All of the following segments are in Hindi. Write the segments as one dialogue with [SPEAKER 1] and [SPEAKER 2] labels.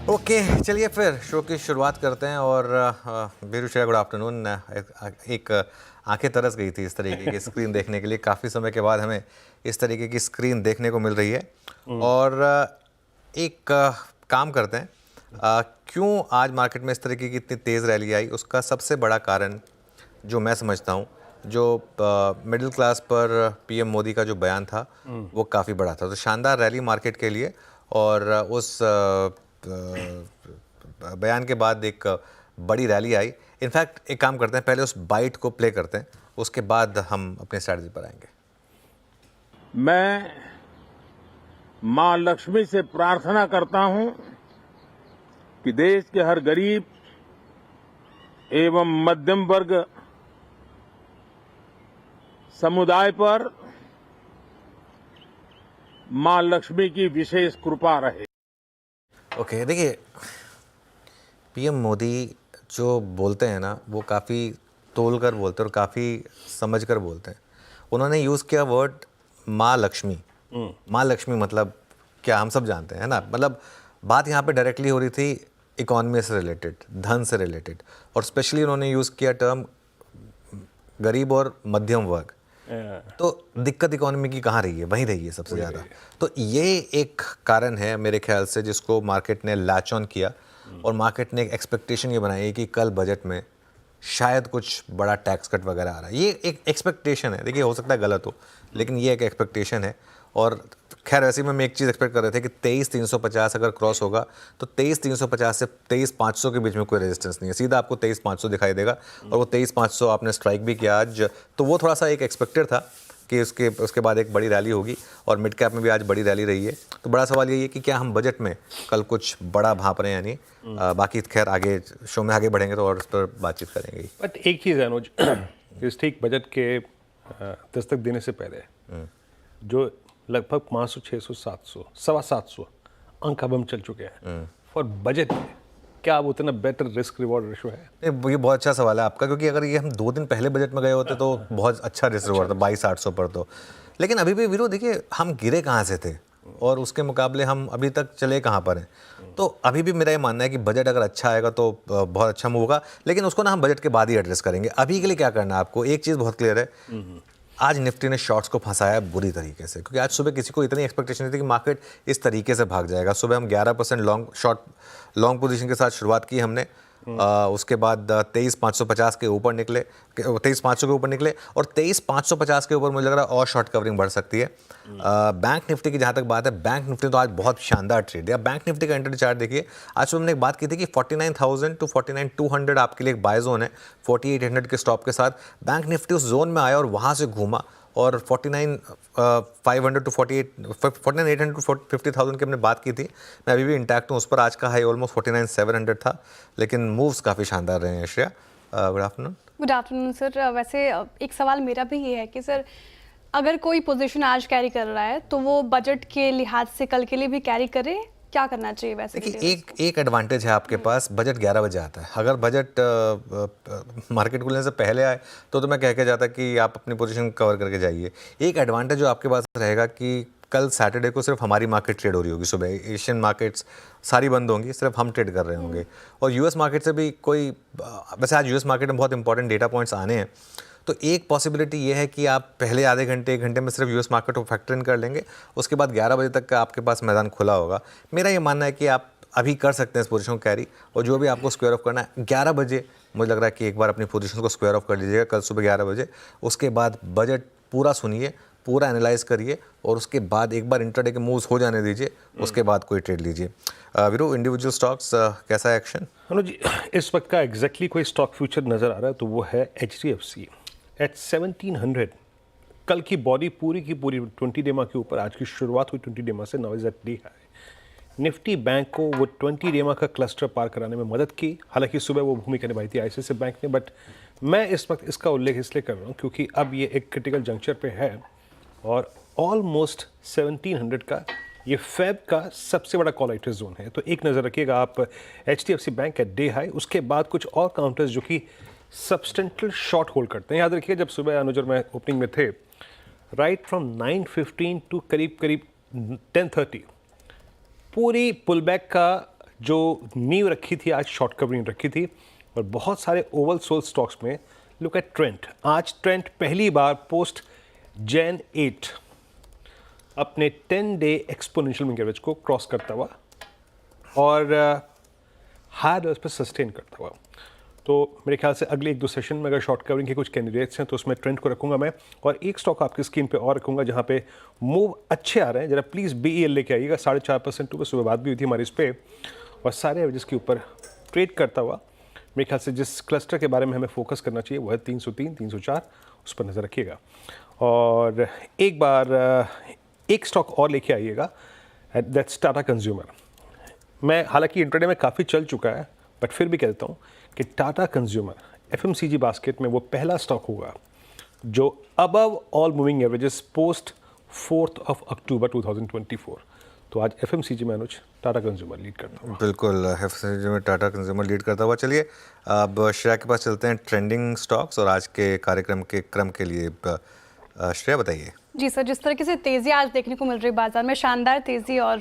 [SPEAKER 1] ओके चलिए फिर शो की शुरुआत करते हैं। और बीरू शेरा, गुड आफ्टरनून। एक आंखें तरस गई थी इस तरीके की स्क्रीन देखने के लिए। काफ़ी समय के बाद हमें इस तरीके की स्क्रीन देखने को मिल रही है। और एक काम करते हैं, क्यों आज मार्केट में इस तरीके की इतनी तेज़ रैली आई, उसका सबसे बड़ा कारण जो मैं समझता हूँ, जो मिडिल क्लास पर पीएम मोदी का जो बयान था वो काफ़ी बड़ा था। तो शानदार रैली मार्केट के लिए। और उस बयान के बाद एक बड़ी रैली आई। इनफैक्ट एक काम करते हैं, पहले उस बाइट को प्ले करते हैं, उसके बाद हम अपने स्ट्रैटेजी पर आएंगे।
[SPEAKER 2] मैं मां लक्ष्मी से प्रार्थना करता हूं कि देश के हर गरीब एवं मध्यम वर्ग समुदाय पर मां लक्ष्मी की विशेष कृपा रहे।
[SPEAKER 1] ओके देखिए, पीएम मोदी जो बोलते हैं ना, वो काफ़ी तोल कर बोलते हैं और काफ़ी समझ कर बोलते हैं। उन्होंने यूज़ किया वर्ड माँ लक्ष्मी। माँ लक्ष्मी मतलब क्या, हम सब जानते हैं, है ना। मतलब बात यहाँ पे डायरेक्टली हो रही थी इकॉनमी से रिलेटेड, धन से रिलेटेड। और स्पेशली उन्होंने यूज़ किया टर्म गरीब और मध्यम वर्ग। तो दिक्कत इकोनॉमी की कहाँ रही है, वहीं रही है सबसे ज़्यादा। तो ये एक कारण है मेरे ख्याल से जिसको मार्केट ने लैच ऑन किया। और मार्केट ने एक एक्सपेक्टेशन ये बनाई है कि कल बजट में शायद कुछ बड़ा टैक्स कट वगैरह आ रहा है। ये एक एक्सपेक्टेशन है, देखिए हो सकता है गलत हो, लेकिन ये एक एक्सपेक्टेशन है। और खैर वैसे में हम एक चीज़ एक्सपेक्ट कर रहे थे कि 23,350 अगर क्रॉस होगा तो 23,350 से 23,500 के बीच में कोई रेजिस्टेंस नहीं है, सीधा आपको 23,500 दिखाई देगा। और वो 23,500 आपने स्ट्राइक भी किया आज, तो वो थोड़ा सा एक एक्सपेक्टेड था कि उसके बाद एक बड़ी रैली होगी। और मिड कैप में भी आज बड़ी रैली रही है। तो बड़ा सवाल यही है कि क्या हम बजट में कल कुछ बड़ा भांप रहे हैं, यानी बाकी खैर आगे शो में आगे बढ़ेंगे तो और उस पर बातचीत करेंगे।
[SPEAKER 3] बट एक चीज़ है अनुज, इस ठीक बजट के दस्तक देने से पहले जो लगभग 500, 600, 700, 750 अंक अब हम चल चुके हैं फॉर बजट में, क्या अब उतना बेटर रिस्क रिवॉर्ड रेशो है?
[SPEAKER 1] ये बहुत अच्छा सवाल है आपका, क्योंकि अगर ये हम 2 दिन पहले बजट में गए होते तो बहुत अच्छा रिस्क रिवॉर्ड था 22,800 पर। तो लेकिन अभी भी वीरो देखिए, हम गिरे कहाँ से थे और उसके मुकाबले हम अभी तक चले कहाँ पर हैं। तो अभी भी मेरा ये मानना है कि बजट अगर अच्छा आएगा तो बहुत अच्छा मूव होगा, लेकिन उसको ना हम बजट के बाद ही एड्रेस करेंगे। अभी के लिए क्या करना है आपको, एक चीज़ बहुत क्लियर है, आज निफ्टी ने शॉर्ट्स को फंसाया बुरी तरीके से। क्योंकि आज सुबह किसी को इतनी एक्सपेक्टेशन नहीं थी कि मार्केट इस तरीके से भाग जाएगा। सुबह हम 11% लॉन्ग पोजीशन के साथ शुरुआत की हमने। उसके बाद 23,550 के ऊपर निकले, 23,500 के ऊपर निकले। और 23,550 के ऊपर मुझे लग रहा है और शॉर्ट कवरिंग बढ़ सकती है। बैंक निफ्टी की जहाँ तक बात है, बैंक निफ्टी तो आज बहुत शानदार ट्रेड है। बैंक निफ्टी का इंटर चार्ट देखिए, आज सुबह हमने एक बात की थी कि 49,000 टू 49,200 आपके लिए एक बाय जोन है, 4800 के स्टॉप के साथ। बैंक निफ्टी उस जोन में आया और वहाँ से घूमा और 49,500 टू 49,800 टू 50,000 की हमने बात की थी। मैं अभी भी इंटैक्ट हूँ उस पर। आज का हाई ऑलमोस्ट 49,700 था, लेकिन मूव्स काफ़ी शानदार रहे हैं। Shreya, good afternoon.
[SPEAKER 4] Good afternoon sir. वैसे एक सवाल मेरा भी ये है कि सर, अगर कोई पोजीशन आज कैरी कर रहा है तो वो बजट के लिहाज से कल के लिए भी कैरी करे, क्या करना चाहिए वैसे?
[SPEAKER 1] देखिए, एक एडवांटेज है आपके पास, बजट 11 बजे आता है। अगर बजट मार्केट खुलने से पहले आए तो मैं कह के जाता कि आप अपनी पोजीशन कवर करके जाइए। एक एडवांटेज जो आपके पास रहेगा कि कल सैटरडे को सिर्फ हमारी मार्केट ट्रेड हो रही होगी। सुबह एशियन मार्केट्स सारी बंद होंगी, सिर्फ हम ट्रेड कर रहे होंगे। और यूएस मार्केट से भी कोई, वैसे आज यूएस मार्केट में बहुत इंपॉर्टेंट डेटा पॉइंट्स आने हैं। तो एक पॉसिबिलिटी ये है कि आप पहले आधे घंटे 1 घंटे में सिर्फ यूएस मार्केट को फैक्टर इन कर लेंगे, उसके बाद 11 बजे तक का आपके पास मैदान खुला होगा। मेरा ये मानना है कि आप अभी कर सकते हैं इस पोजीशन को कैरी, और जो भी आपको स्क्वायर ऑफ करना है 11 बजे, मुझे लग रहा है कि एक बार अपनी पोजीशन को स्क्वायर ऑफ कर लीजिएगा कल सुबह 11 बजे। उसके बाद बजट पूरा सुनिए, पूरा एनालाइज करिए, और उसके बाद एक बार इंट्राडे के मूव्स हो जाने दीजिए, उसके बाद कोई ट्रेड लीजिए। वीरू, इंडिविजुअल स्टॉक्स कैसा एक्शन?
[SPEAKER 3] अनुज जी, इस वक्त का एग्जैक्टली कोई स्टॉक फ्यूचर नज़र आ रहा है तो वो है HDFC एट 1700। कल की बॉडी पूरी की पूरी 20 डेमा के ऊपर, आज की शुरुआत हुई 20 डेमा से, now is at the high. Nifty bank को वो 20 डेमा का क्लस्टर पार कराने में मदद की, हालांकि सुबह वो भूमिका निभाई थी ICICI बैंक ने। बट मैं इस वक्त इसका उल्लेख इसलिए कर रहा हूँ क्योंकि अब ये एक क्रिटिकल जंक्चर पे है और ऑलमोस्ट 1700 का ये फेब का सबसे बड़ा कॉलाइटर जोन है। तो एक नज़र रखिएगा आप HDFC bank at day high. उसके बाद कुछ और काउंटर्स जो कि सब्सटेंशियल शॉर्ट होल्ड करते हैं। याद रखिए, जब सुबह अनुज और मैं ओपनिंग में थे, राइट फ्रॉम 9:15 टू करीब 10:30 पूरी पुल बैक का जो नींव रखी थी आज शॉर्ट कवरिंग रखी थी और बहुत सारे ओवल सोल्ड स्टॉक्स में लुक एट ट्रेंड। आज ट्रेंड पहली बार पोस्ट जैन 8 अपने 10 डे एक्सपोनेंशियल मूविंग एवरेज को क्रॉस करता हुआ और हायर लेवल्स पर सस्टेन करता हुआ। तो मेरे ख्याल से अगले 1-2 सेशन में अगर शॉर्ट कवरिंग के कुछ कैंडिडेट्स हैं तो उसमें ट्रेंड को रखूंगा मैं, और एक स्टॉक आपकी स्क्रीन पे और रखूंगा जहां पे मूव अच्छे आ रहे हैं। जरा प्लीज़ BEL लेके आइएगा, 4.5% ऊपर सुबह बात भी हुई थी हमारी इस पे, और सारे एवरेज के ऊपर ट्रेड करता हुआ। मेरे ख्याल से जिस क्लस्टर के बारे में हमें फोकस करना चाहिए वो है 303, 304, उस पर नज़र रखिएगा। और एक बार एक स्टॉक और लेके आइएगा, दैट्स टाटा कंज्यूमर। मैं हालांकि इंट्राडे में काफ़ी चल चुका है, बट फिर भी कहता हूँ कि टाटा कंज्यूमर FMCG बास्केट में वो पहला स्टॉक होगा जो above all moving averages post 4 अक्टूबर 2024। तो आज FMCG में अनुज टाटा कंज्यूमर लीड करता हूँ।
[SPEAKER 1] बिल्कुल, FMCG में टाटा कंज्यूमर लीड करता हुआ। चलिए अब श्रेया के पास चलते हैं, ट्रेंडिंग स्टॉक्स और आज के कार्यक्रम के क्रम के लिए। श्रेया बताइए।
[SPEAKER 4] जी सर, जिस तरीके से तेज़ी आज देखने को मिल रही है बाजार में, शानदार तेज़ी, और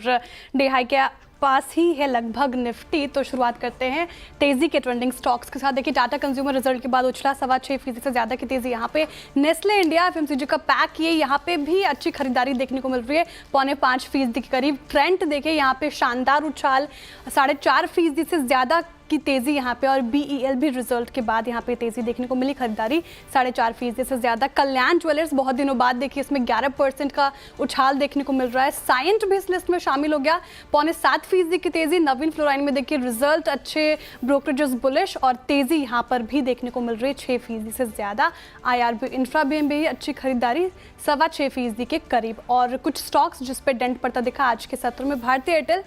[SPEAKER 4] डे हाई के पास ही है लगभग निफ्टी। तो शुरुआत करते हैं तेज़ी के ट्रेंडिंग स्टॉक्स के साथ। देखिए, टाटा कंज्यूमर रिजल्ट के बाद उछला 6.25% से ज़्यादा की तेज़ी यहाँ पे। नेस्ले इंडिया FMCG का पैक, ये यहाँ पे भी अच्छी खरीदारी देखने को मिल रही है, 4.25% के करीब। ट्रेंड देखिए यहाँ पे शानदार उछाल, 4.5% से ज़्यादा की तेज़ी यहाँ पे, और BEL भी रिजल्ट के बाद यहाँ पे तेज़ी देखने को मिली, खरीदारी 4.5% से ज़्यादा। कल्याण ज्वेलर्स बहुत दिनों बाद देखिए इसमें 11% का उछाल देखने को मिल रहा है। साइंट भी इस लिस्ट में शामिल हो गया, 7.25% की तेज़ी। नवीन फ्लोराइन में देखिए रिजल्ट अच्छे, ब्रोकरेजेस बुलिश, और तेज़ी यहाँ पर भी देखने को मिल रही है 6% से ज़्यादा। IRB इंफ्रा में भी अच्छी खरीदारी 6.25% के करीब। और कुछ स्टॉक्स जिस पे डेंट पड़ता दिखा आज के सत्र में, भारतीय एयरटेल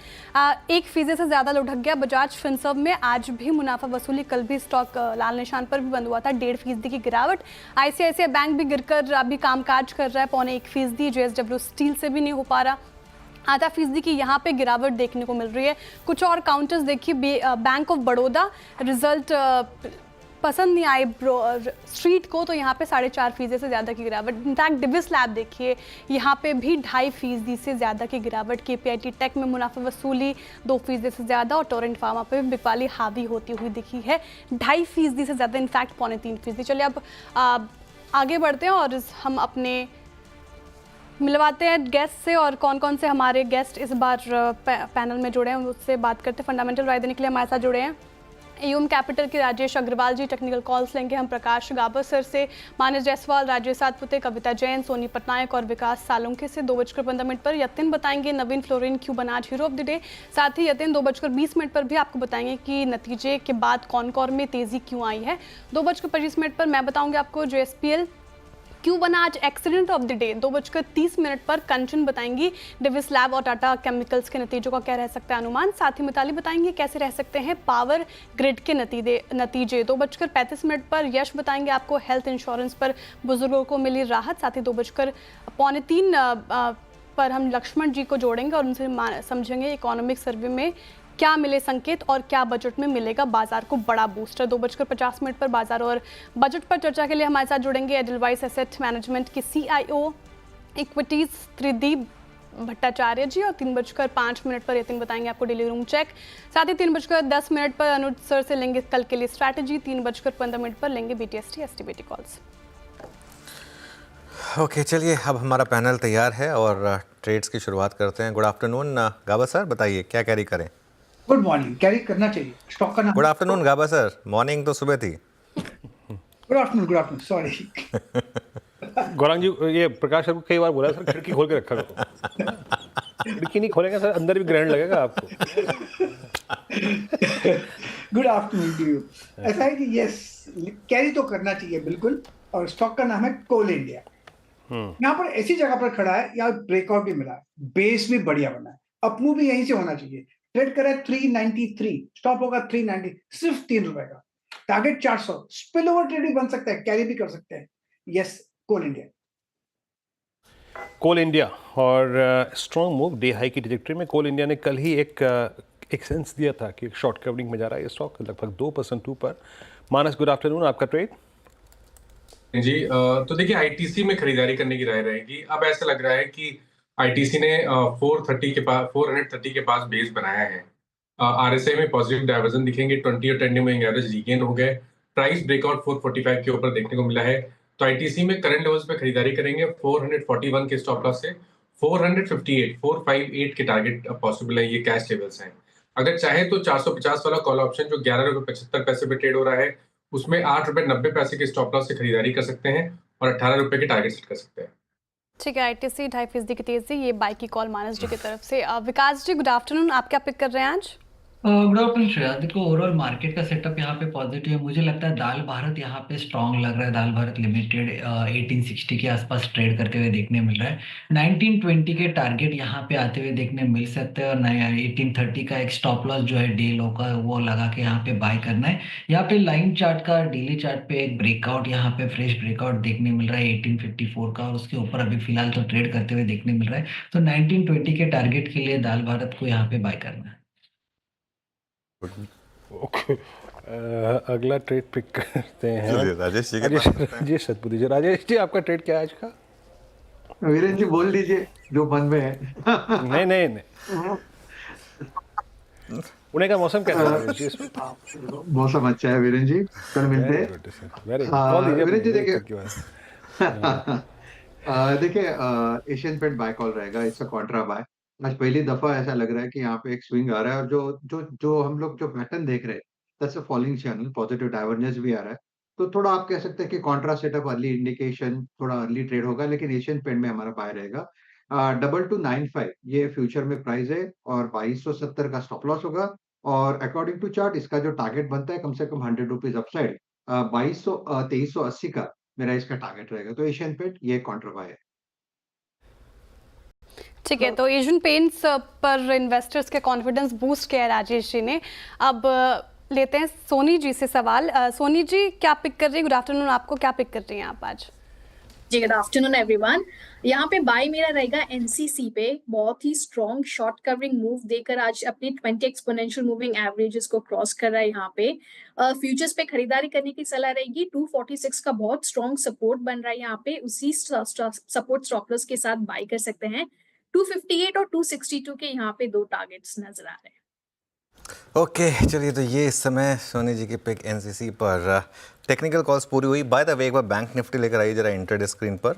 [SPEAKER 4] 1% से ज़्यादा लुढ़क गया। बजाज फिनसर्व में आज भी मुनाफा वसूली, कल भी स्टॉक लाल निशान पर भी बंद हुआ था, 1.5% की गिरावट। ICICI बैंक भी गिरकर अभी कामकाज कर रहा है, 0.25%। JSW स्टील से भी नहीं हो पा रहा, 0.5% की यहाँ पे गिरावट देखने को मिल रही है। कुछ और काउंटर्स देखिए, बैंक ऑफ बड़ौदा रिजल्ट पसंद नहीं आए स्ट्रीट को, तो यहाँ पे 4.5% से ज़्यादा की गिरावट। इनफैक्ट डिविस लैब देखिए, यहाँ पे भी 2.5% से ज़्यादा की गिरावट। KPIT टेक में मुनाफा वसूली 2% से ज़्यादा, और टोरेंट फार्मा पे भी बिकवाली हावी होती हुई दिखी है, 2.5% से ज़्यादा, इनफैक्ट 0.3%। चलिए अब आगे बढ़ते हैं और हम अपने मिलवाते हैं गेस्ट से, और कौन कौन से हमारे गेस्ट इस बार पैनल में जुड़े हैं उससे बात करते हैं। फंडामेंटल राय देने के लिए हमारे साथ जुड़े हैं AUM कैपिटल के राजेश अग्रवाल जी। टेक्निकल कॉल्स लेंगे हम प्रकाश गाबर सर से, मानस जायसवाल, राजेश सातपुते, कविता जैन, सोनी पटनायक और विकास सालुंके से 2:15 पर। यतिन बताएंगे नवीन फ्लोरिन क्यों बना आज हीरो ऑफ द डे। साथ ही यतिन 2:20 पर भी आपको बताएंगे कि नतीजे के बाद कॉनकॉर में तेज़ी क्यों आई है। 2:25 पर मैं बताऊंगी आपको JSPL क्यों बना आज एक्सीडेंट ऑफ द डे। 2:30 पर कंचन बताएंगी डिविस लैब और टाटा केमिकल्स के नतीजों का क्या रह सकता है अनुमान। साथ ही मिताली बताएंगे कैसे रह सकते हैं पावर ग्रिड के नतीजे। 2:35 पर यश बताएंगे आपको हेल्थ इंश्योरेंस पर बुजुर्गों को मिली राहत। साथ ही 2:3 पर हम लक्ष्मण जी को जोड़ेंगे और उनसे समझेंगे इकोनॉमिक सर्वे में क्या मिले संकेत और क्या बजट में मिलेगा बाजार को बड़ा बूस्टर। 2:50 पर बाजार और बजट पर चर्चा के लिए हमारे साथ जुड़ेंगे एडलवाइस एसेट मैनेजमेंट के CIO इक्विटीज त्रिदीप भट्टाचार्य जी, और 3:05 पर यतिन बताएंगे आपको डेली रूम चेक। साथ ही 3:10 पर अनुज सर से लेंगे कल के लिए स्ट्रैटेजी। 3:15 पर लेंगे BTST STBT कॉल्स।
[SPEAKER 1] ओके, चलिए अब हमारा पैनल तैयार है और ट्रेड्स की शुरुआत करते हैं। गुड आफ्टरनून गाबा सर, बताइए क्या कैरी करें।
[SPEAKER 5] गुड मॉर्निंग, कैरी करना चाहिए स्टॉक का नाम।
[SPEAKER 1] Good afternoon Gaba sir, morning तो सुबह थी।
[SPEAKER 5] Good afternoon, sorry.
[SPEAKER 3] Gaurang ji, ये प्रकाश सर को कई बार बोला सर खिड़की खोल के रखा करो। खिड़की नहीं खोलेंगे सर, अंदर भी ग्रहण लगेगा आपको।
[SPEAKER 5] Good afternoon to you. ऐसा है कि यस, कैरी तो करना चाहिए बिल्कुल। और स्टॉक का नाम है कोल इंडिया। यहाँ पर ऐसी जगह पर खड़ा है, यहाँ ब्रेकआउट भी मिला है, बेस भी बढ़िया बना है, अपमूव भी यहीं से होना चाहिए। ट्रेड करा है 393, स्टॉप होगा 390, सिर्फ 3 रुपए का। टारगेट 400, स्पिल ओवर ट्रेड भी बन सकता है, कैरी भी कर सकते हैं। यस, कोल इंडिया।
[SPEAKER 3] कोल इंडिया और स्ट्रॉन्ग मूव डे हाई की ट्रैजेक्टरी में। कोल इंडिया ने कल ही एक सेंस दिया था कि शॉर्ट कवरिंग में जा रहा है ये स्टॉक, लगभग 2% ऊपर। मानस, गुड आफ्टरनून, आपका ट्रेड।
[SPEAKER 6] जी तो देखिए ITC में खरीदारी करने की राय रहेगी। अब ऐसा लग रहा है कि ITC ने 430 के पास बेस बनाया है RSI में पॉजिटिव डाइवर्जन दिखेंगे, 20 और 10 डे मूविंग एवरेज रीगेन हो गए, प्राइस ब्रेकआउट 445 के ऊपर देखने को मिला है। तो आईटीसी में करंट लेवल्स पे खरीदारी करेंगे 441 के स्टॉप लॉस से 458 के टारगेट पॉसिबल है, ये कैश लेवल्स हैं। अगर चाहे तो 450 वाला कॉल ऑप्शन जो 11 रुपए 75 पैसे पे ट्रेड हो रहा है, उसमें 8 रुपए 90 पैसे के स्टॉप लॉस से खरीदारी कर सकते हैं और 18 रुपए के टारगेट सेट कर सकते हैं।
[SPEAKER 4] ठीक है, आईटीसी 2.5% की तेजी, ये बाई की कॉल मानस जी की तरफ से। विकास जी, गुड आफ्टरनून, आप क्या पिक कर रहे हैं आज?
[SPEAKER 7] Good afternoon Shreya. देखो, ओवरऑल मार्केट का सेटअप यहाँ पे पॉजिटिव है। मुझे लगता है दाल भारत यहाँ पे स्ट्रांग लग रहा है। दाल भारत लिमिटेड 1860 के आसपास ट्रेड करते हुए देखने मिल रहा है। 1920 के टारगेट यहाँ पे आते हुए देखने मिल सकते हैं और 1830 का एक स्टॉप लॉस जो है डे लो का, वो लगा के यहाँ पे बाय करना है। यहाँ पे लाइन चार्ट का, डेली चार्ट पे एक ब्रेकआउट, यहाँ पे फ्रेश ब्रेकआउट देखने मिल रहा है 1854 का, और उसके ऊपर अभी फिलहाल तो ट्रेड करते हुए देखने मिल रहा है। तो 1920 के टारगेट के लिए दाल भारत को यहाँ पे बाय करना है।
[SPEAKER 3] ओके, अगला ट्रेड पिक करते हैं
[SPEAKER 1] चलिए, राजेश जी के पास चलते हैं।
[SPEAKER 3] राजेश सतपुरी जी। राजेश जी, आपका ट्रेड क्या है आज का?
[SPEAKER 8] वीरेन जी बोल दीजिए जो मन में है।
[SPEAKER 3] नहीं नहीं नहीं, पुणे का मौसम कैसा है राजेश जी इसमें?
[SPEAKER 8] मौसम अच्छा है वीरेन जी, कल मिलते हैं।
[SPEAKER 3] वेरी
[SPEAKER 8] वीरेन जी देखिए,
[SPEAKER 3] गुड।
[SPEAKER 8] देखिए एशियन पेंट बाय कॉल रहेगा, इसका कॉन्ट्रा बाय। आज पहली दफा ऐसा लग रहा है कि यहाँ पे एक स्विंग आ रहा है, और जो जो जो हम लोग जो पैटर्न देख रहे हैं, that's a falling channel, positive divergence भी आ रहा है। तो थोड़ा आप कह सकते हैं कि कॉन्ट्रा सेटअप, अर्ली इंडिकेशन, थोड़ा अर्ली ट्रेड होगा, लेकिन एशियन पेंट में हमारा बाय रहेगा। 2295 ये फ्यूचर में प्राइस है, और 2270 का स्टॉप लॉस होगा। और अकॉर्डिंग टू चार्ट इसका जो टारगेट बनता है कम से कम 100 रुपीज अपसाइड, 2380 का मेरा इसका टारगेट रहेगा। तो एशियन पेंट ये कॉन्ट्रा बाय है।
[SPEAKER 4] ठीक है, तो एशियन पेंट्स पर इन्वेस्टर्स के कॉन्फिडेंस बूस्ट किया है राजेश जी ने। अब लेते हैं सोनी जी से सवाल। सोनी जी, क्या पिक कर रही है? गुड आफ्टरनून, आपको क्या पिक कर रही हैं आप आज?
[SPEAKER 9] जी, गुड आफ्टरनून एवरीवन। यहाँ पे बाय मेरा रहेगा एनसीसी पे। बहुत ही स्ट्रॉन्ग शॉर्ट कवरिंग मूव देकर आज अपनी 20 एक्सपोनेंशियल मूविंग एवरेजेस को क्रॉस कर रहा है। यहाँ पे फ्यूचर्स पे खरीदारी करने की सलाह रहेगी। 246 का बहुत स्ट्रॉन्ग सपोर्ट बन रहा है यहाँ पे, उसी सपोर्ट स्टॉप लॉस के साथ बाय कर सकते हैं। 258 और 262 के यहाँ पे दो टारगेट्स नजर आ रहे हैं।
[SPEAKER 1] ओके, चलिए, तो ये इस समय सोनी जी की पिक एनसीसी पर। टेक्निकल कॉल्स पूरी हुई। बाय द वे, एक बार बैंक निफ्टी लेकर आइए जरा इंट्राडे स्क्रीन पर।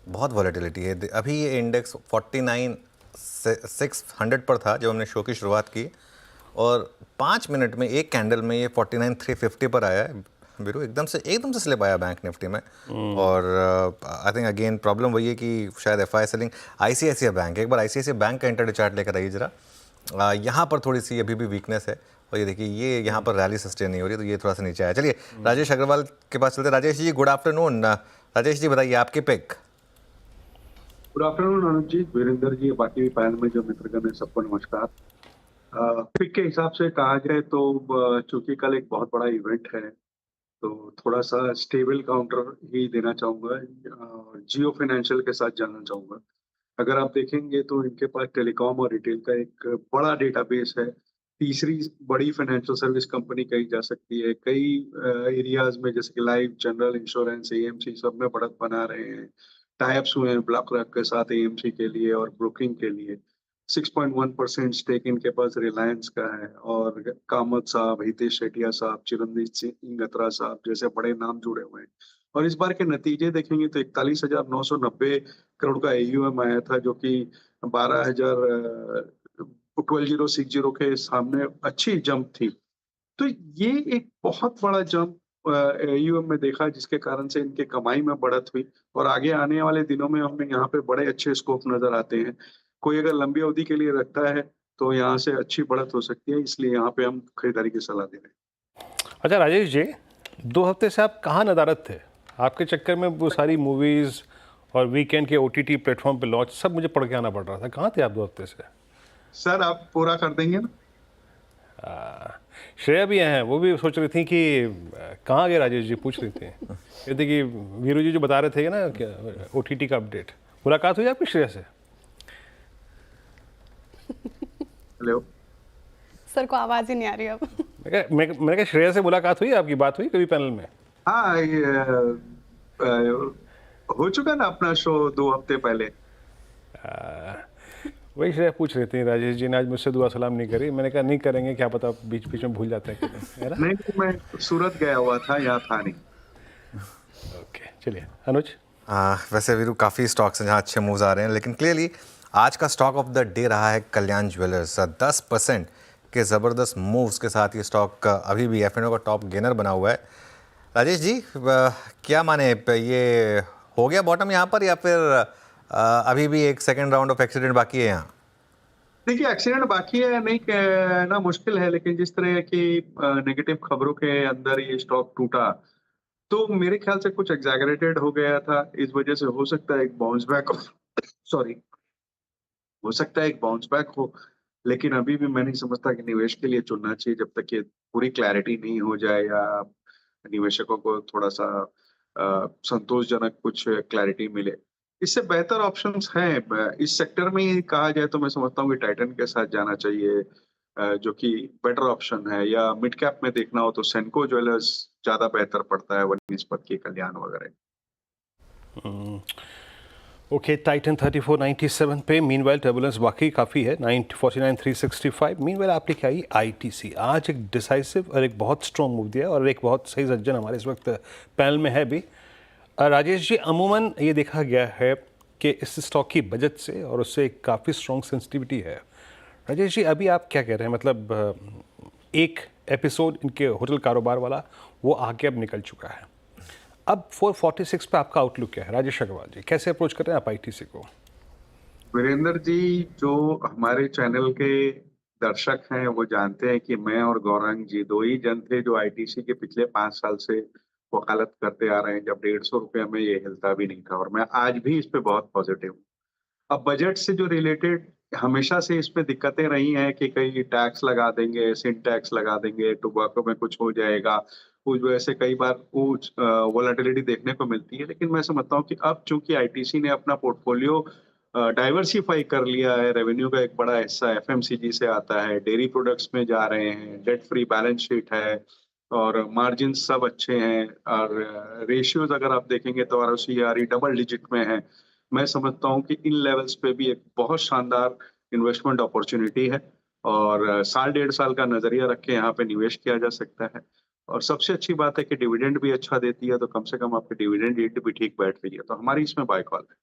[SPEAKER 1] बहुत वॉलेटिलिटी है अभी। ये इंडेक्स 49,600 पर था जब हमने शो की शुरुआत की, और 5 मिनट में एक कैंडल में ये 49,350 पर आया है। बीरू एकदम से स्लिप आया बैंक निफ्टी में। और आई थिंक अगेन प्रॉब्लम वही है कि शायद एफआई सेलिंग। आईसीआईसीआई बैंक, एक बार आईसीआईसीआई बैंक का इंट्राडे चार्ट लेकर आइए जरा। यहाँ पर थोड़ी सी अभी भी वीकनेस है, और ये देखिए, ये यहाँ पर रैली सस्टेन नहीं हो रही, तो ये थोड़ा सा नीचे आया। चलिए, राजेश अग्रवाल के पास चलते हैं। Rajesh ji, good afternoon. राजेश जी, बताइए आपकी पिक।
[SPEAKER 10] गुड आफ्टरनून अनुज जी, वीरेंद्र जी, बाकी पैनल में जो मित्रगण है सबको नमस्कार। पिक के हिसाब से कहा जाए तो चूंकि कल एक बहुत बड़ा इवेंट है, तो थोड़ा सा स्टेबल काउंटर ही देना चाहूँगा। जियो फाइनेंशियल के साथ जाना चाहूँगा। अगर आप देखेंगे तो इनके पास टेलीकॉम और रिटेल का एक बड़ा डेटाबेस है। तीसरी बड़ी फाइनेंशियल सर्विस कंपनी कही जा सकती है। कई एरियाज में जैसे कि लाइफ, जनरल इंश्योरेंस, एएमसी सब में बढ़त बना रहे हैं। टाइप्स हुए हैं ब्लैक रॉक के साथ एएमसी के लिए और ब्रोकिंग के लिए। 6.1% स्टेक इनके पास रिलायंस का है, और कामत साहब, हितेश शेटिया साहब, चिरंजीत सिंह गत्रा साहब जैसे बड़े नाम जुड़े हुए हैं। और इस बार के नतीजे देखेंगे तो 41,990 करोड़ का AUM आया था, जो कि 12,060 के सामने अच्छी जंप थी। तो ये एक बहुत बड़ा जंप AUM में देखा, जिसके कारण से इनके कमाई में बढ़त हुई, और आगे आने वाले दिनों में हमें यहाँ पे बड़े अच्छे स्कोप नजर आते हैं। कोई अगर लंबी अवधि के लिए रखता है तो यहाँ से अच्छी बढ़त हो सकती है, इसलिए यहाँ पे हम खरीदारी की सलाह दे रहे हैं।
[SPEAKER 3] अच्छा राजेश जी, 2 हफ्ते से आप कहाँ नदारत थे? आपके चक्कर में वो सारी मूवीज़ और वीकेंड के OTT प्लेटफॉर्म पे लॉन्च सब मुझे पढ़ के आना पड़ रहा था। कहाँ थे आप 2 हफ्ते से?
[SPEAKER 10] सर, आप पूरा कर देंगे ना?
[SPEAKER 3] श्रेया भी हैं, वो भी सोच रही थी कि कहाँ गए राजेश जी, पूछ रही थी। कहते कि वीरू जी जो बता रहे थे ना OTT का अपडेट। मुलाकात हुई आपकी श्रेया से?
[SPEAKER 10] हेलो
[SPEAKER 4] सर को आवाज ही नहीं आ रही अब।
[SPEAKER 3] मैं क्या श्रेया से मुलाकात हुई, आपकी बात हुई कभी पैनल में?
[SPEAKER 10] हाँ, हो चुका ना अपना शो 2 हफ्ते पहले।
[SPEAKER 3] वही श्रेया पूछ रहे थे, राजेश जी ने आज मुझसे दुआ सलाम नहीं करी। मैंने कहा नहीं करेंगे, क्या पता बीच बीच में भूल जाते हैं है ना।
[SPEAKER 10] नहीं, मैं सूरत गया हुआ था, यहाँ था नहीं।
[SPEAKER 3] ओके चलिए अनुज।
[SPEAKER 1] वैसे वीरू काफ़ी स्टॉक्स हैं जहाँ अच्छे मूव्स आ रहे हैं, लेकिन क्लियरली आज का स्टॉक ऑफ द डे रहा है कल्याण ज्वेलर्स। 10% के ज़बरदस्त मूव्स के साथ ये स्टॉक अभी भी F&O का टॉप गेनर बना हुआ है। राजेश जी क्या माने, ये हो गया बॉटम यहाँ पर या फिर अभी भी एक सेकेंड राउंड ऑफ एक्सीडेंट बाकी है यहाँ?
[SPEAKER 10] देखिए, एक्सीडेंट बाकी है, नहीं कहना मुश्किल है, लेकिन जिस तरह की नेगेटिव खबरों के अंदर ये स्टॉक टूटा, तो मेरे ख्याल से कुछ एग्जैगरेटेड हो गया था। इस वजह से हो सकता है एक बाउंस बैक सॉरी हो सकता है एक बाउंस बैक हो, लेकिन अभी भी मैं नहीं समझता कि निवेश के लिए चुनना चाहिए जब तक ये पूरी क्लैरिटी नहीं हो जाए या निवेशकों को थोड़ा सा संतोषजनक कुछ क्लैरिटी मिले। इससे बेहतर ऑप्शंस हैं इस सेक्टर में ही कहा जाए तो मैं समझता हूँ कि टाइटन के साथ जाना चाहिए, जो कि बेटर ऑप्शन है, या मिड कैप में देखना हो तो सेंको ज्वेलर्स ज्यादा बेहतर पड़ता है निस्बत के कल्याण वगैरह।
[SPEAKER 3] ओके टाइटन 3497 पे। मीनवाइल टर्बुलेंस वाकई काफ़ी है, 949,365। मीनवाइल आपने क्या ही आईटीसी आज एक डिसाइसिव और एक बहुत स्ट्रॉन्ग मूव दिया और एक बहुत सही सज्जन हमारे इस वक्त पैनल में है भी। राजेश जी, अमूमन ये देखा गया है कि इस स्टॉक की बजट से और उससे काफ़ी स्ट्रॉन्ग सेंसिटिविटी है। राजेश जी अभी आप क्या कह रहे हैं, मतलब एक एपिसोड इनके होटल कारोबार वाला वो आगे अब निकल चुका है, अब 446 पे आपका आउटलुक क्या है? राजेश अग्रवाल जी कैसे अप्रोच कर रहे हैं आप आईटीसी को?
[SPEAKER 10] वीरेंद्र जी, जो हमारे चैनल के दर्शक हैं वो जानते हैं कि मैं और गौरांग जी दो ही जन थे जो आईटीसी के पिछले 5 साल से वकालत करते आ रहे हैं, जब 150 रुपये में ये हिलता भी नहीं था, और मैं आज भी इस पे बहुत पॉजिटिव हूँ। अब बजट से जो रिलेटेड हमेशा से इसमें दिक्कतें रही हैं कि कहीं टैक्स लगा देंगे, सिन टैक्स लगा देंगे, टोबैको में कुछ हो जाएगा, उस वजह से कई बार कुछ वोलेटिलिटी देखने को मिलती है। लेकिन मैं समझता हूँ कि अब चूंकि आईटीसी ने अपना पोर्टफोलियो डाइवर्सिफाई कर लिया है, रेवेन्यू का एक बड़ा हिस्सा एफएमसीजी से आता है, डेयरी प्रोडक्ट्स में जा रहे हैं, डेट फ्री बैलेंस शीट है और मार्जिन सब अच्छे हैं, और रेशियोज अगर आप देखेंगे तो आरओसीआरई डबल डिजिट में है। मैं समझता हूँ कि इन लेवल्स पे भी एक बहुत शानदार इन्वेस्टमेंट अपॉर्चुनिटी है, और साल 1.5 साल का नजरिया रख के यहाँ पे निवेश किया जा सकता है। और सबसे अच्छी बात है कि डिविडेंड भी अच्छा देती है, तो कम से कम आपकी डिविडेंड यील्ड भी ठीक बैठ रही है, तो हमारी इसमें बाय कॉल है।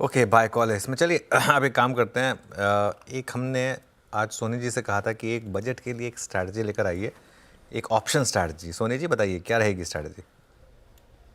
[SPEAKER 1] ओके बाय कॉल है इसमें। चलिए अब एक काम करते हैं, एक हमने आज सोनी जी से कहा था कि एक बजट के लिए एक स्ट्रैटेजी लेकर आइए, एक ऑप्शन स्ट्रैटेजी। सोनी जी बताइए क्या रहेगी स्ट्रैटेजी?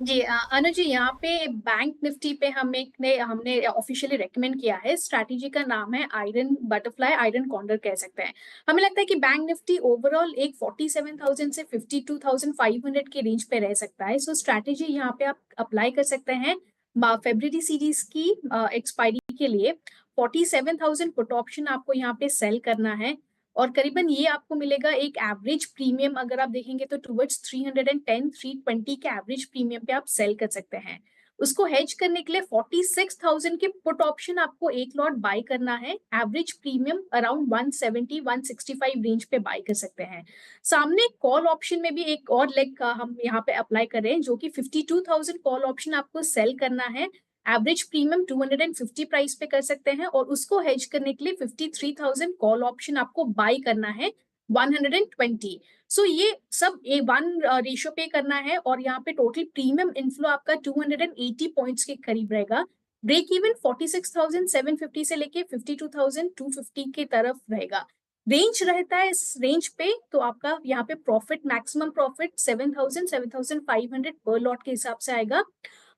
[SPEAKER 9] जी अनुज जी, यहाँ पे बैंक निफ्टी पे हमने ऑफिशियली रेकमेंड किया है। स्ट्रैटेजी का नाम है आयरन बटरफ्लाई, आयरन कॉन्डर कह सकते हैं। हमें लगता है कि बैंक निफ्टी ओवरऑल एक 47,000 से 52,500 के रेंज पे रह सकता है। सो स्ट्रैटेजी यहाँ पे आप अप्लाई कर सकते हैं फेब्रुअरी सीरीज की एक्सपायरी के लिए। 47,000 पुट ऑप्शन आपको यहाँ पे सेल करना है, और करीबन ये आपको मिलेगा एक एवरेज प्रीमियम, अगर आप देखेंगे तो टुवर्ड्स 310 320 के एवरेज प्रीमियम पे आप सेल कर सकते हैं। उसको हेज करने के लिए 46,000 के पुट ऑप्शन आपको एक लॉट बाय करना है, एवरेज प्रीमियम अराउंड 170 165 रेंज पे बाय कर सकते हैं। सामने कॉल ऑप्शन में भी एक और लेग का हम यहाँ पे अप्लाई कर रहे हैं, जो कि 52,000 कॉल ऑप्शन आपको सेल करना है, एवरेज प्रीमियम 250 प्राइस पे कर सकते हैं, और उसको हेज करने के लिए 53,000 कॉल ऑप्शन आपको बाय करना है 120। सो ये सब A1 रेशियो पे करना है, और यहाँ पे टोटल प्रीमियम इनफ्लो आपका 280 पॉइंट्स के करीब रहेगा। ब्रेक इवन 46,750 से लेके 52,250 की तरफ रहेगा। रेंज रहता है इस रेंज पे, तो आपका यहाँ पे प्रॉफिट, मैक्सिमम प्रॉफिट 7,000 7,500 पर लॉट के हिसाब से आएगा।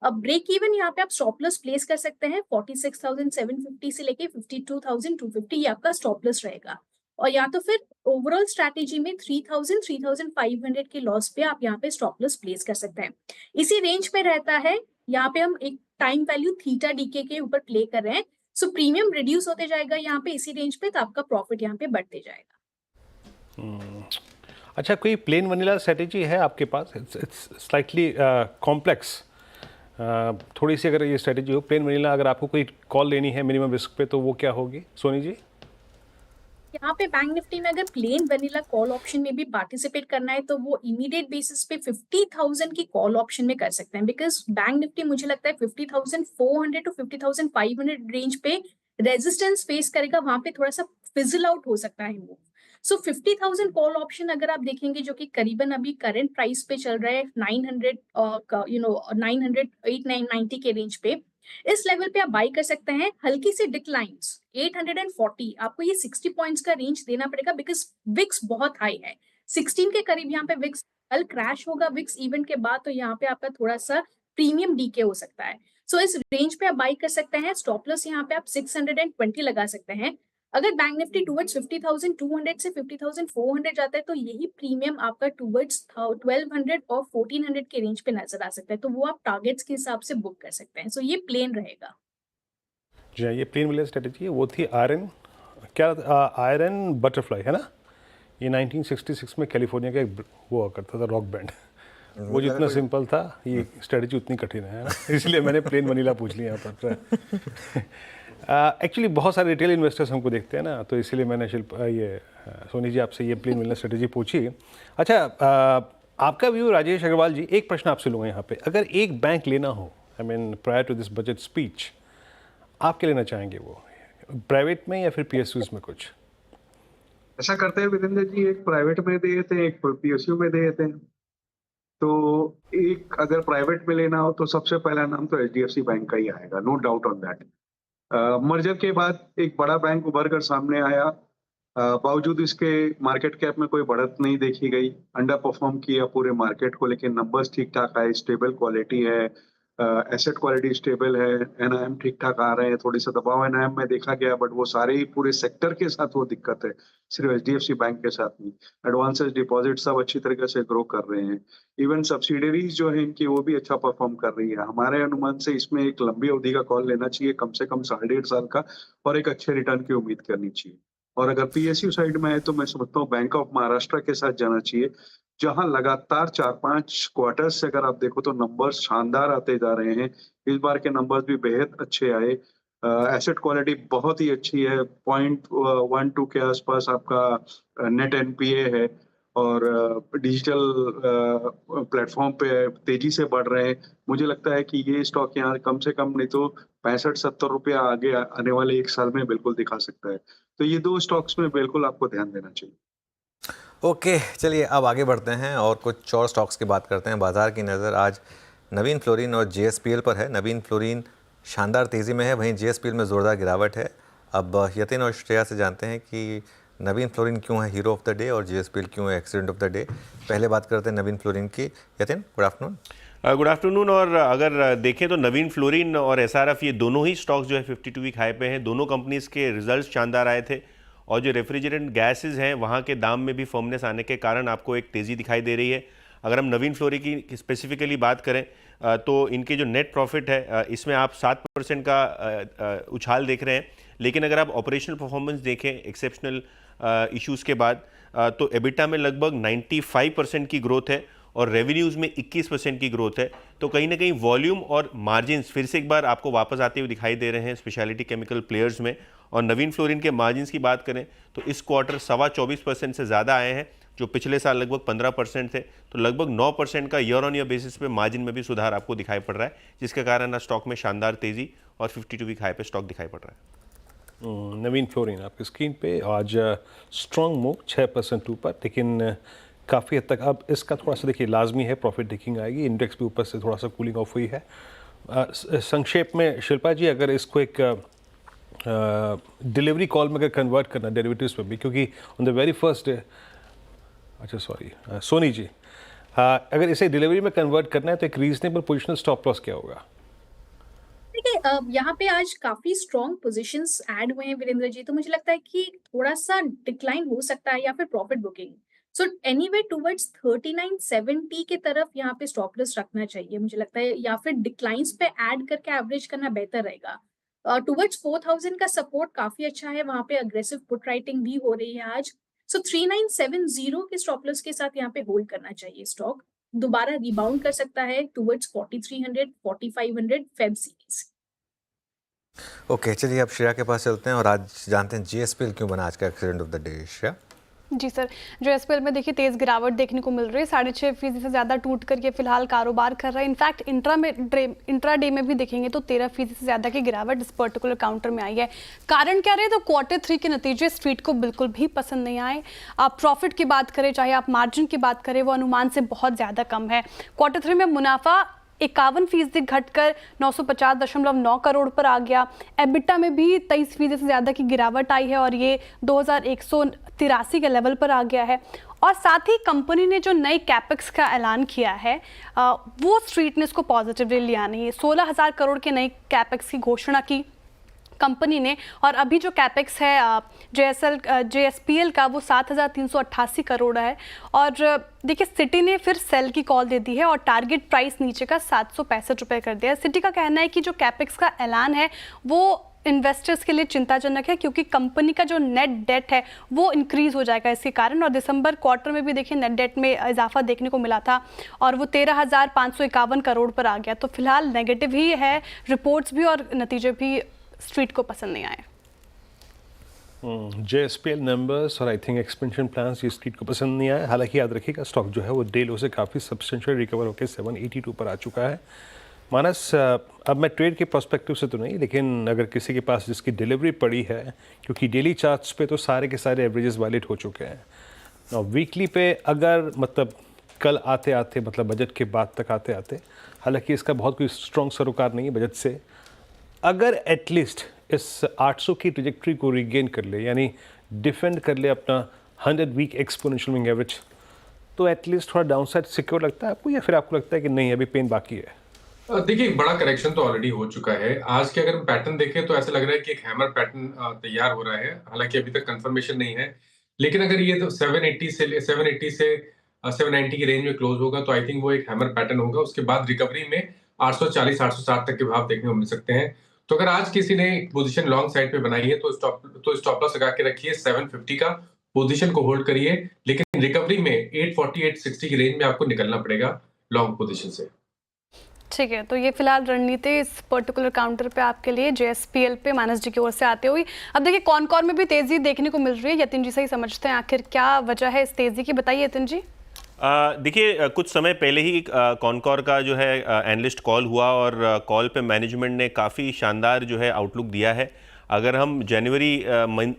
[SPEAKER 9] अब ब्रेक इवन यहाँ पे आप स्टॉप लॉस प्लेस कर सकते हैं 46,750 से लेके 52,250, ये आपका स्टॉप लॉस रहेगा। और या तो फिर ओवरऑल स्ट्रैटेजी में 3,000 3,500 के लॉस पे आप यहाँ पे स्टॉप लॉस प्लेस कर सकते हैं। इसी रेंज पे रहता है। यहाँ पे हम एक टाइम वैल्यू थीटा डीके के ऊपर प्ले कर रहे हैं, सो प्रीमियम रिड्यूस होते जाएगा यहाँ पे इसी रेंज पे, तो आपका प्रॉफिट यहाँ पे बढ़ते जाएगा।
[SPEAKER 3] अच्छा, कोई प्लेन वनीला स्ट्रेटेजी है आपके पास? इट्स स्लाइटली कॉम्प्लेक्स, थोड़ी सी अगर ये स्ट्रेटेजी हो प्लेन वनीला, अगर आपको कोई कॉल लेनी है मिनिमम रिस्क पे, तो वो क्या होगी सोनी जी?
[SPEAKER 9] यहाँ पे बैंक निफ्टी में अगर प्लेन वनीला कॉल ऑप्शन में भी पार्टिसिपेट करना है, तो वो इमीडिएट बेसिस पे 50,000 की कॉल ऑप्शन में कर सकते हैं, बिकॉज बैंक निफ्टी मुझे लगता है 50,400 टू 50,500 रेंज पे रेजिस्टेंस फेस करेगा, वहां पे थोड़ा सा फिजल आउट हो सकता है मूव। सो 50,000 कॉल ऑप्शन अगर आप देखेंगे जो कि करीबन अभी करंट प्राइस पे चल रहा है 900 900 890 के रेंज पे, इस लेवल पे आप बाई कर सकते हैं। हल्की सी डिक्लाइंस 840, आपको ये 60 पॉइंट्स का रेंज देना पड़ेगा बिकॉज विक्स बहुत हाई है, 16 के करीब यहाँ पे विक्स। कल क्रैश होगा विक्स इवेंट के बाद, तो यहाँ पे आपका थोड़ा सा प्रीमियम डीके हो सकता है। सो इस रेंज पे आप बाई कर सकते हैं। स्टॉप लॉस यहाँ पे आप 620 लगा सकते हैं। अगर बैंक निफ्टी टूवर्ड्स 50,200 से 50,400 जाता है तो यही प्रीमियम आपका टूवर्ड्स 1200 और 1400 के रेंज पे नजर आ सकता है, तो वो आप टारगेट्स के हिसाब से बुक कर सकते हैं। सो ये प्लेन रहेगा।
[SPEAKER 3] जी हाँ, ये प्लेन वाली स्ट्रेटेजी है, वो थी आयरन, क्या आयरन बटरफ्लाई है ना, ये 1966 में कैलिफोर्निया का एक वो हुआ करता था रॉक बैंड। वो जितना सिंपल था ये स्ट्रेटजी उतनी कठिन है ना, इसलिए मैंने प्लेन वनीला पूछ लिया यहाँ पर। एक्चुअली बहुत सारे रिटेल इन्वेस्टर्स हमको देखते हैं ना, तो इसलिए मैंने सोनी जी आपसे ये प्लेन वनीला स्ट्रेटजी पूछी। अच्छा, आपका व्यू राजेश अग्रवाल जी, एक प्रश्न आपसे लूँगा यहाँ पे, अगर एक बैंक लेना हो, I mean prior to this budget speech, आप क्या लेना चाहेंगे, वो प्राइवेट में या फिर PSUs में कुछ?
[SPEAKER 10] ऐसा करते हैं वीरेंद्र जी, एक प्राइवेट में दे देते हैं, एक PSU में दे देते हैं। तो एक अगर प्राइवेट में लेना हो तो सबसे पहला नाम तो HDFC बैंक का ही आएगा, no doubt on that. Merger के बाद एक बड़ा बैंक उभर कर सामने आया, बावजूद इसके मार्केट कैप में कोई बढ़त नहीं देखी गई, अंडर परफॉर्म किया पूरे मार्केट को, लेकिन नंबर्स ठीक ठाक आए, स्टेबल क्वालिटी है, एसेट क्वालिटी स्टेबल है, NIM ठीक ठाक आ रहे हैं, थोड़ी सा दबाव NIM में देखा गया, बट वो सारे ही पूरे सेक्टर के साथ वो दिक्कत है, सिर्फ HDFC बैंक के साथ नहीं। एडवांसेस डिपॉजिट सब अच्छी तरीके से ग्रो कर रहे हैं, इवन सब्सिडरीज जो है इनकी वो भी अच्छा परफॉर्म कर रही है। हमारे अनुमान से इसमें एक लंबी अवधि का कॉल लेना चाहिए, कम से कम 1.5 साल का, और एक अच्छे रिटर्न की उम्मीद करनी चाहिए। और अगर PSU साइड में है तो मैं समझता हूँ बैंक ऑफ महाराष्ट्र के साथ जाना चाहिए, जहां लगातार 4-5 क्वार्टर्स से अगर आप देखो तो नंबर्स शानदार आते जा रहे हैं। इस बार के नंबर्स भी बेहद अच्छे आए, एसेट क्वालिटी बहुत ही अच्छी है, 0.12 के आसपास आपका नेट NPA है, और डिजिटल प्लेटफॉर्म पे तेजी से बढ़ रहे हैं। मुझे लगता है कि ये स्टॉक यहाँ कम से कम नहीं तो 65-70 रुपया आगे आने वाले 1 साल में बिल्कुल दिखा सकता है। तो ये 2 स्टॉक्स में बिल्कुल आपको ध्यान देना चाहिए।
[SPEAKER 1] ओके, चलिए अब आगे बढ़ते हैं और कुछ और स्टॉक्स की बात करते हैं। बाजार की नज़र आज नवीन फ्लोरिन और JSPL पर है। नवीन फ्लोरिन शानदार तेज़ी में है, वहीं JSPL में ज़ोरदार गिरावट है। अब यतिन और श्रेया से जानते हैं कि नवीन फ्लोरिन क्यों है हीरो ऑफ द डे और JSPL क्यों है एक्सीडेंट ऑफ द डे। पहले बात करते हैं नवीन फ्लोरिन की। Yatin, good afternoon.
[SPEAKER 11] Good afternoon. और अगर देखें तो नवीन फ्लोरिन और SRF ये दोनों ही स्टॉक्स जो है 52 वीक हाई पे हैं। दोनों कंपनीज़ के रिजल्ट्स शानदार आए थे, और जो रेफ्रिजरेंट गैसेस हैं वहाँ के दाम में भी फर्मनेस आने के कारण आपको एक तेज़ी दिखाई दे रही है। अगर हम नवीन फ्लोरिन की स्पेसिफिकली बात करें तो इनके जो नेट प्रॉफिट है इसमें आप 7% का उछाल देख रहे हैं, लेकिन अगर आप ऑपरेशनल परफॉर्मेंस देखें एक्सेप्शनल इश्यूज़ के बाद तो एबिटा में लगभग 95% की ग्रोथ है और रेवेन्यूज़ में 21% की ग्रोथ है। तो कहीं ना कहीं वॉल्यूम और मार्जिन्स फिर से एक बार आपको वापस आते हुए दिखाई दे रहे हैं स्पेशलिटी केमिकल प्लेयर्स में। और नवीन फ्लोरिन के मार्जिन्स की बात करें तो इस क्वार्टर 24.25% से ज़्यादा आए हैं, जो पिछले साल लगभग 15% थे। तो लगभग 9% का ईयर ऑन ईयर बेसिस पे मार्जिन में भी सुधार आपको दिखाई पड़ रहा है, जिसके कारण स्टॉक में शानदार तेज़ी और 52 वीक हाई पे स्टॉक दिखाई पड़ रहा है।
[SPEAKER 3] नवीन फ्लोरिन आपकी स्क्रीन पे आज स्ट्रॉन्ग मूव 6% ऊपर, लेकिन काफ़ी हद तक अब इसका थोड़ा सा देखिए लाजमी है प्रॉफिट टेकिंग आएगी। इंडेक्स भी ऊपर से थोड़ा सा कूलिंग ऑफ हुई है। संक्षेप में शिल्पा जी, अगर इसको एक डिलीवरी कॉल में अगर कन्वर्ट करना डेरिवेटिव्स में भी, क्योंकि on the very first day, अच्छा सॉरी सोनी जी, अगर इसे डिलीवरी में कन्वर्ट करना है तो एक रीजनेबल पोजिशनल स्टॉप लॉस क्या होगा?
[SPEAKER 9] देखिए यहाँ पे आज काफी स्ट्रॉन्ग पोजीशंस ऐड हुए हैं वीरेंद्र जी, तो मुझे लगता है कि थोड़ा सा डिक्लाइन हो सकता है या फिर profit booking. So anyway towards 3970 के तरफ यहाँ पे स्टॉप लॉस रखना चाहिए मुझे लगता है, या फिर डिक्लाइंस पे ऐड करके एवरेज करना बेहतर रहेगा। टुवर्ड्स 4000 का सपोर्ट काफी अच्छा है, वहां पे अग्रेसिव पुट राइटिंग भी हो रही है आज। सो 3970 के स्टॉप लॉस के साथ यहाँ पे होल्ड करना चाहिए। स्टॉक दोबारा रिबाउंड कर सकता है टुवर्ड्स 4300 4500 फेब सीरीज।
[SPEAKER 1] ओके, चलिए अब श्रेया के पास चलते हैं और आज जानते हैं JSPL क्यों बना आज का accident of the day. Shreya.
[SPEAKER 4] जी सर, जो एसपीएल में देखिए तेज गिरावट देखने को मिल रही है, 6.5% से ज़्यादा टूट करके फिलहाल कारोबार कर रहा है। इनफैक्ट इंट्राडे में भी देखेंगे तो 13% से ज़्यादा की गिरावट इस पर्टिकुलर काउंटर में आई है। कारण क्या रहे? तो Q3 के नतीजे स्ट्रीट को बिल्कुल भी पसंद नहीं आए। आप प्रॉफिट की बात करें, चाहे आप मार्जिन की बात करें, वो अनुमान से बहुत ज़्यादा कम है। Q3 में मुनाफा 51% घटकर 950.9 करोड़ पर आ गया। एबिटा में भी 23% से ज़्यादा की गिरावट आई है और ये 2183 के लेवल पर आ गया है। और साथ ही कंपनी ने जो नए कैपेक्स का ऐलान किया है वो स्ट्रीट ने इसको पॉजिटिवली लिया नहीं है। 16,000 करोड़ के नए कैपेक्स की घोषणा की कंपनी ने, और अभी जो कैपेक्स है JSPL का वो 7,388 करोड़ है। और देखिए सिटी ने फिर सेल की कॉल दे दी है और टारगेट प्राइस नीचे का 765 रुपये कर दिया है। सिटी का कहना है कि जो कैपेक्स का ऐलान है वो इन्वेस्टर्स के लिए चिंताजनक है, क्योंकि कंपनी का जो नेट डेट है वो इंक्रीज हो जाएगा इसके कारण। और दिसंबर क्वार्टर में भी देखिए नेट डेट में इजाफा देखने को मिला था और वो 13,551 करोड़ पर आ गया। तो फिलहाल नेगेटिव ही है, रिपोर्ट्स भी और नतीजे भी स्ट्रीट को पसंद नहीं आए।
[SPEAKER 3] JSPL नंबर्स और आई थिंक एक्सपेंशन प्लान्स ये स्ट्रीट को पसंद नहीं आए। हालांकि याद रखिएगा स्टॉक जो है वो डे लो से काफ़ी सब्सटेंशियल रिकवर होकर 782 पर आ चुका है। मानस, अब मैं ट्रेड के पर्सपेक्टिव से तो नहीं, लेकिन अगर किसी के पास जिसकी डिलीवरी पड़ी है, क्योंकि डेली चार्ट्स पे तो सारे के सारे एवरेजेस वैलिड हो चुके हैं और वीकली पे अगर मतलब कल आते आते मतलब बजट के बाद तक आते आते, हालांकि इसका बहुत कोई स्ट्रॉन्ग सरोकार नहीं है बजट से, अगर एटलीस्ट इस 800 की ट्रेजेक्ट्री को रिगेन कर ले, यानी डिफेंड कर ले अपना 100 वीक एक्सपोनेंशियल मूविंग एवरेज, तो एटलीस्ट थोड़ा डाउनसाइड सिक्योर लगता है आपको, या फिर आपको लगता है कि नहीं अभी पेन बाकी है?
[SPEAKER 6] देखिए, बड़ा करेक्शन तो ऑलरेडी हो चुका है। आज के अगर पैटर्न देखें तो ऐसा लग रहा है कि एक हैमर पैटर्न तैयार हो रहा है। हालांकि अभी तक कंफर्मेशन नहीं है, लेकिन अगर ये तो 780 से 790 की रेंज में क्लोज होगा तो आई थिंक वो एक हैमर पैटर्न होगा। उसके बाद रिकवरी में 840 860 तक के भाव देखने को मिल सकते हैं। तो अगर आज किसी ने पोजीशन लॉन्ग साइड पे बनाई है तो स्टॉप लॉस लगा के रखिए 750 का, पोजीशन को होल्ड करिए, लेकिन रिकवरी में 840 860 की रेंज में आपको निकलना पड़ेगा लॉन्ग पोजीशन से।
[SPEAKER 4] ठीक है, तो ये फिलहाल रणनीति इस पर्टिकुलर काउंटर पे आपके लिए JSPL पे मानस जी की ओर से आते हुई। अब देखिए कॉनकॉर में भी तेजी देखने को मिल रही है। यतिन जी से ही समझते हैं आखिर क्या वजह है इस तेजी की, बताइए यतिन जी।
[SPEAKER 11] देखिए, कुछ समय पहले ही कॉनकॉर का जो है एनालिस्ट कॉल हुआ और कॉल पे मैनेजमेंट ने काफ़ी शानदार जो है आउटलुक दिया है। अगर हम जनवरी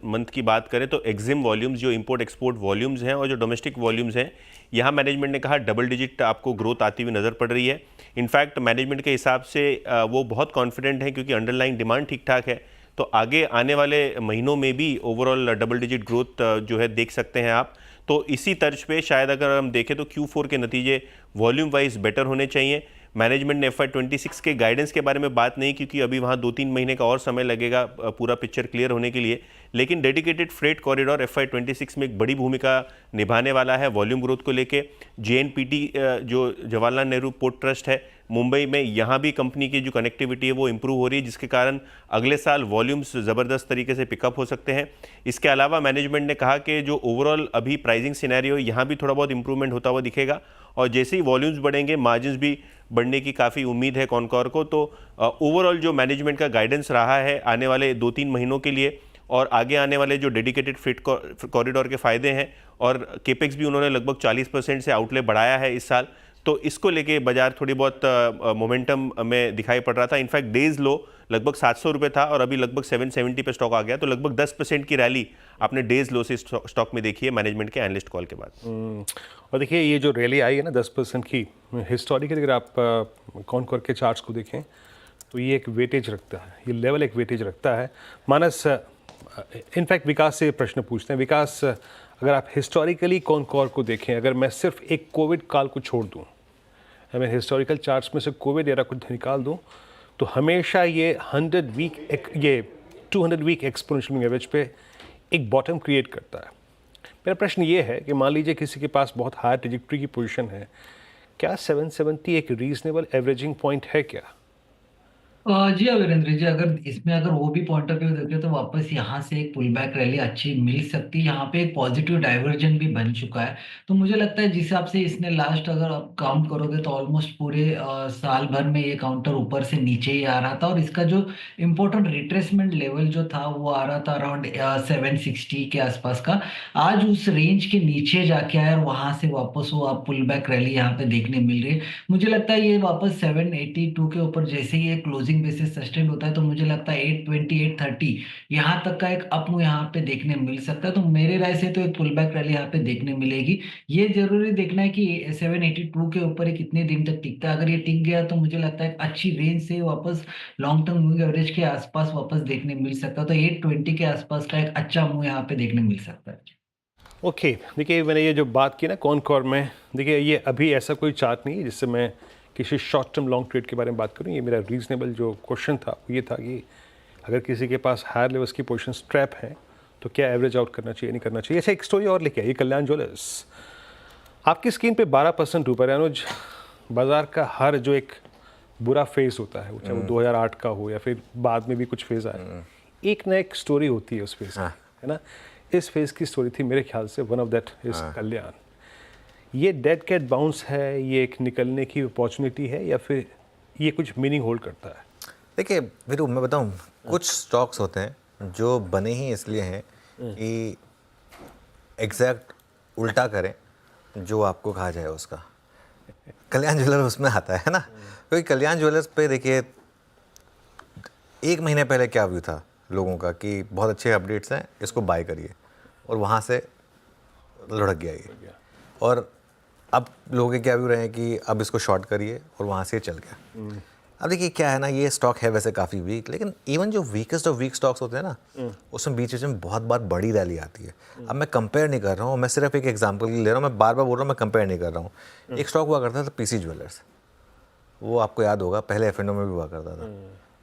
[SPEAKER 11] मंथ की बात करें तो एग्जिम वॉल्यूम्स, जो इंपोर्ट एक्सपोर्ट वॉल्यूम्स हैं और जो डोमेस्टिक वॉल्यूम्स हैं, यहाँ मैनेजमेंट ने कहा डबल डिजिट आपको ग्रोथ आती हुई नज़र पड़ रही है। इनफैक्ट मैनेजमेंट के हिसाब से वो बहुत कॉन्फिडेंट है, क्योंकि अंडरलाइंग डिमांड ठीक ठाक है। तो आगे आने वाले महीनों में भी ओवरऑल डबल डिजिट ग्रोथ जो है देख सकते हैं आप। तो इसी तर्ज पे शायद अगर हम देखें तो Q4 के नतीजे वॉल्यूम वाइज बेटर होने चाहिए। मैनेजमेंट ने FY26 के गाइडेंस के बारे में बात नहीं, क्योंकि अभी वहाँ 2-3 महीने का और समय लगेगा पूरा पिक्चर क्लियर होने के लिए। लेकिन डेडिकेटेड फ्रेट कॉरिडोर FY26 में एक बड़ी भूमिका निभाने वाला है वॉल्यूम ग्रोथ को लेके। JNPT जो जवाहरलाल नेहरू पोर्ट ट्रस्ट है मुंबई में, यहाँ भी कंपनी की जो कनेक्टिविटी है वो इंप्रूव हो रही है, जिसके कारण अगले साल वॉल्यूम्स ज़बरदस्त तरीके से पिकअप हो सकते हैं। इसके अलावा मैनेजमेंट ने कहा कि जो ओवरऑल अभी प्राइसिंग सिनेरियो, यहाँ भी थोड़ा बहुत इंप्रूवमेंट होता हुआ दिखेगा और जैसे ही वॉल्यूम्स बढ़ेंगे मार्जिन्स भी बढ़ने की काफ़ी उम्मीद है कॉनकॉर को। तो ओवरऑल जो मैनेजमेंट का गाइडेंस रहा है आने वाले 2-3 महीनों के लिए और आगे आने वाले जो डेडिकेटेड फ्रेट कॉरिडोर के फ़ायदे हैं, और केपेक्स भी उन्होंने लगभग 40% से आउटले बढ़ाया है इस साल, तो इसको लेके बाजार थोड़ी बहुत मोमेंटम में दिखाई पड़ रहा था। इनफैक्ट डेज लो लगभग 700 रुपये था और अभी लगभग 770 पे स्टॉक आ गया, तो लगभग 10% की रैली आपने डेज लो से स्टॉक में देखी है मैनेजमेंट के एनालिस्ट कॉल के बाद।
[SPEAKER 3] और देखिए ये जो रैली आई है ना 10% की, हिस्टोरिकली अगर आप कॉनकॉर के चार्ट्स को देखें तो ये एक वेटेज रखता है, ये लेवल एक वेटेज रखता है। मानस, इनफैक्ट विकास से प्रश्न पूछते हैं। विकास, अगर आप हिस्टोरिकली कॉनकॉर को देखें, अगर मैं सिर्फ एक कोविड काल को छोड़ दूँ, मैं हिस्टोरिकल चार्ट्स में से कोविड एरा को निकाल दूं, तो हमेशा ये 200 वीक एक्सपोनेंशियल एवरेज पे एक बॉटम क्रिएट करता है। मेरा प्रश्न ये है कि मान लीजिए किसी के पास बहुत हाई ट्रेजेक्टरी की पोजीशन है, क्या 770 एक रीजनेबल एवरेजिंग पॉइंट है क्या?
[SPEAKER 7] जी हाँ वीरेंद्र जी, अगर वो भी पॉइंट ऑफ व्यू देखें तो वापस यहाँ से एक पुल बैक रैली अच्छी मिल सकती है। यहाँ पे एक पॉजिटिव डाइवर्जन भी बन चुका है, तो मुझे लगता है जिस हिसाब से इसने लास्ट अगर आप काउंट करोगे तो ऑलमोस्ट पूरे साल भर में ये काउंटर ऊपर से नीचे ही आ रहा था, और इसका जो इम्पोर्टेंट रिट्रेसमेंट लेवल जो था वो आ रहा था अराउंड 760 के आसपास का। आज उस रेंज के नीचे जाके आया और वहां से वापस वो आप पुल बैक रैली यहाँ पे देखने मिल रही है। मुझे लगता है ये वापस 782 के ऊपर जैसे ही क्लोजिंग बेसिस सस्टेन होता है, तो मुझे लगता है 820 830 यहाँ तक का एक अप मूव यहाँ पे देखने मिल सकता है। तो मेरे राय से तो एक पुल बैक रैली यहाँ पे देखने मिलेगी। ये जरूरी देखना है कि 782 के ऊपर ये कितने दिन तक टिकता है। अगर ये टिक गया तो मुझे लगता है एक अच्छी रेंज से वापस लॉन्ग टर्म मूविंग एवरेज के आसपास वापस देखने मिल सकता है। तो 820 के आसपास का एक अच्छा मूव यहाँ पे देखने मिल सकता है।
[SPEAKER 3] ओके देखिए, मैंने ये जो बात की ना कॉनकॉर में, देखिए ये अभी ऐसा कोई चार्ट नहीं है जिससे मैं किसी शॉर्ट टर्म लॉन्ग ट्रेड के बारे में बात करूं। ये मेरा रीजनेबल जो क्वेश्चन था वो ये था कि अगर किसी के पास हायर लेवल्स की पोजीशन ट्रैप है तो क्या एवरेज आउट करना चाहिए, नहीं करना चाहिए। ऐसा एक स्टोरी और लेके आइए, कल्याण ज्वेलर्स आपकी स्क्रीन पे 12% ऊपर है। अनुज, बाजार का हर जो एक बुरा फेज होता है, चाहे वो 2008 का हो या फिर बाद में भी कुछ फेज आए, एक ना एक स्टोरी होती है उस फेज की, है ना। इस फेज की स्टोरी थी मेरे ख्याल से वन ऑफ दैट इज कल्याण। ये डेड कैट बाउंस है, ये एक निकलने की अपॉर्चुनिटी है या फिर ये कुछ मीनिंग होल्ड करता है?
[SPEAKER 1] देखिए वीरू, मैं बताऊं, कुछ स्टॉक्स होते हैं जो बने ही इसलिए हैं कि एग्जैक्ट उल्टा करें जो आपको कहा जाए उसका। कल्याण ज्वेलर्स उसमें आता है ना, क्योंकि कल्याण ज्वेलर्स पे देखिए 1 महीने पहले क्या व्यू था लोगों का कि बहुत अच्छे अपडेट्स हैं, इसको बाय करिए, और वहाँ से लुढ़क गया ये। और अब लोगों के क्या व्यू रहे हैं कि अब इसको शॉर्ट करिए, और वहाँ से चल गया। अब देखिए क्या है ना, ये स्टॉक है वैसे काफ़ी वीक, लेकिन इवन जो वीकेस्ट ऑफ वीक स्टॉक्स होते हैं ना, उसमें बीच बीच में बहुत बार बड़ी रैली आती है। अब मैं कंपेयर नहीं कर रहा हूँ, मैं सिर्फ एक एग्जांपल ले रहा हूँ, मैं बार बार बोल रहा हूँ, मैं कंपेयर नहीं कर रहा हूँ। एक स्टॉक हुआ करता था पीसी ज्वेलर्स, वो आपको याद होगा, पहले एफ में भी हुआ करता था।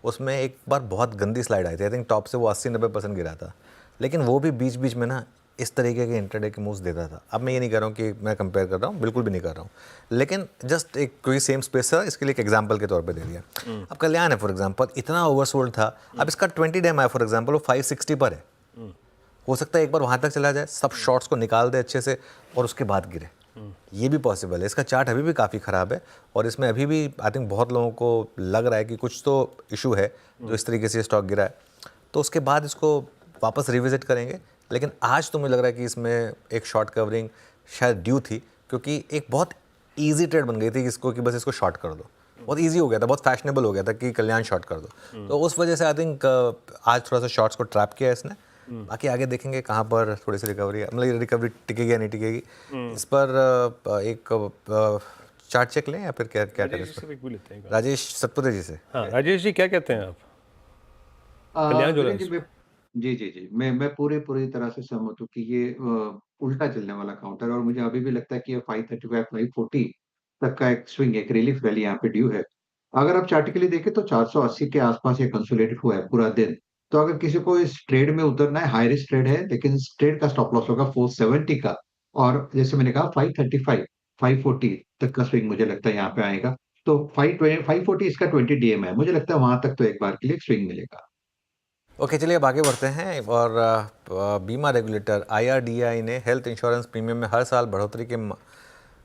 [SPEAKER 1] उसमें एक बार बहुत गंदी स्लाइड आई थी, आई थिंक टॉप से वो 80-90% गिरा था, लेकिन वो भी बीच बीच में ना इस तरीके के इंटरडे के मूव्स देता था। अब मैं ये नहीं कर रहा हूँ कि मैं कंपेयर कर रहा हूँ, बिल्कुल भी नहीं कर रहा हूँ, लेकिन जस्ट एक कोई सेम स्पेस था, इसके लिए एक एग्जांपल के तौर पे दे दिया। अब कल्याण है फॉर एग्जांपल, इतना ओवरसोल्ड था, अब इसका 20 डे है फॉर एग्जांपल, वो 560 पर है। हो सकता है एक बार वहाँ तक चला जाए, सब शॉर्ट्स को निकाल दे अच्छे से, और उसके बाद गिरे, ये भी पॉसिबल है। इसका चार्ट अभी भी काफ़ी ख़राब है, और इसमें अभी भी आई थिंक बहुत लोगों को लग रहा है कि कुछ तो इशू है जो इस तरीके से स्टॉक गिरा है, तो उसके बाद इसको वापस रिविजिट करेंगे। लेकिन आज तो मुझे लग रहा है कि इसमें एक शॉर्ट कवरिंग शायद ड्यू थी, क्योंकि एक बहुत ईजी ट्रेड बन गई थी इसको कि बस इसको शॉर्ट कर दो, बहुत ईजी हो गया था, बहुत फैशनेबल हो गया था कि कल्याण शॉर्ट कर दो। तो उस वजह से आई थिंक आज थोड़ा सा शॉर्ट्स को ट्रैप किया इसने। बाकी आगे देखेंगे कहाँ पर थोड़ी सी रिकवरी है, मतलब ये रिकवरी टिकेगी या नहीं टिकेगी, इस पर एक चार्ट चेक लें या फिर क्या क्या करें? राजेश सतपुते जी से।
[SPEAKER 3] हाँ राजेश जी, क्या कहते हैं आप? कल्याण ज्वेलर्स।
[SPEAKER 8] जी। मैं पूरी तरह से सहमत हूँ कि ये उल्टा चलने वाला काउंटर है, और मुझे अभी भी लगता है कि ये 535 540 तक का एक स्विंग, एक रिलीफ रैली यहाँ पे ड्यू है। अगर आप चार्टिकली देखें तो 480 के आसपास ये कंसोलिडेट हुआ है पूरा दिन। तो अगर किसी को इस ट्रेड में उतरना है, हाई रिस्क ट्रेड है, लेकिन इस ट्रेड का स्टॉप लॉस होगा 470 का, और जैसे मैंने कहा 535 540 तक का स्विंग मुझे लगता है यहाँ पे आएगा। तो 540 इसका 20 डीएम है, मुझे लगता है वहां तक तो एक बार के लिए स्विंग मिलेगा।
[SPEAKER 1] ओके चलिए अब आगे बढ़ते हैं। और बीमा रेगुलेटर IRDAI ने हेल्थ इंश्योरेंस प्रीमियम में हर साल बढ़ोतरी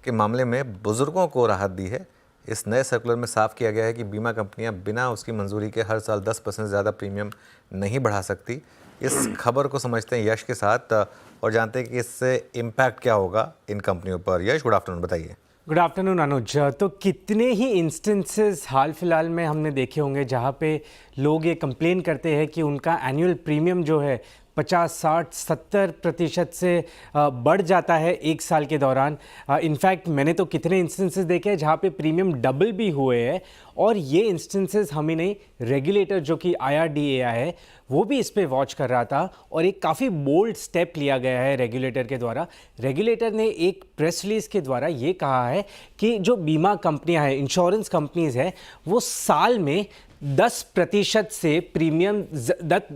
[SPEAKER 1] के मामले में बुजुर्गों को राहत दी है। इस नए सर्कुलर में साफ किया गया है कि बीमा कंपनियां बिना उसकी मंजूरी के हर साल 10% से ज़्यादा प्रीमियम नहीं बढ़ा सकती। इस खबर को समझते हैं यश के साथ और जानते हैं कि इससे इम्पैक्ट क्या होगा इन कंपनियों पर। यश, गुड आफ्टरनून, बताइए।
[SPEAKER 12] गुड आफ्टरनून अनुज। तो कितने ही इंस्टेंसेस हाल फिलहाल में हमने देखे होंगे जहाँ पे लोग ये कंप्लेन करते हैं कि उनका एनुअल प्रीमियम जो है 50, 60, 70% से बढ़ जाता है एक साल के दौरान। इनफैक्ट मैंने तो कितने इंस्टेंसेस देखे हैं जहाँ पे प्रीमियम डबल भी हुए हैं, और ये इंस्टेंसेस हमें नहीं, रेगुलेटर जो कि IRDAI है वो भी इस पे वॉच कर रहा था, और एक काफ़ी बोल्ड स्टेप लिया गया है रेगुलेटर के द्वारा। रेगुलेटर ने एक प्रेस रिलीज़ के द्वारा ये कहा है कि जो बीमा कंपनियां हैं, इंश्योरेंस कंपनीज़ हैं, वो साल में 10% से प्रीमियम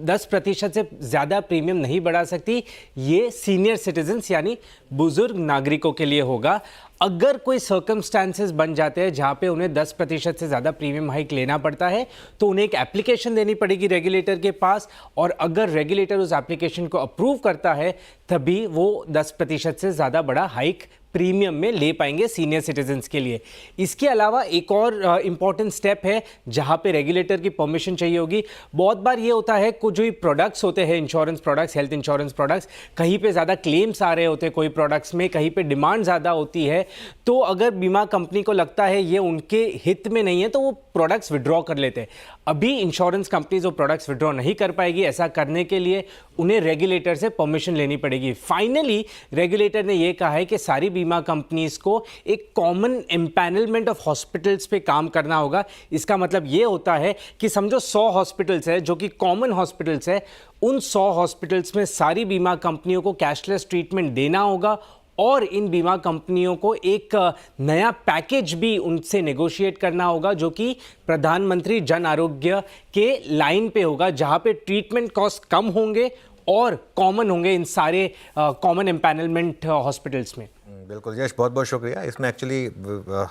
[SPEAKER 12] 10% से ज़्यादा प्रीमियम नहीं बढ़ा सकती। ये सीनियर सिटीजन्स यानी बुजुर्ग नागरिकों के लिए होगा। अगर कोई सर्कमस्टांसेस बन जाते हैं जहाँ पे उन्हें 10% से ज़्यादा प्रीमियम हाइक लेना पड़ता है तो उन्हें एक एप्लीकेशन देनी पड़ेगी रेगुलेटर के पास, और अगर रेगुलेटर उस एप्लीकेशन को अप्रूव करता है तभी वो 10% से ज़्यादा बड़ा हाइक प्रीमियम में ले पाएंगे सीनियर सिटीजन्स के लिए। इसके अलावा एक और इम्पॉर्टेंट स्टेप है जहाँ पे रेगुलेटर की परमिशन चाहिए होगी। बहुत बार ये होता है कुछ जो प्रोडक्ट्स होते हैं, insurance products, health insurance products, कहीं पे ज़्यादा क्लेम्स आ रहे होते हैं कोई प्रोडक्ट्स में, कहीं पे डिमांड ज़्यादा होती है, तो अगर बीमा कंपनी को लगता है ये उनके हित में नहीं है तो वो प्रोडक्ट्स विड्रॉ कर लेते हैं। अभी इंश्योरेंस कंपनीज वो प्रोडक्ट्स विड्रॉ नहीं कर पाएगी। ऐसा करने के लिए उन्हें रेगुलेटर से परमिशन लेनी पड़ेगी। फाइनली रेगुलेटर ने ये कहा है कि सारी बीमा कंपनीज को एक कॉमन एम्पैनलमेंट ऑफ हॉस्पिटल्स पे काम करना होगा। इसका मतलब ये होता है कि समझो 100 हॉस्पिटल्स है जो कि कॉमन हॉस्पिटल्स है, उन 100 हॉस्पिटल्स में सारी बीमा कंपनियों को कैशलेस ट्रीटमेंट देना होगा और इन बीमा कंपनियों को एक नया पैकेज भी उनसे नेगोशिएट करना होगा जो कि प्रधानमंत्री जन आरोग्य के लाइन पे होगा, जहां पे ट्रीटमेंट कॉस्ट कम होंगे और कॉमन होंगे इन सारे कॉमन एम्पैनलमेंट हॉस्पिटल्स में।
[SPEAKER 1] बिल्कुल यश, बहुत बहुत शुक्रिया। इसमें एक्चुअली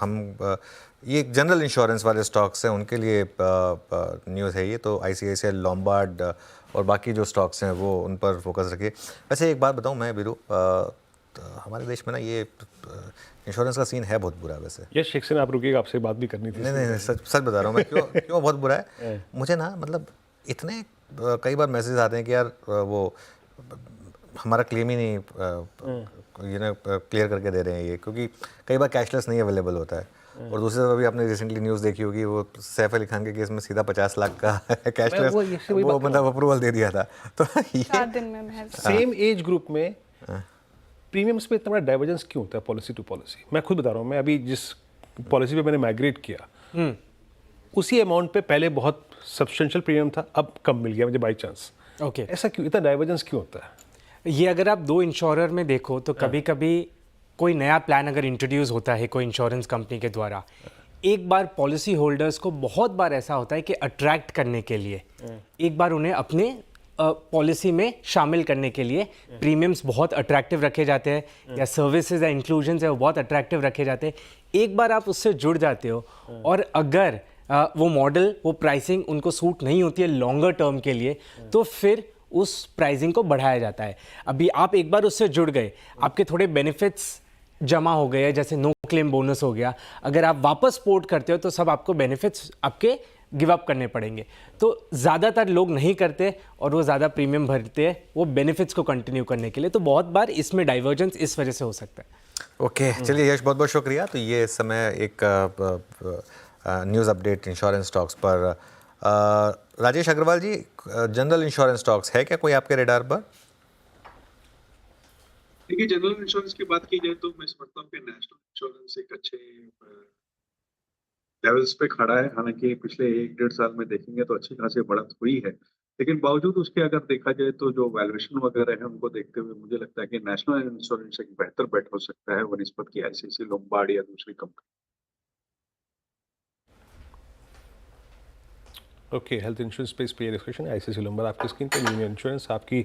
[SPEAKER 1] हम ये जनरल इंश्योरेंस वाले स्टॉक्स हैं उनके लिए न्यूज़ है ये, तो ICICI, लॉम्बार्ड और बाकी जो स्टॉक्स हैं वो उन पर फोकस रखिए। वैसे एक बात बताऊं मैं बीरू, हमारे देश में ना ये इंश्योरेंस का सीन है बहुत बुरा। वैसे
[SPEAKER 3] यश एक सेकंड आप रुकिएगा, आपसे बात भी करनी थी।
[SPEAKER 1] नहीं, सच बता रहा हूँ मैं, क्यों बहुत बुरा है मुझे ना, मतलब इतने कई बार मैसेज आते हैं कि यार वो हमारा क्लेम ही नहीं क्लियर करके दे रहे हैं ये, क्योंकि कई बार कैशलेस नहीं अवेलेबल होता है। और दूसरी तरफ अभी आपने रिसेंटली न्यूज़ देखी होगी, वो सैफ अली खान के केस में सीधा 50 लाख का कैशलेस वो मतलब अप्रूवल दे दिया था। तो
[SPEAKER 4] 4 दिन में
[SPEAKER 3] सेम एज ग्रुप में प्रीमियम्स में इतना बड़ा डाइवर्जेंस क्यों होता है पॉलिसी टू पॉलिसी? मैं खुद बता रहा हूँ, मैं अभी जिस पॉलिसी पे मैंने माइग्रेट किया उसी अमाउंट पे पहले बहुत सब्सटेंशियल प्रीमियम था, अब कम मिल गया मुझे बाई चांस।
[SPEAKER 12] ओके,
[SPEAKER 3] ऐसा क्यों, इतना डाइवर्जेंस क्यों होता है?
[SPEAKER 12] ये अगर आप 2 इंश्योरर में देखो तो कभी कभी कोई नया प्लान अगर इंट्रोड्यूस होता है कोई इंश्योरेंस कंपनी के द्वारा, एक बार पॉलिसी होल्डर्स को बहुत बार ऐसा होता है कि अट्रैक्ट करने के लिए एक बार उन्हें अपने पॉलिसी में शामिल करने के लिए प्रीमियम्स बहुत अट्रैक्टिव रखे जाते हैं या सर्विसेज या इंक्लूजन्स है वो बहुत अट्रैक्टिव रखे जाते हैं। एक बार आप उससे जुड़ जाते हो और अगर वो मॉडल, वो प्राइसिंग उनको सूट नहीं होती है लॉन्गर टर्म के लिए, तो फिर उस प्राइसिंग को बढ़ाया जाता है। अभी आप एक बार उससे जुड़ गए, आपके थोड़े बेनिफिट्स जमा हो गए, जैसे नो क्लेम बोनस हो गया, अगर आप वापस पोर्ट करते हो तो सब आपको बेनिफिट्स आपके गिव अप करने पड़ेंगे। तो ज़्यादातर लोग नहीं करते और वो ज़्यादा प्रीमियम भरते हैं वो बेनिफिट्स को कंटिन्यू करने के लिए, तो बहुत बार इसमें डाइवर्जेंस इस वजह से हो सकता है।
[SPEAKER 1] ओके, चलिए यश बहुत बहुत शुक्रिया। तो ये इस समय एक न्यूज़ अपडेट इंश्योरेंस स्टॉक्स पर। राजेश अग्रवाल जी, जनरल इंश्योरेंस स्टॉक्स है क्या कोई आपके रेडार पर?
[SPEAKER 10] देखिए, जनरल इंश्योरेंस की बात की जाए तो मैं समझता हूँ कि नेशनल इंश्योरेंस एक अच्छे लेवल्स पे खड़ा है। हालांकि पिछले 1-1.5 साल में देखेंगे तो अच्छी खासी बढ़त हुई है, लेकिन बावजूद उसके अगर देखा जाए तो जो वैल्यूएशन वगैरह है उनको देखते हुए मुझे लगता है कि नेशनल इंश्योरेंस एक बेहतर बेट हो सकता है बनिस्बत की ICICI, लोम्बार्ड या दूसरी company.
[SPEAKER 3] Okay, health insurance space पे डिस्कशन है। ICICI लोम्बार्ड आपकी स्क्रीन पे, यूनियन इंश्योरेंस आपकी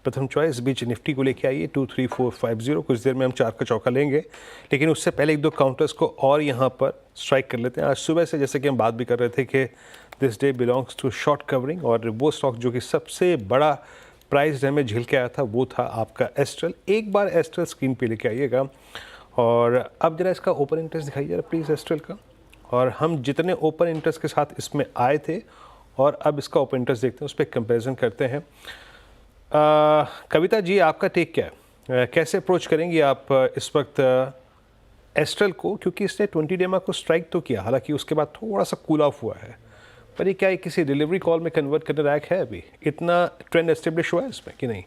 [SPEAKER 3] प्रथम चॉइस। बीच निफ्टी को लेके आइए 23450। कुछ देर में हम 4 का चौका लेंगे, लेकिन उससे पहले 1-2 काउंटर्स को और यहाँ पर स्ट्राइक कर लेते हैं। आज सुबह से जैसे कि हम बात भी कर रहे थे कि this day belongs to short covering, और वो स्टॉक जो कि सबसे बड़ा प्राइस डैमेज झेल के आया था वो था आपका एस्ट्रल। एक बार एस्ट्रल स्क्रीन पे लेके आइएगा और अब जरा इसका ओपन इंटरेस्ट दिखाइए जरा प्लीज़ एस्ट्रल का, और हम जितने ओपन इंटरेस्ट के साथ इसमें आए थे और अब इसका ओपन इंटरेस्ट देखते हैं, उस पर कंपेरिजन करते हैं। कविता जी, आपका टेक क्या है? कैसे अप्रोच करेंगी आप इस वक्त एस्ट्रल को, क्योंकि इसने 20 डेमा को स्ट्राइक तो किया, हालांकि उसके बाद थोड़ा सा कूल ऑफ हुआ है, पर ये क्या है किसी डिलीवरी कॉल में कन्वर्ट करने लायक है? अभी इतना ट्रेंड एस्टेब्लिश हुआ है इसमें कि नहीं?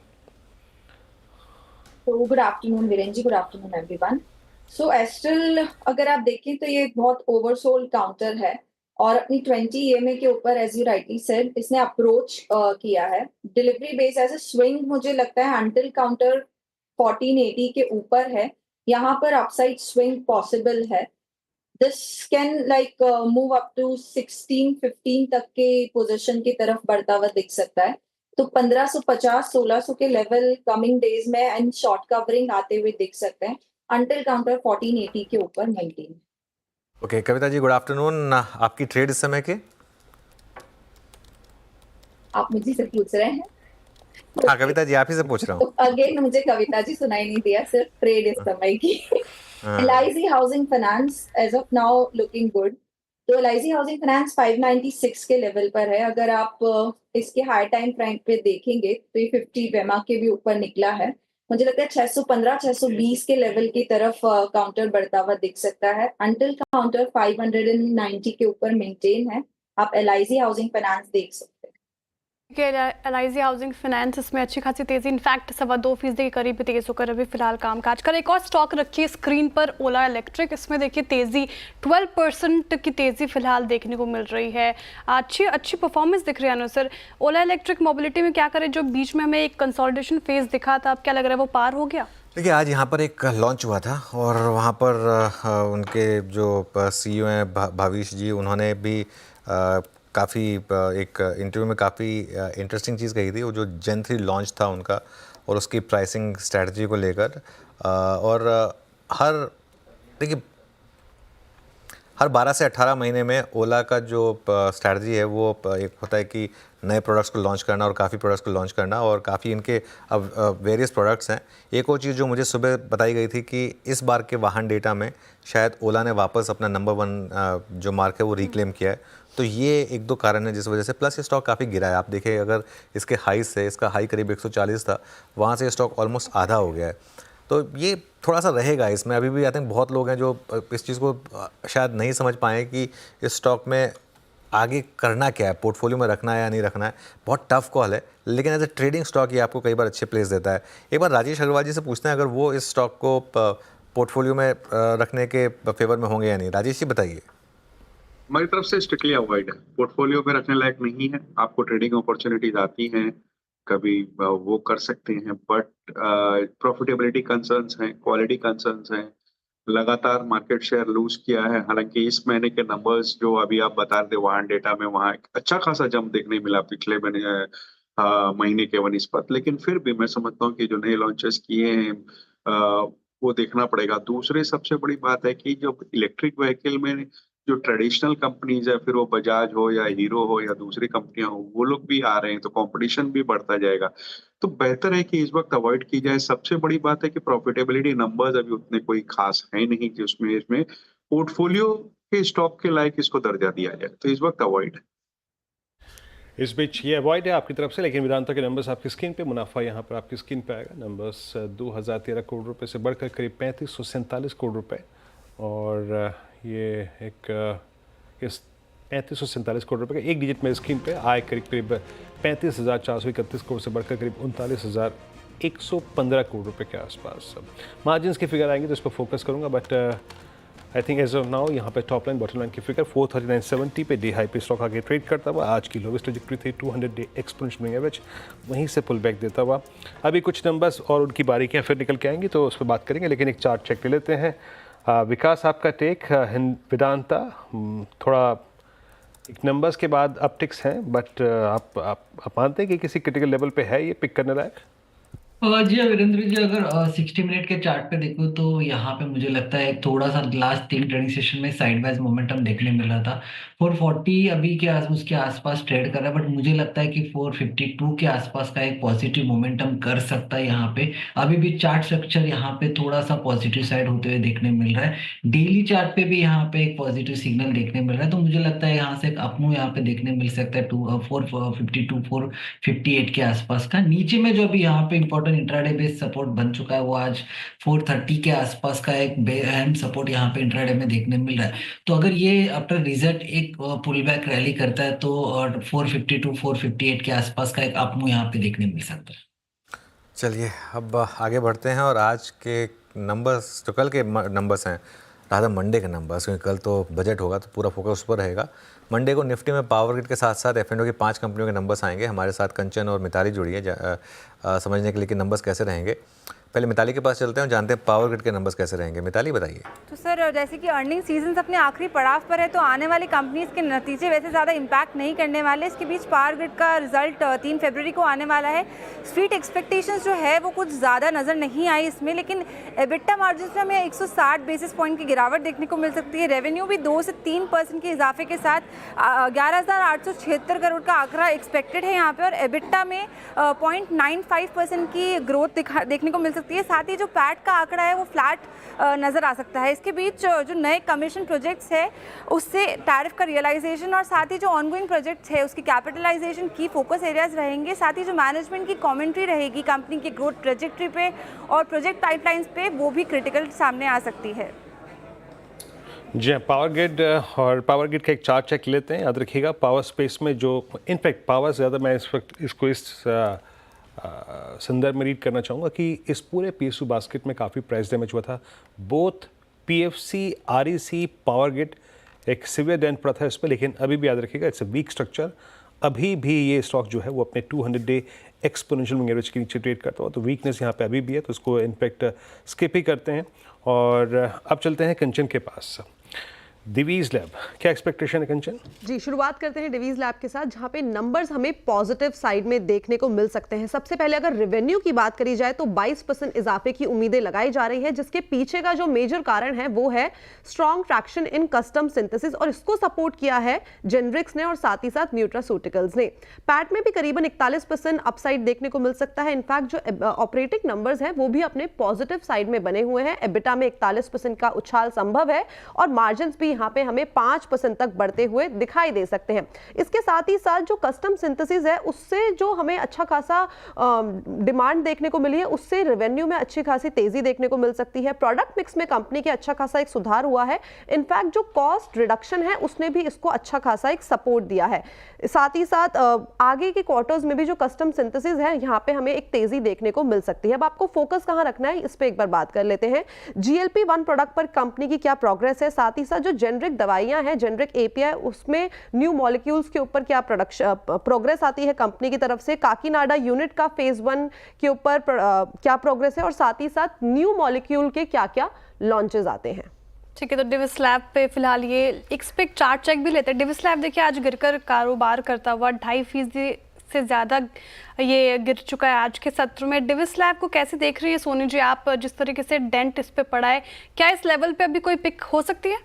[SPEAKER 13] तो गुड आफ्टरनून वीरेन जी, गुड आफ्टरनून एवरीवन। सो एस्ट्रल अगर आप देखें तो ये बहुत ओवरसोल्ड काउंटर है और अपनी 20 EMA के ऊपर एज यू राइटली सेड इसने अप्रोच किया है। Delivery base as a swing मुझे लगता है अंटिल काउंटर 1480 के ऊपर है, यहाँ पर अपसाइड स्विंग पॉसिबल है। This can like move up to 16-15 तक के पोजीशन की तरफ बढ़ता हुआ दिख सकता है। तो 1550-1600 के लेवल कमिंग डेज में एंड शॉर्ट कवरिंग आते हुए दिख सकते हैं अंटिल काउंटर 1480 के ऊपर maintain.
[SPEAKER 1] Okay Kavita ji, good afternoon. आपकी ट्रेड इस समय के?
[SPEAKER 13] आप मुझे से पूछ रहे हैं?
[SPEAKER 1] हाँ कविता जी, आप ही से पूछ रहा हूँ।
[SPEAKER 13] अगेन मुझे कविता जी सुनाई नहीं दिया, सिर्फ ट्रेड इस समय की। LIC housing finance as of now looking good. तो LIC हाउसिंग फाइनेंस 596 के लेवल पर है। अगर आप इसके हाई टाइम फ्रेम पे देखेंगे तो ये 50 वेमा के भी ऊपर निकला है। मुझे लगता है 615-620 के लेवल की तरफ काउंटर बढ़ता हुआ दिख सकता है अंटिल काउंटर 590 के ऊपर मेंटेन है। आप LIC हाउसिंग फाइनेंस देख सकते हैं।
[SPEAKER 4] LIC हाउसिंग फाइनेंस, इसमें अच्छी खासी तेजी, इनफैक्ट 2.25% के करीब तेज होकर अभी फिलहाल कामकाज कर। एक और स्टॉक रखिए स्क्रीन पर, ओला इलेक्ट्रिक। इसमें देखिए तेजी 12% की तेजी फिलहाल देखने को मिल रही है। अच्छी परफॉर्मेंस दिख रही है सर। ओला इलेक्ट्रिक मोबिलिटी में क्या करें, जो बीच में हमें एक कंसोलिडेशन फेज दिखा था, अब क्या लग रहा है वो पार हो गया?
[SPEAKER 1] देखिए आज यहाँ पर एक लॉन्च हुआ था और वहाँ पर उनके जो CEO हैं भाविश जी, उन्होंने भी काफ़ी एक इंटरव्यू में काफ़ी इंटरेस्टिंग चीज़ कही थी। वो जो Gen 3 लॉन्च था उनका और उसकी प्राइसिंग स्ट्रैटेजी को लेकर, और देखिए हर 12 से 18 महीने में ओला का जो स्ट्रैटेजी है वो एक होता है कि नए प्रोडक्ट्स को लॉन्च करना और काफ़ी प्रोडक्ट्स को लॉन्च करना, और काफ़ी इनके अब वेरियस प्रोडक्ट्स हैं। एक और चीज़ जो मुझे सुबह बताई गई थी कि इस बार के वाहन डेटा में शायद ओला ने वापस अपना नंबर 1 जो मार्क है वो रिक्लेम किया है। तो ये 1-2 कारण है जिस वजह से, प्लस ये स्टॉक काफ़ी गिरा है। आप देखिए अगर इसके हाई से, इसका हाई करीब 140 था, वहाँ से स्टॉक ऑलमोस्ट आधा हो गया है। तो ये थोड़ा सा रहेगा इसमें अभी भी। आई थिंक बहुत लोग हैं जो इस चीज़ को शायद नहीं समझ पाए कि इस स्टॉक में आगे करना क्या है, पोर्टफोलियो में रखना है या नहीं रखना है। बहुत टफ कॉल है, लेकिन एज ए ट्रेडिंग स्टॉक ये आपको कई बार अच्छे प्लेस देता है। एक बार राजेश अग्रवाल जी से पूछते हैं अगर वो इस स्टॉक को पोर्टफोलियो में रखने के फेवर में होंगे या नहीं। राजेश जी बताइए।
[SPEAKER 10] हमारी तरफ से स्ट्रिक्टली अवॉइड है, पोर्टफोलियो में रखने लायक नहीं है। आपको ट्रेडिंग अपॉर्चुनिटीज आती हैं कभी, वो कर सकते हैं, बट प्रॉफिटेबिलिटी कंसर्न्स हैं, क्वालिटी कंसर्न्स हैं। लगातार मार्केट शेयर लूज किया है। हालांकि इस महीने के नंबर्स जो अभी आप बता रहे थे वाहन डेटा में, वहाँ एक अच्छा खासा जंप देखने मिला पिछले महीने के वनिस्पत, लेकिन फिर भी मैं समझता हूँ कि जो नए लॉन्चेस किए हैं वो देखना पड़ेगा। दूसरे सबसे बड़ी बात है कि जो इलेक्ट्रिक व्हीकल में जो ट्रेडिशनल कंपनीज है, फिर वो बजाज हो या हीरो हो या दूसरी कंपनियां हो, वो लोग भी आ रहे हैं, तो कंपटीशन भी बढ़ता जाएगा। तो बेहतर है कि इस वक्त अवॉइड की जाए। सबसे बड़ी बात है कि प्रॉफिटेबिलिटी नंबर्स अभी उतने कोई खास है नहीं कि उसमें पोर्टफोलियो के स्टॉक के लायक इसको दर्जा दिया जाए, तो इस वक्त अवॉइड है।
[SPEAKER 3] इस बीच ये अवॉइड है आपकी तरफ से, लेकिन वेदांता के नंबर्स आपकी स्क्रीन पे, मुनाफा यहाँ पर आपकी स्क्रीन पे आएगा। नंबर्स 2013 करोड़ रुपए से बढ़कर करीब 3547 करोड़ रुपए, और ये एक इस 3547 करोड़ रुपए का एक डिजिट में स्क्रीन पे आय करीब 35,431 करोड़ से बढ़कर करीब 39,115 करोड़ रुपए के आसपास। मार्जिन्स की फिगर आएंगे तो इस पर फोकस करूँगा, but I think as of now यहाँ पे टॉप लाइन बॉटम लाइन की फिगर 439.70 पे डी हाई पे स्टॉक आगे ट्रेड करता हुआ। आज की लोवेस्ट ट्रैजेक्टरी थी 200 डे एक्सपोनेंशियल मूविंग एवरेज, वहीं से पुल बैक देता हुआ। अभी कुछ नंबर्स और उनकी बारीकियाँ फिर निकल के आएंगी तो उस पर बात करेंगे, लेकिन एक चार्ट चेक ले लेते हैं। विकास आपका टेक वेदांता थोड़ा एक नंबर्स के बाद अपटिक्स हैं, बट आप मानते हैं कि किसी क्रिटिकल लेवल पे है ये पिक करने लायक?
[SPEAKER 7] जी वीरेंद्र जी, अगर 60 मिनट के चार्ट पे देखो तो यहाँ पे मुझे लगता है थोड़ा सा लास्ट 3 ट्रेडिंग सेशन में साइडवाइज मोमेंटम देखने मिल रहा था। 440 अभी के उसके आसपास ट्रेड कर रहा है, बट मुझे लगता है कि 452 के आसपास का एक पॉजिटिव मोमेंटम कर सकता है यहाँ पे। अभी भी चार्ट स्ट्रक्चर यहाँ पे थोड़ा सा पॉजिटिव साइड होते हुए देखने मिल रहा है। डेली चार्ट पे भी यहाँ पे एक पॉजिटिव सिग्नल देखने मिल रहा है, तो मुझे लगता है यहाँ से एक अप मूव यहाँ पे देखने मिल सकता है 452 458 के आसपास का। नीचे में जो अभी यहाँ पे इंपॉर्टेंट इंट्राडे बेस्ड सपोर्ट बन चुका है, वो आज 430 के आसपास का एक अहम सपोर्ट यहाँ पे इंट्राडे में देखने मिल रहा है। तो अगर ये आफ्टर रिजल्ट एक पुल बैक रैली करता है तो 452 458 के आसपास का एक अप मूव यहाँ पे देखने मिल सकता है।
[SPEAKER 1] चलिए अब आगे बढ़ते हैं, और आज के नंबर्स तो कल के नंबर्स हैं, राधा मंडे के नंबर्स, क्योंकि कल तो बजट होगा तो पूरा फोकस उस पर रहेगा। मंडे को निफ्टी में पावर ग्रिड के साथ साथ F&O की 5 कंपनियों के नंबर्स आएंगे। हमारे साथ कंचन और मिताली जुड़ी है समझने के लिए कि नंबर्स कैसे रहेंगे। पहले मिताली के पास चलते हैं और जानते हैं पावर ग्रिड के नंबर्स कैसे रहेंगे। मिताली बताइए।
[SPEAKER 14] तो सर जैसे कि अर्निंग सीजन अपने आखिरी पड़ाव पर है, तो आने वाली कंपनीज के नतीजे वैसे ज़्यादा इम्पैक्ट नहीं करने वाले। इसके बीच पावर ग्रिड का रिजल्ट 3 फरवरी को आने वाला है। स्ट्रीट एक्सपेक्टेशंस जो है वो कुछ ज़्यादा नज़र नहीं आई इसमें, लेकिन एबिटा मार्जिन में हमें 160 बेसिस पॉइंट की गिरावट देखने को मिल सकती है। रेवेन्यू भी 2 से 3% के इजाफे के साथ 11,876 करोड़ का आंकड़ा एक्सपेक्टेड है यहाँ पे, और एबिटा में 0.95% की ग्रोथ देखने को मिल सकती है। साथ ही जो पैट का आंकड़ा है वो फ्लैट नज़र आ सकता है। इसके बीच जो नए कमीशन प्रोजेक्ट्स है उससे टैरिफ का रियलाइजेशन और साथ ही जो ऑनगोइंग प्रोजेक्ट्स है उसकी कैपिटलाइजेशन की फोकस एरियाज रहेंगे। साथ ही जो मैनेजमेंट की कमेंट्री रहेगी कंपनी की ग्रोथ ट्रेजेक्ट्री पे और प्रोजेक्ट पाइपलाइंस पे, वो भी क्रिटिकल सामने आ सकती है।
[SPEAKER 3] जी हाँ, पावर ग्रिड और पावर ग्रिड का एक चार्ट चेक लेते हैं। याद रखिएगा पावर स्पेस में जो इनफैक्ट पावर ज़्यादा मैं इस वक्त इसको इस संदर्भ में रीड करना चाहूँगा कि इस पूरे PSU बास्केट में काफ़ी प्राइस डैमेज हुआ था। Both PFC, REC, power grid एक सिवियर डेंट पड़ा था इस पर, लेकिन अभी भी याद रखिएगा इट्स अ वीक स्ट्रक्चर। अभी भी ये स्टॉक जो है वो अपने 200 डे एक्सपोनेंशियल मूविंग एवरेज के नीचे ट्रेड करता हुआ, तो वीकनेस यहाँ पे अभी भी है, तो उसको इनफैक्ट स्किप ही करते हैं। और अब चलते हैं कंचन के पास। डिवीज लैब, क्या एक्सपेक्टेशन है कंचन?
[SPEAKER 15] जी, शुरुआत करते हैं डिवीज लैब के साथ, जहां पे नंबर्स हमें पॉजिटिव साइड में देखने को मिल सकते हैं। सबसे पहले अगर रेवेन्यू की बात करी जाए तो 22% इजाफे की उम्मीदें लगाई जा रही है, जिसके पीछे का जो मेजर कारण है वो है स्ट्रॉन्ग ट्रैक्शन इन कस्टम सिंथेसिस, और इसको सपोर्ट किया है जेनरिक्स ने और साथ ही साथ न्यूट्रास्यूटिकल्स ने। पैट में भी करीबन 41% अपसाइड देखने को मिल सकता है। इनफैक्ट जो ऑपरेटिंग नंबर्स हैं वो भी अपने पॉजिटिव साइड में बने हुए हैं। एबिटा में 41% का उछाल संभव है और मार्जिन भी यहाँ पे हमें 5% तक बढ़ते हुए दिखाई दे सकते हैं। इसके साथ ही साथ जो कस्टम सिंथेसिस है उससे जो हमें अच्छा खासा डिमांड देखने को मिली है, उससे रेवेन्यू में अच्छी खासी तेजी देखने को मिल सकती है। प्रोडक्ट मिक्स में कंपनी के अच्छा खासा एक सुधार हुआ है। इनफैक्ट जो कॉस्ट रिडक्शन है उसने भी इसको अच्छा खासा एक सपोर्ट दिया है। साथ ही साथ आगे के क्वार्टर्स में भी जो कस्टम सिंथेसिस है यहाँ पे हमें एक तेजी देखने को मिल सकती है। अब आपको फोकस कहाँ रखना है इस पे एक बार बात कर लेते हैं। GLP-1 प्रोडक्ट पर कंपनी की क्या प्रोग्रेस है, साथ ही साथ जो जेनरिक दवाइयां हैं, जेनरिक API, उसमें न्यू मॉलिक्यूल्स के ऊपर क्या प्रोग्रेस आती है कंपनी की तरफ से। काकीनाडा यूनिट का फेज 1 के ऊपर क्या प्रोग्रेस है और साथ ही साथ न्यू मॉलिक्यूल के क्या क्या लॉन्चेस आते हैं।
[SPEAKER 4] ठीक है, तो डिविस लैब पे फिलहाल ये एक्सपेक्ट चार्ट चेक भी लेते हैं। डिविस लैब देखिए आज गिरकर कारोबार करता हुआ 2.5% से ज़्यादा ये गिर चुका है आज के सत्र में। डिविस लैब को कैसे देख रही है सोनी जी आप, जिस तरीके से डेंट इस पे पड़ा है, क्या इस लेवल पे अभी कोई पिक हो सकती है?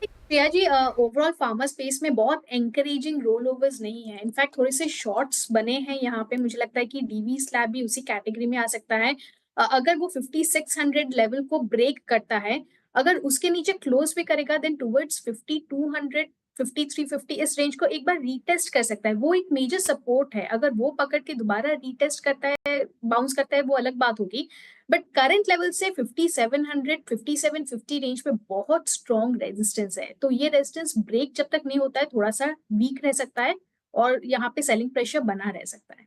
[SPEAKER 9] Priya ji, overall pharma space में बहुत एंकरेजिंग रोल ओवर्स नहीं है। इनफैक्ट थोड़े से शॉर्ट्स बने हैं यहाँ पे। मुझे लगता है कि डीवी स्लैब भी उसी कैटेगरी में आ सकता है। अगर वो 5600 लेवल को ब्रेक करता है, अगर उसके नीचे क्लोज भी करेगा, देन टुवर्ड्स 5200 5350 इस रेंज को एक बार रीटेस्ट कर सकता है। वो एक मेजर सपोर्ट है। अगर वो पकड़ के दोबारा रीटेस्ट करता है, बाउंस करता है, वो अलग बात होगी। बट करंट लेवल से 5700 5750 रेंज पे बहुत स्ट्रॉन्ग रेजिस्टेंस है। तो ये रेजिस्टेंस ब्रेक जब तक नहीं होता है थोड़ा सा वीक रह सकता है और यहाँ पे सेलिंग प्रेशर बना रह सकता है।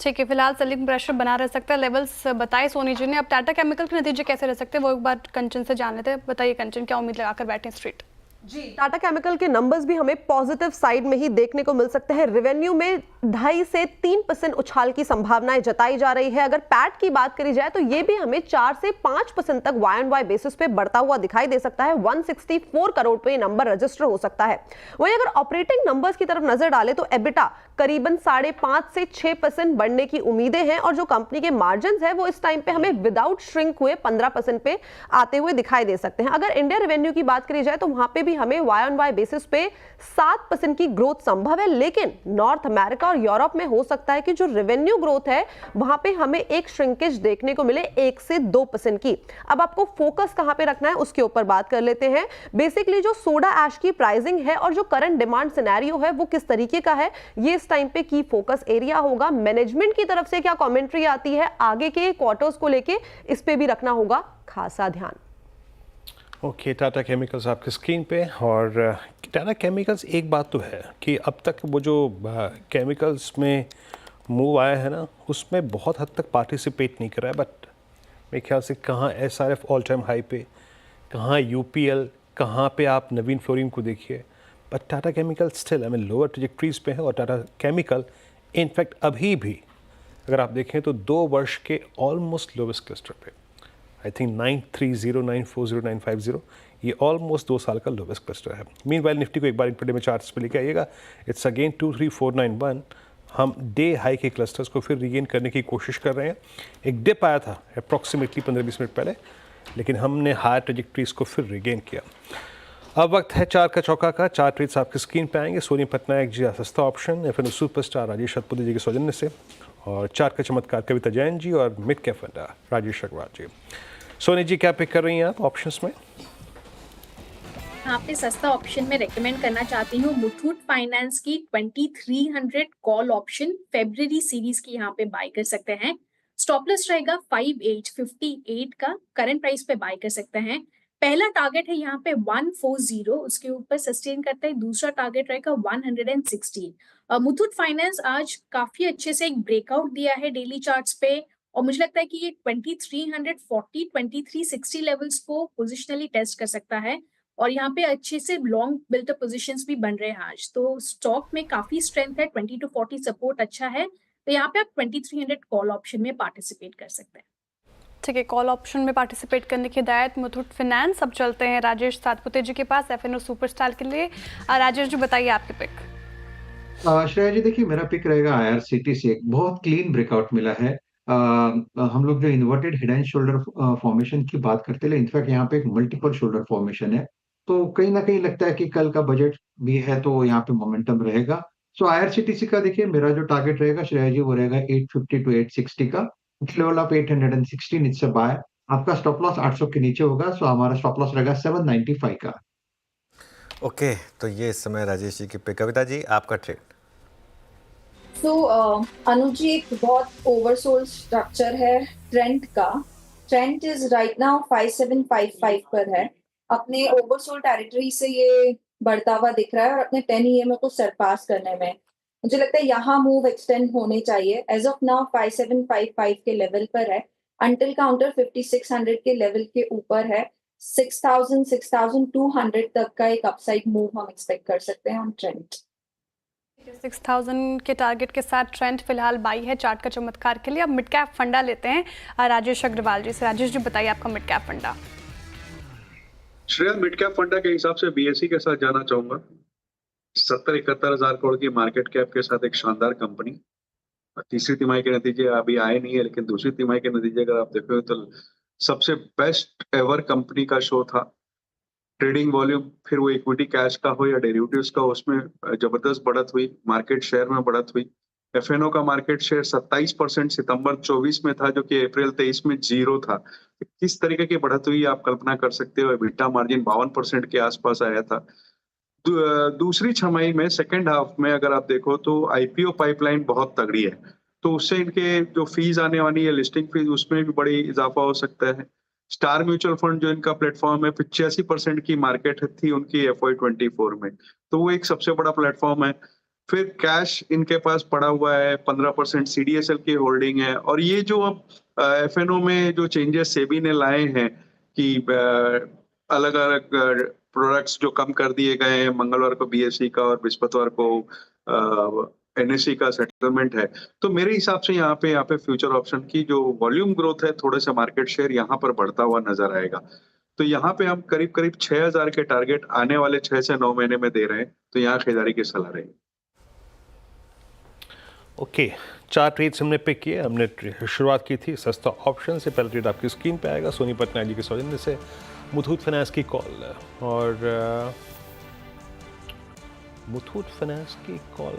[SPEAKER 4] ठीक है, फिलहाल सेलिंग प्रेशर बना रह सकता है। लेवल्स बताए सोनी जी ने। अब टाटा केमिकल के नतीजे कैसे रह सकते हैं वो एक बार कंचन से जान लेते हैं। बताइए कंचन, क्या उम्मीद लगाकर बैठे हैं स्ट्रीट?
[SPEAKER 15] जी, टाटा केमिकल के नंबर्स भी हमें पॉजिटिव साइड में ही देखने को मिल सकते हैं। रेवेन्यू में 2.5 से 3% उछाल की संभावनाएं जताई जा रही है। अगर पैट की बात करी जाए तो ये भी हमें 4 से 5% तक Y-on-Y बेसिस पे बढ़ता हुआ दिखाई दे सकता है। 164 करोड़ पे ये नंबर रजिस्टर हो सकता है। वहीं अगर ऑपरेटिंग नंबर्स की तरफ नजर डाले तो एबिटा करीबन 5.5 से 6% बढ़ने की उम्मीदें हैं और जो कंपनी के मार्जिन है वो इस टाइम पे हमें विदाउट श्रिंक हुए 15% पे आते हुए दिखाई दे सकते हैं। अगर इंडिया रेवेन्यू की बात करी जाए तो वहां पे भी हमें Y-on-Y बेसिस पे 7% की ग्रोथ संभव है, लेकिन नॉर्थ अमेरिका और यूरोप में हो सकता है कि जो रेवेन्यू ग्रोथ है वहां पे हमें एक श्रिंकेज देखने को मिले 1 से 2% की। अब आपको फोकस कहां पे रखना है उसके ऊपर बात कर लेते हैं। बेसिकली जो सोडा ऐश की प्राइसिंग है और जो करंट डिमांड सिनेरियो है वो किस तरीके का है, ये इस टाइम पे की फोकस एरिया होगा। मैनेजमेंट की तरफ से क्या कमेंट्री आती है आगे के क्वार्टर्स को लेके, इस पे भी रखना होगा खासा ध्यान।
[SPEAKER 3] ओके, टाटा केमिकल्स आपकी स्क्रीन पे। और टाटा केमिकल्स एक बात तो है कि अब तक वो जो केमिकल्स में मूव आया है ना उसमें बहुत हद तक पार्टिसिपेट नहीं कर रहा है। बट मेरे ख्याल से कहाँ SRF ऑल टाइम हाई पे, कहाँ UPL, कहाँ पे आप नवीन फ्लोरिन को देखिए। But Tata chemical still lower trajectories पे है और टाटा केमिकल इनफैक्ट अभी भी अगर आप देखें तो 2 वर्ष के ऑलमोस्ट लोवेस्ट क्लस्टर पे, आई थिंक 930, 940, 950, ये ऑलमोस्ट 2 साल का लोवेस्ट क्लस्टर है। मीनवाइल निफ्टी को एक बार इंट्राडे में चार्ट्स पे लेके आइएगा, इट्स अगेन 23491। हम डे हाई के क्लस्टर्स को फिर रीगेन करने की कोशिश कर रहे हैं। एक डिप आया था अप्रॉक्सीमेटली 15-20 मिनट पहले, लेकिन हमने हायर ट्रेजेक्टरीज को फिर रीगेन किया। अब वक्त है 4 का चौका का। 4 ट्रेड्स आपकी स्क्रीन पे आएंगे। सोनी पटनायक जी सस्ता option, FNO superstar Rajesh Satpute ji के सौजन्य से, और 4 का चमत्कार कविता जैन जी, और मिड कैप फंडा राजेश अग्रवाल जी। सोनी जी क्या पिक कर रही हैं आप ऑप्शंस में?
[SPEAKER 9] यहाँ पे सस्ता ऑप्शन में रेकमेंड करना चाहती हूँ मुथूट फाइनेंस की 2300 कॉल ऑप्शन फेब्रुअरी सीरीज की यहाँ पे बाय कर सकते हैं। स्टॉप लॉस रहेगा 5858 का, करंट प्राइस पे बाय कर सकते हैं। पहला टारगेट है यहाँ पे 140, उसके ऊपर सस्टेन करता है। दूसरा टारगेट रहेगा 160। मुथूट फाइनेंस आज काफी अच्छे से एक ब्रेकआउट दिया है डेली चार्ट्स पे, और मुझे लगता है कि ये 2340, 2360 लेवल्स को पोजिशनली टेस्ट कर सकता है, और यहाँ पे अच्छे से लॉन्ग बिल्टअप पोजीशंस भी बन रहे हैं आज। तो स्टॉक में काफी स्ट्रेंथ है, 20 to 40 सपोर्ट अच्छा है, तो यहाँ पे आप 2300 कॉल ऑप्शन में पार्टिसिपेट कर सकते हैं।
[SPEAKER 4] ठीक है, कॉल ऑप्शन में पार्टिसिपेट करने की हिदायत मुथूट फाइनेंस। अब चलते हैं राजेश सातपुते जी के पास एफएनओ सुपरस्टार के लिए। राजेश जी बताइए आपके पिक।
[SPEAKER 8] श्रेया जी देखिए, मेरा पिक रहेगा IRCTC। एक बहुत क्लीन ब्रेकआउट मिला है। हम लोग जो inverted head and shoulder formation की बात करते हैं, इनफैक्ट यहाँ पे एक मल्टीपल शोल्डर फॉर्मेशन है, तो कहीं ना कहीं लगता है कि कल का बजट भी है तो यहाँ पे मोमेंटम रहेगा। सो IRCTC का देखिए, मेरा जो टारगेट रहेगा श्रेया जी वो रहेगा 850 to 860 का, लेवल ऑफ 816 इससे बाय। आपका स्टॉप लॉस 800 के नीचे होगा, सो हमारा स्टॉप लॉस रहेगा 795 का।
[SPEAKER 1] ओके, तो ये इस समय राजेश जी की पिक। कविता जी आपका ट्रेड।
[SPEAKER 13] तो अनुज जी, एक बहुत ओवरसोल्ड स्ट्रक्चर है ट्रेंड का। ट्रेंड इज राइट नाउ 5755 पर है। अपने ओवरसोल्ड टेरिटरी से ये बढ़ता हुआ दिख रहा है, और अपने 10 EMA को सरपास करने में मुझे लगता है यहाँ मूव एक्सटेंड होने चाहिए। एज ऑफ नाउ 5755 के लेवल पर है, अंटिल काउंटर 5600 के लेवल के ऊपर है। 6000 6200 तक का एक अपसाइड मूव हम एक्सपेक्ट कर सकते हैं ऑन ट्रेंड।
[SPEAKER 4] 6000 के टारगेट के साथ ट्रेंड फिलहाल बाई है चार्ट का चमत्कार के लिए। अब मिड कैप फंडा लेते हैं राजेश अग्रवाल जी से। राजेश जी बताइए आपका मिड कैप फंडा।
[SPEAKER 10] श्रेया, मिड कैप फंडा के हिसाब से BSE के साथ जाना चाहूंगा। 70-71 हजार करोड़ की मार्केट कैप के साथ एक शानदार कंपनी। तीसरी तिमाही के नतीजे अभी आए नहीं है, लेकिन दूसरी तिमाही के नतीजे अगर आप देखोगे तो सबसे बेस्ट एवर कंपनी का शो था। ट्रेडिंग वॉल्यूम, फिर वो इक्विटी कैश का हो या डेरिवेटिव्स का, उसमें जबरदस्त बढ़त हुई। मार्केट शेयर में बढ़त हुई। एफएनओ का मार्केट शेयर 27% सितंबर 24 में था, जो कि अप्रैल 23 में 0 था। किस तरीके की बढ़त हुई आप कल्पना कर सकते हो। EBITDA मार्जिन 52% के आसपास आया था। दूसरी छमाही में, सेकेंड हाफ में अगर आप देखो तो IPO पाइपलाइन बहुत तगड़ी है, तो उससे इनके जो फीस आने वाली है, लिस्टिंग फीस, उसमें भी बड़ी इजाफा हो सकता है। स्टार म्यूचुअल फंड जो इनका प्लेटफॉर्म है, 85% की मार्केट थी उनकी FY24 में, तो वो एक सबसे बड़ा प्लेटफॉर्म है। फिर कैश इनके पास पड़ा हुआ है, 15% CDSL की होल्डिंग है। और ये जो अब एफएनओ में जो चेंजेस सेबी ने लाए हैं कि अलग अलग प्रोडक्ट्स जो कम कर दिए गए हैं, मंगलवार को BSE का और बृहस्पतिवार को NSE का सेटलमेंट है, तो मेरे हिसाब से यहाँ पे फ्यूचर ऑप्शन की जो वॉल्यूम ग्रोथ है, थोड़े से मार्केट शेयर यहाँ पर बढ़ता हुआ नजर आएगा। तो यहाँ पे हम करीब करीब 6000 के टारगेट आने वाले 6 से 9 महीने में दे रहे हैं, तो यहाँ खरीदारी की सलाह रहेगी।
[SPEAKER 3] ओके, 4 ट्रेड्स हमने पिक किए। हमने शुरुआत की थी सस्ता ऑप्शन से। पहला ट्रेड आपकी स्क्रीन पे आएगा, सोनी पटनायक जी के सौजन्य से, मुथूट फाइनेंस की कॉल। और मुथूट फाइनेंस की कॉल,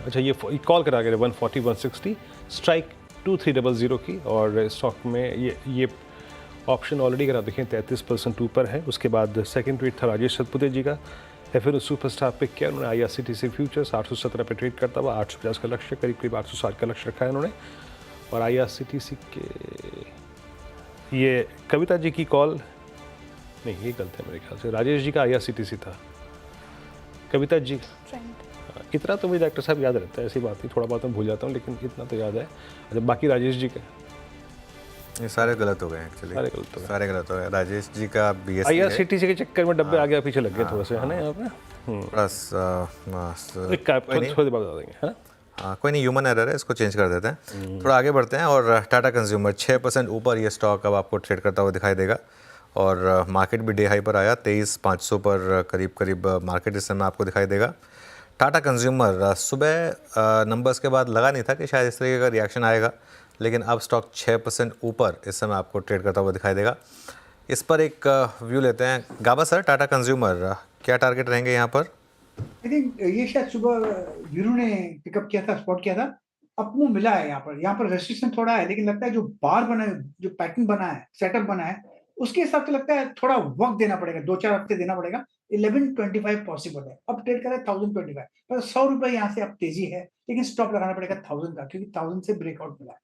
[SPEAKER 3] अच्छा ये कॉल करा गया 140 160, स्ट्राइक 2300 की। और स्टॉक में ये ऑप्शन ऑलरेडी अगर आप देखें 33% ऊपर है। उसके बाद सेकंड ट्रेड था राजेश सतपुते जी का, एफएनओ सुपरस्टार पिक किया उन्होंने। IRCTC फ्यूचर्स 817 पे ट्रेड करता हुआ 850 का लक्ष्य, करीब करीब 860 का लक्ष्य रखा है उन्होंने। और IRCTC के ये कविता जी की कॉल नहीं, ये गलत है मेरे ख्याल से, राजेश जी का IRCTC था। कविता जी इतना तो मुझे डॉक्टर साहब याद रहता है, ऐसी बात नहीं, थोड़ा बहुत मैं भूल जाता हूँ, लेकिन इतना तो याद है। अच्छा, बाकी राजेश जी का
[SPEAKER 1] ये सारे गलत हो गए एक्चुअली, सारे गलत हो गए। राजेश जी का BSE
[SPEAKER 3] IRCTC के चक्कर में डब्बे आगे पीछे लग गए थोड़े से, है ना यहाँ पे।
[SPEAKER 1] बस
[SPEAKER 3] थोड़ी देर बाद बता देंगे, है ना।
[SPEAKER 1] कोई नहीं, ह्यूमन एरर है, इसको चेंज कर देते हैं। थोड़ा आगे बढ़ते हैं और टाटा कंज्यूमर 6% ऊपर ये स्टॉक अब आपको ट्रेड करता हुआ दिखाई देगा और मार्केट भी डे हाई पर आया, 23,500 पर करीब मार्केट इस समय आपको दिखाई देगा। टाटा कंज्यूमर सुबह नंबर्स के बाद लगा नहीं था कि शायद इस तरीके का रिएक्शन आएगा, लेकिन अब स्टॉक 6% ऊपर इस समय आपको ट्रेड करता हुआ दिखाई देगा। इस पर एक व्यू लेते हैं। गाबा सर, टाटा कंज्यूमर क्या टारगेट रहेंगे यहाँ पर?
[SPEAKER 5] आई थिंक ये शायद सुबह वीरू ने पिकअप किया था, स्पॉट किया था, अपमूव मिला है यहाँ पर रेस्ट्रिक्शन थोड़ा है, लेकिन लगता है जो बार बना है, जो पैटर्न बना है, सेटअप बना है, उसके हिसाब से लगता है थोड़ा वक्त देना पड़ेगा, 2-4 हफ्ते देना पड़ेगा। 1125 पॉसिबल है, अब ट्रेड करें 1025 पर 100 रुपए यहाँ से अब तेजी है, लेकिन स्टॉप लगाना पड़ेगा 1000 का, क्योंकि 1000 से ब्रेकआउट मिला है।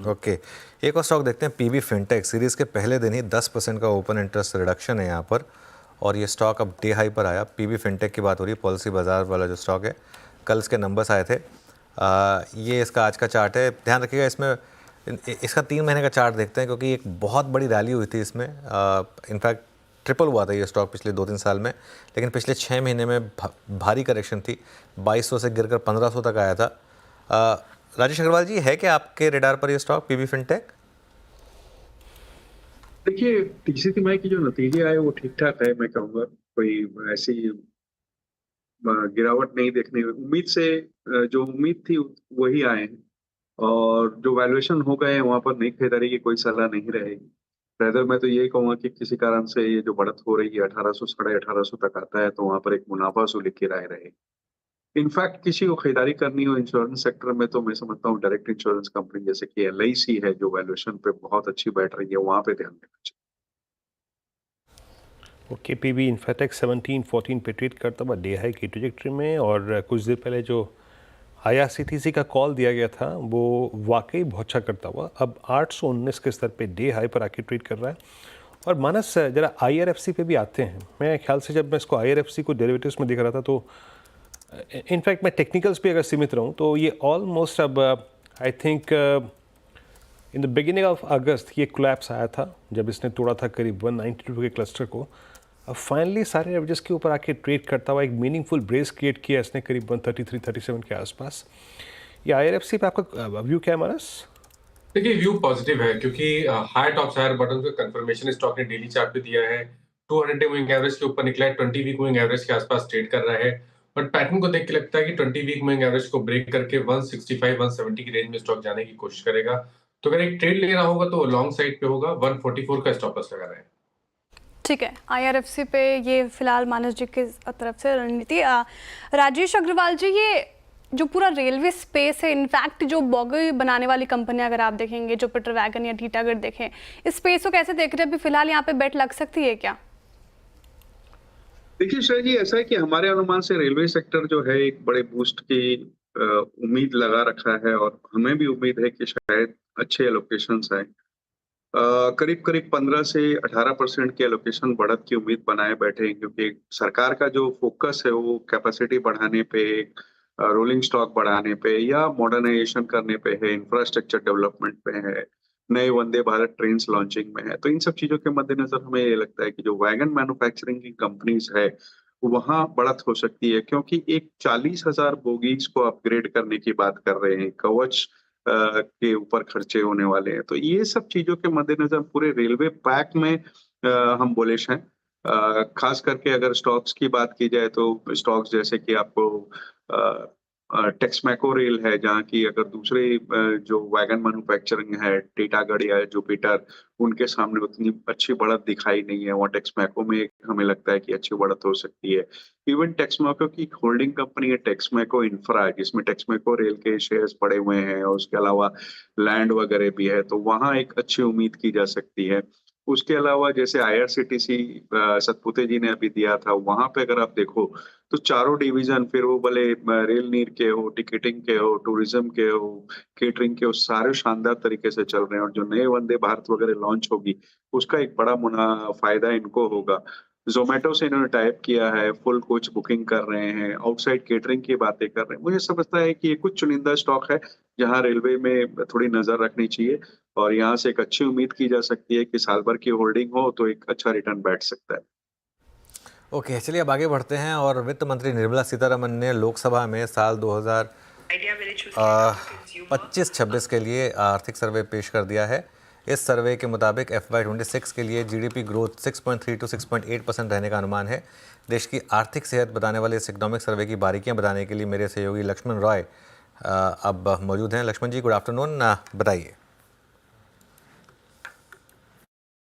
[SPEAKER 1] ओके, एक और स्टॉक देखते हैं, पीबी फिनटेक। सीरीज के पहले दिन ही 10% का ओपन इंटरेस्ट रिडक्शन है यहाँ पर और ये स्टॉक अब डे हाई पर आया। पीबी फिनटेक की बात हो रही है, पॉलिसी बाजार वाला जो स्टॉक है, कल इसके नंबर्स आए थे। ये इसका आज का चार्ट है, ध्यान रखिएगा इसमें इसका 3 महीने का चार्ट देखते हैं क्योंकि एक बहुत बड़ी रैली हुई थी इसमें। इनफैक्ट ट्रिपल हुआ था ये स्टॉक पिछले 2-3 साल में, लेकिन पिछले 6 महीने में भारी करेक्शन थी, 2200 से गिरकर 1500 तक आया था। राजेश अग्रवाल जी, है क्या आपके रेडार पर ये स्टॉक पीबी फिनटेक?
[SPEAKER 10] देखिए, तीसरी तिमाही की जो नतीजे आए वो ठीक ठाक है, मैं कहूँगा कोई ऐसी गिरावट नहीं देखने उम्मीद से जो उम्मीद थी वही आए हैं और जो वैल्यूएशन हो गए हैं वहाँ पर नई खरीदारी की कोई सलाह नहीं रहेगी। रेदर मैं तो यही कहूँगा कि किसी कारण से ये जो बढ़त हो रही है 1800 साढ़े 1800 तक आता है तो वहाँ पर एक मुनाफा वसूली की राय रहेगी। इनफैक्ट किसी को खरीदारी करनी हो इंश्योरेंस सेक्टर में तो मैं समझता हूँ डायरेक्ट इंश्योरेंस कंपनी जैसे कि LIC है जो वैल्यूएशन पे बहुत अच्छी बैठ रही है, वहाँ पे ध्यान देना चाहिए।
[SPEAKER 3] ओके, पीबी इन्फेटेक 17-14 पे ट्रेड करता हुआ डे हाई की ट्रेजेक्ट्री में और कुछ देर पहले जो IRCTC का कॉल दिया गया था वो वाकई बहुत अच्छा करता हुआ अब 819 के स्तर पे डे हाई पर आके ट्रेड कर रहा है। और मानस जरा IRFC पे भी आते हैं। मैं ख्याल से जब मैं इसको IRFC को डेरिवेटिव्स में दिख रहा था तो इनफैक्ट मैं टेक्निकल्स पे अगर सीमित रहूँ तो ये ऑलमोस्ट अब I think in the beginning of अगस्त ये कोलैप्स आया था जब इसने तोड़ा था करीब 192 के क्लस्टर को। अब फाइनली सारे एवरेजेस के ऊपर आके ट्रेड करता हुआ एक मीनिंगफुल ब्रेस क्रिएट किया इसने करीब 133-37 के आसपास। ये IRFC पे आपका व्यू क्या है मानस?
[SPEAKER 6] देखिए, व्यू पॉजिटिव है क्योंकि हाई टॉप्स हायर बॉटम्स का कंफर्मेशन स्टॉक ने डेली चार्ट पे दिया है। 200 डे मूविंग एवरेज के ऊपर निकला है, 20 वीक मूविंग एवरेज के आसपास ट्रेड कर रहा है। बट पैटर्न को देख के लगता है कि 20 वीक मूविंग एवरेज को ब्रेक करके 165-170 की रेंज में स्टॉक जाने की कोशिश करेगा। तो अगर एक ट्रेड लेना होगा तो लॉन्ग साइड पे होगा, 144 का स्टॉप लॉस लगा रहे हैं।
[SPEAKER 4] ठीक है, IRFC पे ये फिलहाल मानस जी की तरफ से रणनीति। राजेश अग्रवाल जी, ये जो पूरा रेलवे स्पेस है, इनफैक्ट जो बॉगी बनाने वाली कंपनियां अगर आप देखेंगे, जो पीटर वैगन या टीटागढ़ देखें, इस स्पेस को कैसे देख रहे हैं? अभी फिलहाल यहाँ पे बेट लग सकती है क्या?
[SPEAKER 10] देखिए श्रेय जी, ऐसा है कि हमारे अनुमान से रेलवे सेक्टर जो है एक बड़े बूस्ट की उम्मीद लगा रखा है और हमें भी उम्मीद है कि शायद अच्छे एलोकेशंस आए। करीब 15 से 18% की एलोकेशन बढ़त की उम्मीद बनाए बैठे हैं क्योंकि सरकार का जो फोकस है वो कैपेसिटी बढ़ाने पे, रोलिंग स्टॉक बढ़ाने पे या मॉडर्नाइजेशन करने पे है, इंफ्रास्ट्रक्चर डेवलपमेंट पे है, नए वंदे भारत ट्रेन लॉन्चिंग में है। तो इन सब चीजों के मद्देनजर हमें ये लगता है कि जो वैगन मैन्युफैक्चरिंग की कंपनीज है वहां बढ़त हो सकती है क्योंकि एक 40,000 बोगीज को अपग्रेड करने की बात कर रहे हैं, कवच के ऊपर खर्चे होने वाले हैं। तो ये सब चीजों के मद्देनजर पूरे रेलवे पैक में हम बुलिश हैं। खास करके अगर स्टॉक्स की बात की जाए तो स्टॉक्स जैसे कि आपको टेक्समैको रेल है जहाँ की अगर दूसरे जो वैगन मैन्युफैक्चरिंग है टीटागढ़ या जुपिटर, उनके सामने उतनी अच्छी बढ़त दिखाई नहीं है। वहाँ टेक्समैको में हमें लगता है कि अच्छी बढ़त हो सकती है। इवन टेक्समैको की होल्डिंग कंपनी है टेक्समैको इंफ्रा, जिसमें टेक्समैको रेल के शेयर्स पड़े हुए हैं और उसके अलावा लैंड वगैरह भी है, तो वहाँ एक अच्छी उम्मीद की जा सकती है। उसके अलावा जैसे IRCTC सतपुते जी ने अभी दिया था, वहां पे अगर आप देखो तो चारों डिवीजन, फिर वो भले रेल नीर के हो, टिकटिंग के हो, टूरिज्म के हो, केटरिंग के हो, सारे शानदार तरीके से चल रहे हैं और जो नए वंदे भारत वगैरह लॉन्च होगी उसका एक बड़ा फायदा इनको होगा। जोमेटो से इन्होंने टाइप किया है, फुल कोच बुकिंग कर रहे हैं, आउटसाइड केटरिंग की बातें कर रहे हैं। मुझे समझता है कि ये कुछ चुनिंदा स्टॉक है जहां रेलवे में थोड़ी नजर रखनी चाहिए और यहाँ से एक अच्छी उम्मीद की जा सकती है कि साल भर की होल्डिंग हो तो एक अच्छा रिटर्न बैठ सकता है।
[SPEAKER 1] ओके, चलिए अब आगे बढ़ते हैं। और वित्त मंत्री निर्मला सीतारमन ने लोकसभा में साल 2025-26 के लिए आर्थिक सर्वे पेश कर दिया है। इस सर्वे के मुताबिक FY26 के लिए GDP ग्रोथ 6.3 to 6.8% रहने का अनुमान है। देश की आर्थिक सेहत बताने वाले इस इकोनॉमिक सर्वे की बारीकियां बताने के लिए मेरे सहयोगी लक्ष्मण रॉय अब मौजूद हैं। लक्ष्मण जी, गुड आफ्टरनून, बताइए।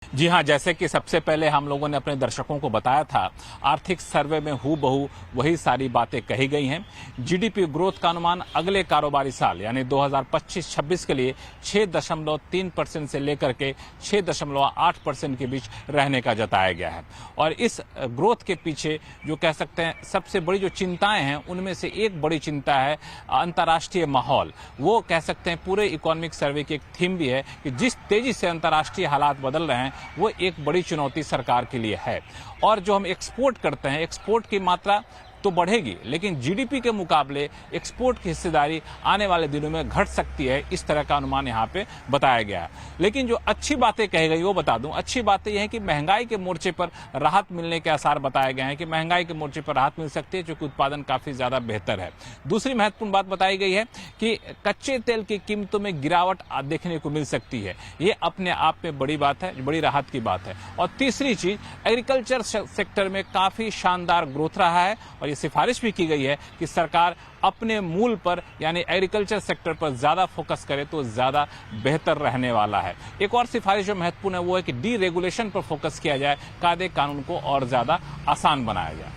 [SPEAKER 16] जी हाँ, जैसे कि सबसे पहले हम लोगों ने अपने दर्शकों को बताया था, आर्थिक सर्वे में हूबहू वही सारी बातें कही गई हैं। जीडीपी ग्रोथ का अनुमान अगले कारोबारी साल यानी 2025-26 के लिए 6.3% से लेकर के 6.8% के बीच रहने का जताया गया है। और इस ग्रोथ के पीछे जो कह सकते हैं सबसे बड़ी जो चिंताएं हैं, उनमें से एक बड़ी चिंता है अंतर्राष्ट्रीय माहौल। वो कह सकते हैं पूरे इकोनॉमिक सर्वे की एक थीम भी है कि जिस तेजी से अंतर्राष्ट्रीय हालात बदल रहे हैं, वो एक बड़ी चुनौती सरकार के लिए है। और जो हम एक्सपोर्ट करते हैं, एक्सपोर्ट की मात्रा तो बढ़ेगी, लेकिन जीडीपी के मुकाबले एक्सपोर्ट की हिस्सेदारी आने वाले दिनों में घट सकती है, इस तरह का अनुमान यहाँ पे बताया गया है। लेकिन जो अच्छी बातें कही गई वो बता दूं। अच्छी बातें यह है कि महंगाई के मोर्चे पर राहत मिलने के आसार बताए गए हैं कि महंगाई के मोर्चे पर राहत मिल सकती है, क्योंकि उत्पादन काफी ज्यादा बेहतर है। दूसरी महत्वपूर्ण बात बताई गई है कि कच्चे तेल की कीमतों में गिरावट देखने को मिल सकती है। ये अपने आप में बड़ी बात है, बड़ी राहत की बात है। और तीसरी चीज, एग्रीकल्चर सेक्टर में काफी शानदार ग्रोथ रहा है और ये सिफारिश भी की गई है कि सरकार अपने मूल पर यानी एग्रीकल्चर सेक्टर पर ज्यादा फोकस करे तो ज्यादा बेहतर रहने वाला है। एक और सिफारिश जो महत्वपूर्ण है वो है कि डी रेगुलेशन पर फोकस किया जाए, कायदे कानून को और ज्यादा आसान बनाया जाए।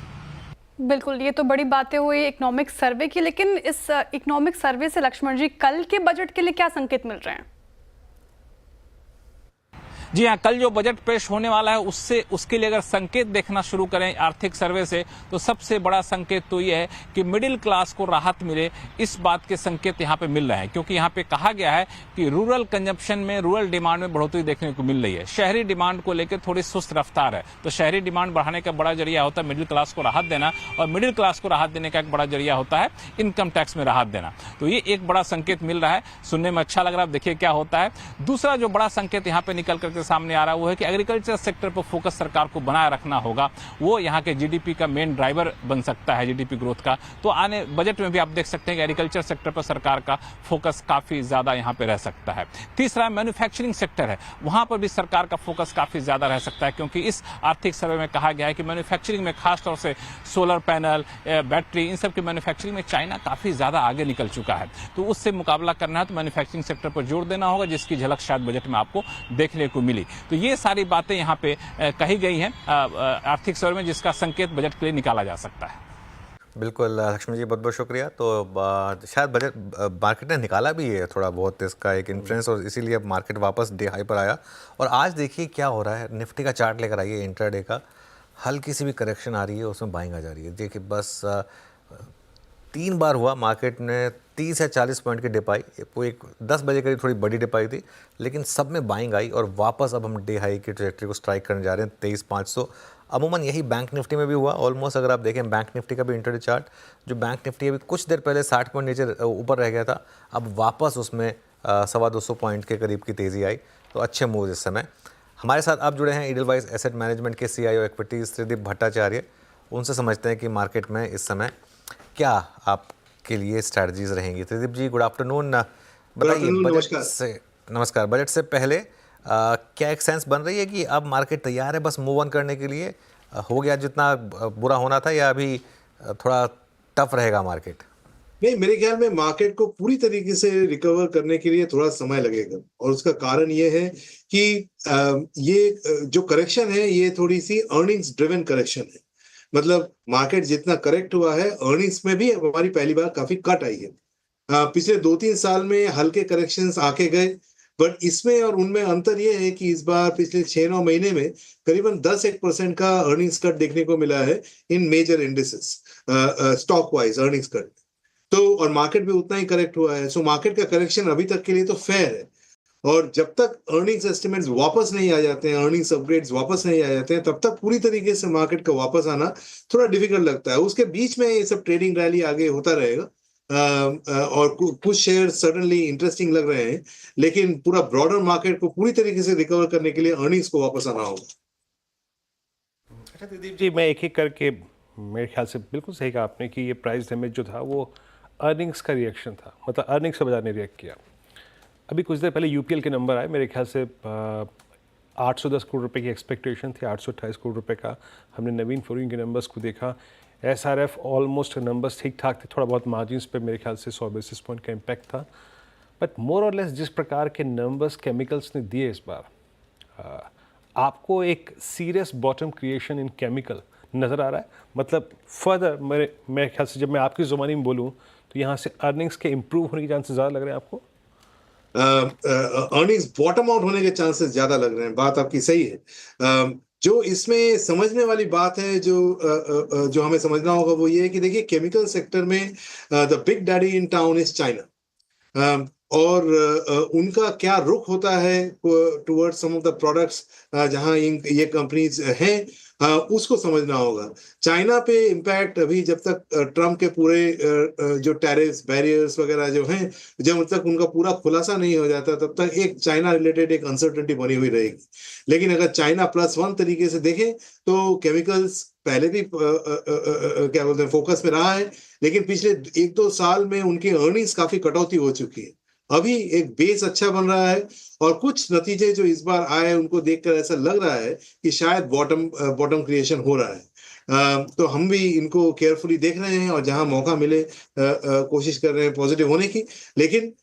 [SPEAKER 4] बिल्कुल, ये तो बड़ी बातें हुई इकोनॉमिक सर्वे की, लेकिन इस इकोनॉमिक सर्वे से लक्ष्मण जी कल के बजट के लिए क्या संकेत मिल रहे हैं?
[SPEAKER 16] जी हाँ, कल जो बजट पेश होने वाला है उसके लिए अगर संकेत देखना शुरू करें आर्थिक सर्वे से, तो सबसे बड़ा संकेत तो ये है कि मिडिल क्लास को राहत मिले, इस बात के संकेत यहाँ पे मिल रहे हैं। क्योंकि यहाँ पे कहा गया है कि रूरल कंजप्शन में, रूरल डिमांड में बढ़ोतरी देखने को मिल रही है। शहरी डिमांड को लेकर थोड़ी सुस्त रफ्तार है, तो शहरी डिमांड बढ़ाने का बड़ा जरिया होता है मिडिल क्लास को राहत देना, और मिडिल क्लास को राहत देने का एक बड़ा जरिया होता है इनकम टैक्स में राहत देना। तो ये एक बड़ा संकेत मिल रहा है, सुनने में अच्छा लग रहा है। देखिए क्या होता है। दूसरा जो बड़ा संकेत यहाँ पे निकल करके सामने आ रहा है वो है कि एग्रीकल्चर सेक्टर पर फोकस सरकार को बनाए रखना होगा। वो यहाँ के जीडीपी का मेन ड्राइवर बन सकता है, जीडीपी ग्रोथ का। तो आने बजट में भी आप देख सकते हैं कि एग्रीकल्चर सेक्टर पर सरकार का फोकस काफी ज्यादा यहाँ पे रह सकता है। तीसरा मैन्युफैक्चरिंग सेक्टर है, वहां पर भी सरकार का फोकस काफी ज्यादा रह सकता है, क्योंकि इस आर्थिक सर्वे में कहा गया है कि मैन्युफैक्चरिंग में खासतौर से सोलर पैनल, बैटरी, इन सब की मैन्युफैक्चरिंग में चाइना काफी ज्यादा आगे निकल चुका है। तो उससे मुकाबला करना है तो मैन्युफैक्चरिंग सेक्टर पर जोर देना होगा, जिसकी झलक शायद बजट में आपको देखने को मिली। तो ये सारी बातें यहाँ पे कही गई हैं आर्थिक सर्वे में, जिसका संकेत बजट के लिए निकाला जा सकता है।
[SPEAKER 1] बिल्कुल लक्ष्मण जी, बहुत बहुत शुक्रिया। तो शायद बजट मार्केट ने निकाला भी है थोड़ा बहुत इसका एक इन्फ्लुएंस, और इसीलिए अब मार्केट वापस डे हाई पर आया। और आज देखिए क्या हो रहा है, निफ्टी का चार्ट लेकर आइए इंट्राडे का, हल्की सी भी करेक्शन आ रही है उसमें बाइंग आ जा रही है। देखिए बस 3 बार हुआ मार्केट ने 30 या 40 पॉइंट की डिप आई, वो एक 10 बजे करीब थोड़ी बड़ी डिप आई थी, लेकिन सब में बाइंग आई और वापस अब हम डे हाई की ट्रैजेक्टरी को स्ट्राइक करने जा रहे हैं 23,500। अमूमन यही बैंक निफ्टी में भी हुआ ऑलमोस्ट। अगर आप देखें बैंक निफ्टी का भी इंट्राडे चार्ट, जो बैंक निफ्टी अभी कुछ देर पहले 60 पॉइंट नीचे ऊपर रह गया था, अब वापस उसमें 225 पॉइंट के करीब की तेज़ी आई। तो अच्छे मूव इस समय। हमारे साथ आप जुड़े हैं ईडलवाइज एसेट मैनेजमेंट के CIO इक्विटीज त्रिदीप भट्टाचार्य। उनसे समझते हैं कि मार्केट में इस समय क्या आपके लिए स्ट्रैटेजीज रहेंगी। त्रिदीप जी, गुड आफ्टरनून। बताइए बजट से, नमस्कार, बजट से पहले क्या एक सेंस बन रही है कि अब मार्केट तैयार है बस मूव ऑन करने के लिए, हो गया जितना बुरा होना था, या अभी थोड़ा टफ रहेगा मार्केट?
[SPEAKER 17] नहीं, मेरे ख्याल में मार्केट को पूरी तरीके से रिकवर करने के लिए थोड़ा समय लगेगा, और उसका कारण ये है कि ये जो करेक्शन है ये थोड़ी सी अर्निंग्स ड्रिवन करेक्शन है। मतलब मार्केट जितना करेक्ट हुआ है, अर्निंग्स में भी हमारी पहली बार काफी कट आई है। पिछले 2-3 साल में हल्के करेक्शंस आके गए, बट इसमें और उनमें अंतर ये है कि इस बार पिछले 6-9 महीने में करीबन 10-1% का अर्निंग्स कट देखने को मिला है इन major indices, stock wise earnings cut. तो और मार्केट भी उतना ही करेक्ट हुआ है। सो मार्केट का करेक्शन अभी तक के लिए तो फेयर है, और जब तक अर्निंग्स एस्टिमेट्स वापस नहीं आ जाते हैं, अर्निंग्स अपग्रेड्स वापस नहीं आ जाते हैं, तब तक पूरी तरीके से मार्केट का वापस आना थोड़ा डिफिकल्ट लगता है। उसके बीच में ये सब ट्रेडिंग रैली आगे होता रहेगा, और कुछ शेयर सडनली इंटरेस्टिंग लग रहे हैं, लेकिन पूरा ब्रॉडर मार्केट को पूरी तरीके से रिकवर करने के लिए अर्निंग्स को वापस आना होगा।
[SPEAKER 3] प्रदीप जी, मैं एक एक करके, मेरे ख्याल से बिल्कुल सही कहा आपने कि ये प्राइस डैमेज जो था वो अर्निंग्स का रिएक्शन था, मतलब अर्निंग्स से बाजार ने रिएक्ट किया। अभी कुछ देर पहले यूपीएल के नंबर आए, मेरे ख्याल से 810 करोड़ रुपए की एक्सपेक्टेशन थी, 828 करोड़ रुपए का हमने नवीन फ्लोरिन के नंबर्स को देखा। एसआरएफ ऑलमोस्ट नंबर्स ठीक ठाक थे, थोड़ा बहुत मार्जिन्स पे मेरे ख्याल से 100 बेसिस पॉइंट का इम्पैक्ट था, बट मोर और लेस जिस प्रकार के नंबर्स केमिकल्स ने दिए इस बार, आपको एक सीरियस बॉटम क्रिएशन इन केमिकल नज़र आ रहा है? मतलब फर्दर मेरे ख्याल से जब मैं आपकी ज़ुबानी में बोलूँ तो यहाँ से अर्निंग्स के इम्प्रूव होने के चांसेस ज़्यादा लग रहे हैं आपको?
[SPEAKER 17] अर्निंग्स बॉटम आउट होने के चांसेस ज्यादा लग रहे हैं, बात आपकी सही है। जो इसमें समझने वाली बात है, जो हमें समझना होगा वो ये है कि देखिए, केमिकल सेक्टर में the big daddy in town is China, और उनका क्या रुख होता है towards some of the products जहां ये कंपनीज हैं, उसको समझना होगा। चाइना पे इम्पैक्ट अभी जब तक ट्रम्प के पूरे जो टैरिफ्स बैरियर्स वगैरह जो हैं, जब तक उनका पूरा खुलासा नहीं हो जाता, तब तक एक चाइना रिलेटेड एक अनसर्टेनिटी बनी हुई रहेगी। लेकिन अगर चाइना +1 तरीके से देखें तो केमिकल्स पहले भी क्या बोलते हैं फोकस में रहा है, लेकिन पिछले 1-2 साल में उनकी अर्निंग्स काफी कटौती हो चुकी है। अभी एक बेस अच्छा बन रहा है, और कुछ नतीजे जो इस बार आए उनको देखकर ऐसा लग रहा है कि शायद बॉटम क्रिएशन हो रहा है। तो हम भी इनको केयरफुली देख रहे हैं, और जहां मौका मिले कोशिश कर रहे हैं पॉजिटिव होने की, लेकिन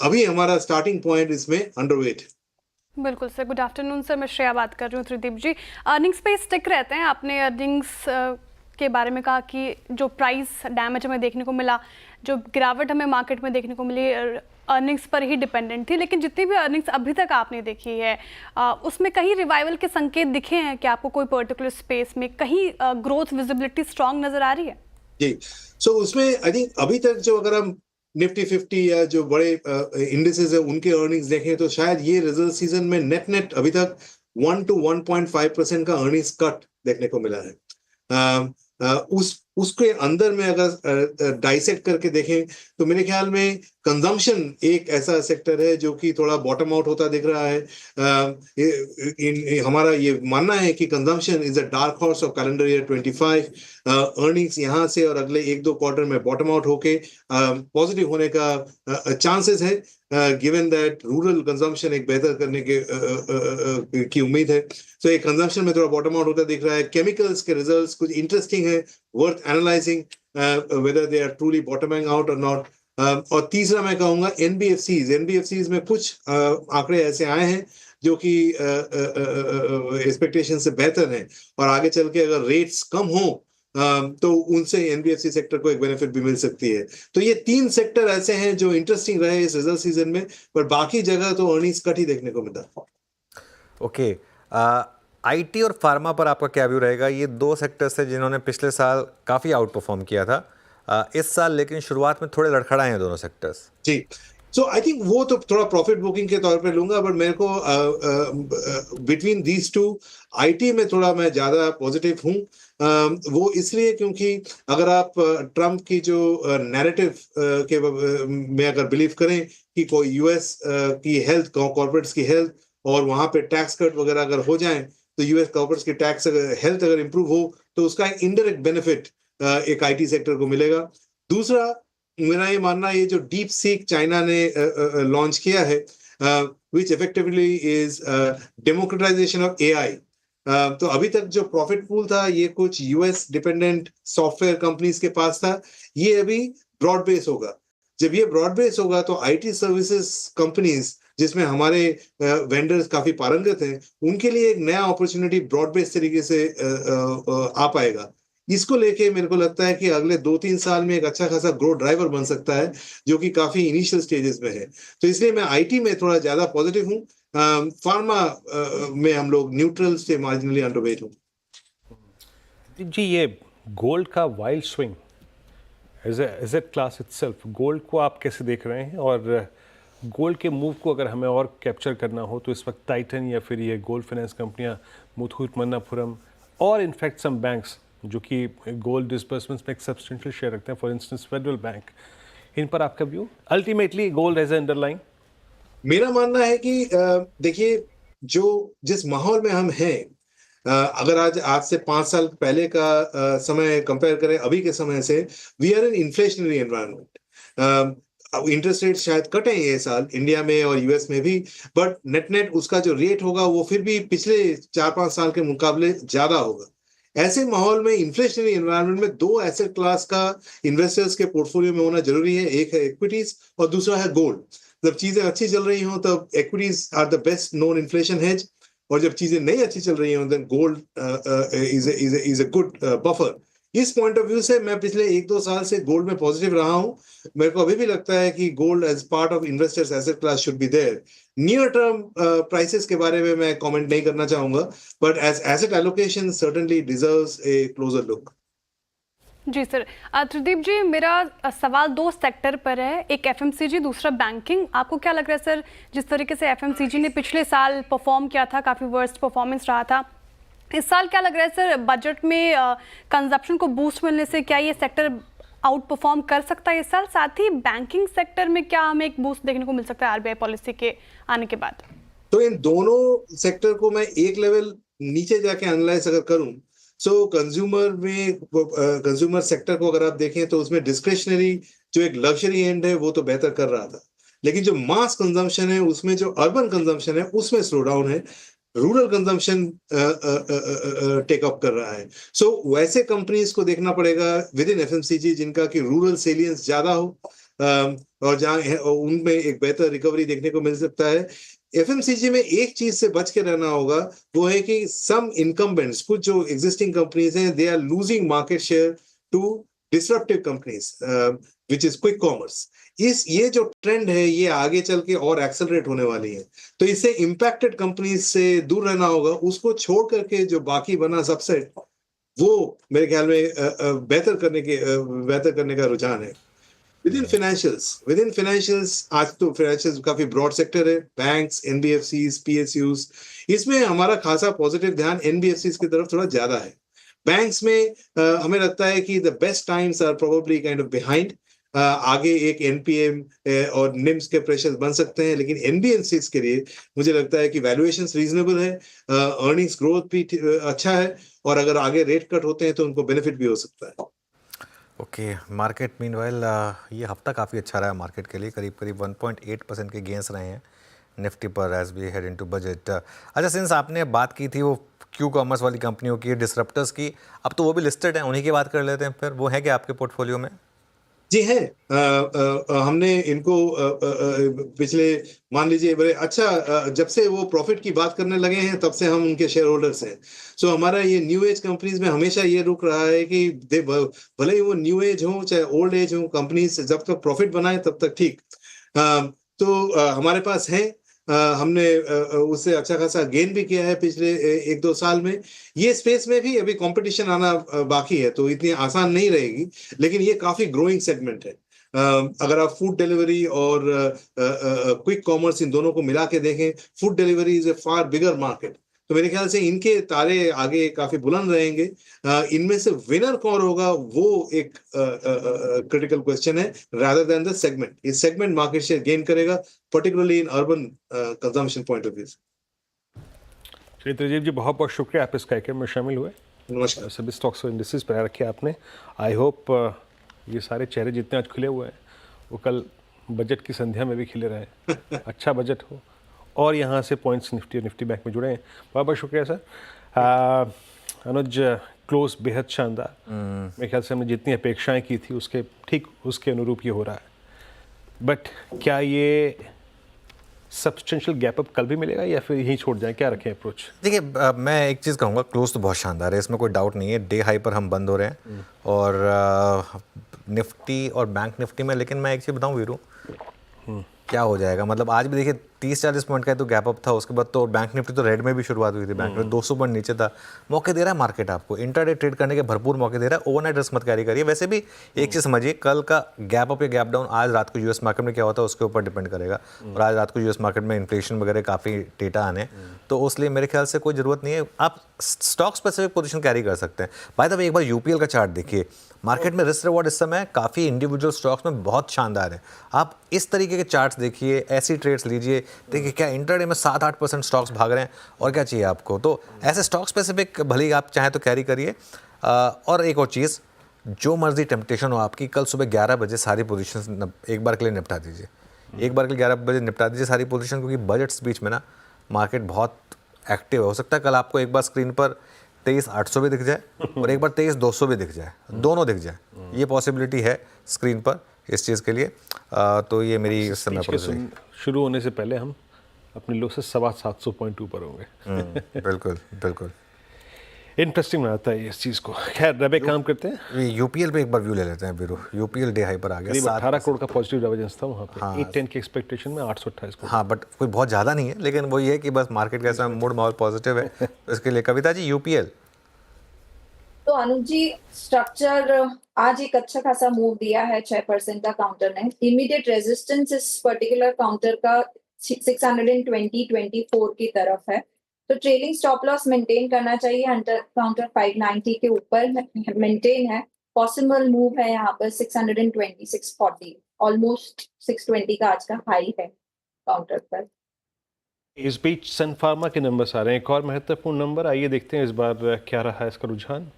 [SPEAKER 17] अभी हमारा स्टार्टिंग पॉइंट इसमें अंडरवेट है।
[SPEAKER 4] बिल्कुल सर, गुड आफ्टरनून सर, मैं श्रेया बात कर रही हूँ। त्रिदीप जी, अर्निंग्स पे स्टिक रहते हैं। आपने अर्निंग्स के बारे में कहा कि जो प्राइस डैमेज हमें देखने को मिला, जो गिरावट हमें मार्केट में देखने को मिली, अर्निंग्स पर ही डिपेंडेंट थी, लेकिन जितनी भी अर्निंग्स अभी तक आपने देखी है उसमें कहीं रिवाइवल के संकेत दिखे हैं कि आपको कोई पर्टिकुलर स्पेस में कहीं ग्रोथ विजिबिलिटी स्ट्रांग नजर आ रही है?
[SPEAKER 17] जी, सो उसमें आई थिंक अभी तक जो अगर हम निफ्टी 50 या जो बड़े इंडिसेस है उनके अर्निंग्स देखें, तो शायद ये रिजल्ट सीजन में नेट अभी तक 1 to 1.5% का अर्निंग्स कट देखने को मिला है। उसके अंदर में अगर डाइसेक्ट करके देखें तो मेरे ख्याल में कंजम्पशन एक ऐसा सेक्टर है जो कि थोड़ा बॉटम आउट होता दिख रहा है। हमारा ये मानना है कि consumption is a dark horse of calendar year 25। Earnings यहाँ से और अगले 1-2 क्वार्टर में बॉटम आउट होके पॉजिटिव होने का चांसेस है, गिवन दैट रूरल कंजम्पशन एक बेहतर करने की उम्मीद है। तो एक कंजम्पशन में थोड़ा बॉटम आउट होता दिख रहा है। केमिकल्स के रिजल्ट्स कुछ इंटरेस्टिंग है, worth analysing whether they are truly bottoming out और नॉट। और तीसरा मैं कहूंगा एनबीएफसीज में कुछ आंकड़े ऐसे आए हैं जो कि एक्सपेक्टेशन से बेहतर हैं, और आगे चल के अगर रेट्स कम हो तो उनसे एनबीएफसी सेक्टर को एक बेनिफिट भी मिल सकती है। तो ये 3 सेक्टर ऐसे हैं जो इंटरेस्टिंग रहे इस रिजल्ट सीजन में, पर बाकी जगह तो अर्निंग्स कट ही देखने को मिला।
[SPEAKER 1] ओके, आईटी और फार्मा पर आपका क्या व्यू रहेगा? ये 2 सेक्टर्स हैं जिन्होंने पिछले साल काफ़ी आउट परफॉर्म किया था इस साल, लेकिन शुरुआत में थोड़े लड़खड़ाए हैं दोनों sectors.
[SPEAKER 17] Ji, so I think वो तो थोड़ा प्रॉफिट बुकिंग के तौर पे लूंगा, बट मेरे को बिटवीन दीज 2 आईटी में थोड़ा मैं ज्यादा पॉजिटिव हूँ। वो इसलिए क्योंकि अगर आप ट्रम्प की जो नैरेटिव के में अगर बिलीव करें कि कोई यूएस की हेल्थ, कॉर्पोरेट्स की हेल्थ और वहां पे टैक्स कट वगैरह अगर हो जाए, तो यूएस कॉर्पोरेट्स की टैक्स हेल्थ अगर इंप्रूव हो तो उसका एक इनडायरेक्ट बेनिफिट एक आईटी सेक्टर को मिलेगा। दूसरा मेरा ये मानना, ये जो डीप सीक चाइना ने लॉन्च किया है, which effectively is democratisation of AI. तो अभी तक जो प्रॉफिट पूल था ये कुछ यूएस डिपेंडेंट सॉफ्टवेयर कंपनीज के पास था, ये अभी ब्रॉड बेस होगा। जब ये ब्रॉड बेस होगा तो आईटी सर्विसेज कंपनीज जिसमें हमारे वेंडर्स काफी पारंगत हैं, उनके लिए एक नया अपॉर्चुनिटी ब्रॉड बेस तरीके से आ पाएगा। इसको लेके मेरे को लगता है कि अगले 2-3 साल में एक अच्छा खासा ग्रोथ ड्राइवर बन सकता है, जो कि काफी इनिशियल स्टेजेस में है। तो इसलिए मैं आईटी में थोड़ा ज्यादा पॉजिटिव हूँ। फार्मा में हम लोग न्यूट्रल से मार्जिनली अंडरवेट हूँ।
[SPEAKER 3] जी, ये गोल्ड का wild swing as a class itself, gold को आप कैसे देख रहे हैं? और गोल्ड के मूव को अगर हमें और कैप्चर करना हो तो इस वक्त टाइटन या फिर ये गोल्ड फाइनेंस कंपनियां, मुथूट मन्नापुरम और इनफैक्ट सम बैंक्स जो कि गोल्ड डिस्बर्समेंट्स में एक सब्सटेंशियल शेयर रखते हैं, फॉर इंस्टेंस फेडरल बैंक, इन पर आपका view? Ultimately gold as a underline,
[SPEAKER 17] मेरा मानना है कि देखिए, जो जिस माहौल में हम हैं, अगर आज से 5 साल पहले का समय कंपेयर करें अभी के समय से, we are in inflationary environment. अब इंटरेस्ट रेट शायद कटे ये साल इंडिया में और यूएस में भी, बट नेट उसका जो रेट होगा वो फिर भी पिछले 4-5 साल के मुकाबले ज्यादा होगा। ऐसे माहौल में इन्फ्लेशनरी एनवायरनमेंट में 2 एसेट क्लास का इन्वेस्टर्स के पोर्टफोलियो में होना जरूरी है। एक है इक्विटीज और दूसरा है गोल्ड। जब चीजें अच्छी चल रही हों तब equities are the best non inflation hedge, और जब चीजें नहीं अच्छी चल रही हों then gold is a good buffer. इस पॉइंट ऑफ व्यू से मैं पिछले 1-2 साल से गोल्ड में पॉजिटिव रहा हूं। मेरे को अभी भी लगता है कि gold as part of investors asset class should be there. Near term prices के बारे में मैं कमेंट नहीं करना चाहूंगा, but as asset allocation certainly deserves a closer look.
[SPEAKER 4] जी सर। त्रिदीप जी, मेरा सवाल 2 सेक्टर पर है, एक एफएमसीजी, दूसरा बैंकिंग। आपको क्या लग रहा है सर, जिस तरीके से एफएमसीजी ने पिछले साल परफॉर्म किया था, काफ़ी वर्स्ट परफॉर्मेंस रहा था, इस साल क्या लग रहा है सर, बजट में कंजप्शन को बूस्ट मिलने से क्या ये सेक्टर आउट परफॉर्म कर सकता है इस साल? साथ ही बैंकिंग सेक्टर में क्या हमें एक बूस्ट देखने को मिल सकता है आरबीआई पॉलिसी के आने के बाद?
[SPEAKER 17] तो इन दोनों सेक्टर को मैं एक लेवल नीचे जाके एनालाइज अगर करूं, सो कंज्यूमर सेक्टर को अगर आप देखें तो उसमें डिस्क्रिशनरी जो एक लग्जरी एंड है वो तो बेहतर कर रहा था, लेकिन जो मास कंजम्पशन है उसमें, जो अर्बन कंजम्पशन है उसमें स्लो डाउन है। रूरल कंजम्पशन टेक अप कर रहा है। सो वैसे कंपनीज को देखना पड़ेगा विद इन एफएमसीजी जिनका कि रूरल सेलियंस ज्यादा हो, और जहां उनमें एक बेहतर रिकवरी देखने को मिल सकता है। एफएमसीजी में एक चीज से बच के रहना होगा, वो है कि सम इनकम्बेंट्स, कुछ जो एग्जिस्टिंग कंपनीज हैं, they are losing market share to disruptive companies which is quick commerce. ये जो ट्रेंड है ये आगे चल के और एक्सेलरेट होने वाली है, तो इससे इंपैक्टेड कंपनीज से दूर रहना होगा। उसको छोड़ करके जो बाकी बना सबसेट, वो मेरे ख्याल में बेहतर करने का रुझान है। विद इन फाइनेंशियल्स आज तो फाइनेंशियल्स काफी ब्रॉड सेक्टर है, बैंक्स, एनबीएफसीज, पीएसयूज, इसमें हमारा खासा पॉजिटिव ध्यान एनबीएफसीज की तरफ थोड़ा ज्यादा है। बैंक्स में हमें लगता है कि the best times are probably kind of behind. आगे एक एनपीएम और निम्स के प्रेशर्स बन सकते हैं, लेकिन एनबीएफसीज के लिए मुझे लगता है कि वैल्यूएशंस रीजनेबल है, अर्निंग्स ग्रोथ भी अच्छा है, और अगर आगे रेट कट होते हैं तो उनको बेनिफिट भी हो सकता है।
[SPEAKER 1] ओके, मार्केट मीनवाइल ये हफ्ता काफ़ी अच्छा रहा है मार्केट के लिए, करीब 1.8% के गेंस रहे हैं निफ्टी पर as we head into budget. अच्छा, सिंस आपने बात की थी वो क्यू कॉमर्स वाली कंपनियों की, डिसरप्टर्स की, अब तो वो भी लिस्टेड हैं, उन्हीं की बात कर लेते हैं फिर। वो है क्या आपके पोर्टफोलियो में?
[SPEAKER 17] जी है। हमने इनको पिछले, मान लीजिए, बड़े अच्छा, जब से वो प्रॉफिट की बात करने लगे हैं तब से हम उनके शेयर होल्डर्स हैं। सो हमारा ये न्यू एज कंपनीज में हमेशा ये रुक रहा है कि भले ही वो न्यू एज हो चाहे ओल्ड एज हो, कंपनीज जब तक प्रॉफिट बनाए तब तक ठीक। तो हमारे पास है, हमने उससे अच्छा खासा गेन भी किया है पिछले 1-2 साल में। ये स्पेस में भी अभी कंपटीशन आना बाकी है, तो इतनी आसान नहीं रहेगी, लेकिन ये काफी ग्रोइंग सेगमेंट है। अगर आप फूड डिलीवरी और क्विक कॉमर्स इन दोनों को मिला के देखें, food delivery is a far bigger market, तो मेरे ख्याल से इनके तारे आगे काफी बुलंद रहेंगे। इनमें से विनर कौन होगा वो एक क्रिटिकल क्वेश्चन है, रादर देन द सेगमेंट। इस सेगमेंट मार्केट शेयर गेन करेगा, particularly in urban consumption point of view.
[SPEAKER 3] चलिए त्रिजीव जी, बहुत बहुत शुक्रिया, आप इस कार्यक्रम में शामिल हुए।
[SPEAKER 17] नमस्कार।
[SPEAKER 3] सभी स्टॉक्स और इंडिसेस पर रखे आपने। आई होप ये सारे चेहरे जितने आज खुले हुए हैं वो कल बजट की संध्या में भी खिले रहे। अच्छा बजट हो, और यहाँ से पॉइंट्स निफ्टी और निफ्टी बैंक में जुड़े हैं। बहुत बहुत शुक्रिया सर। अनुज, क्लोज बेहद शानदार। मेरे ख्याल से हमने जितनी अपेक्षाएं की थी उसके ठीक उसके अनुरूप ये हो रहा है, बट क्या ये सब्सटेंशियल गैप अप कल भी मिलेगा या फिर यहीं छोड़ जाएं? क्या रखें अप्रोच?
[SPEAKER 1] देखिए, मैं एक चीज़ कहूँगा, क्लोज तो बहुत शानदार है, इसमें कोई डाउट नहीं है। डे हाई पर हम बंद हो रहे हैं, और निफ्टी और बैंक निफ्टी में। लेकिन मैं एक चीज़ बताऊँ वीरू, क्या हो जाएगा, मतलब आज भी देखिए 30-40 पॉइंट का तो गैप अप था, उसके बाद तो बैंक निफ्टी तो रेड में भी शुरुआत हुई थी, बैंक में 200 पॉइंट नीचे था। मौके दे रहा है मार्केट आपको, इंट्राडे ट्रेड करने के भरपूर मौके दे रहा है। ओवरनाइट रिस्क मत कैरी करिए। वैसे भी एक चीज़ समझिए, कल का गैप अप या गैप डाउन आज रात को यूएस मार्केट में क्या होता है उसके ऊपर डिपेंड करेगा, और आज रात को यूएस मार्केट में इन्फ्लेशन वगैरह काफ़ी डेटा आने, तो इसलिए मेरे ख्याल से कोई ज़रूरत नहीं है। आप स्टॉक स्पेसिफिक पोजीशन कैरी कर सकते हैं। बाय द वे, एक बार यूपीएल का चार्ट देखिए, मार्केट में रिस्क रिवॉर्ड इस समय काफ़ी इंडिविजुअल स्टॉक्स में बहुत शानदार है। आप इस तरीके के चार्ट्स देखिए, ऐसी ट्रेड्स लीजिए देखिए क्या इंटरडे में 7-8% स्टॉक्स भाग रहे हैं, और क्या चाहिए आपको। तो ऐसे स्टॉक स्पेसिफिक भले ही आप चाहें तो कैरी करिए। और एक और चीज़, जो मर्जी टेम्पटेशन हो आपकी, कल सुबह 11 बजे सारी पोजीशन एक बार के लिए निपटा दीजिए। एक बार के लिए 11 बजे निपटा दीजिए सारी पोजीशन, क्योंकि बजट स्पीच में ना मार्केट बहुत एक्टिव है। हो सकता है कल आपको एक बार स्क्रीन पर 23,800 भी दिख जाए और एक बार 23,200 भी दिख जाए, दोनों दिख जाए, ये पॉसिबिलिटी है स्क्रीन पर इस चीज़ के लिए। तो ये मेरी इस समय पर
[SPEAKER 3] शुरू होने से पहले हम अपने लो से 750 पॉइंट ऊपर होंगे।
[SPEAKER 1] बिल्कुल बिल्कुल
[SPEAKER 3] इंटरेस्टिंग बनाता है इस चीज़ को। खैर रबे काम करते हैं,
[SPEAKER 1] यूपीएल पे एक बार व्यू ले लेते हैं बीरू। यूपीएल डे हाई पर आ गया,
[SPEAKER 3] 18 करोड़ का पॉजिटिव डाइवर्जेंस था वहाँ पे।
[SPEAKER 1] हाँ।
[SPEAKER 3] 810 की एक्सपेक्टेशन में 828 करोड़।
[SPEAKER 1] हाँ, बट कोई बहुत ज़्यादा नहीं है, लेकिन वो ये है कि बस मार्केट का ऐसा मूड माहौल पॉजिटिव है। तो इसके लिए कविता जी यूपीएल।
[SPEAKER 13] तो अनुज जी, स्ट्रक्चर आज एक अच्छा खासा मूव दिया है 6% का काउंटर ने। इमीडिएट रेजिस्टेंस इस पर्टिकुलर काउंटर का 620-24 की तरफ है, तो ट्रेलिंग स्टॉप लॉस मेंटेन करना चाहिए। अंडर काउंटर 590 के ऊपर मेंटेन है। पॉसिबल मूव है यहाँ पर 620-640, ऑलमोस्ट 620 का आज का हाई है काउंटर पर।
[SPEAKER 3] इस बीच सन फार्मा के नंबर्स आ रहे हैं। एक और महत्वपूर्ण नंबर, आइए देखते हैं इस बार क्या रहा है इसका रुझान।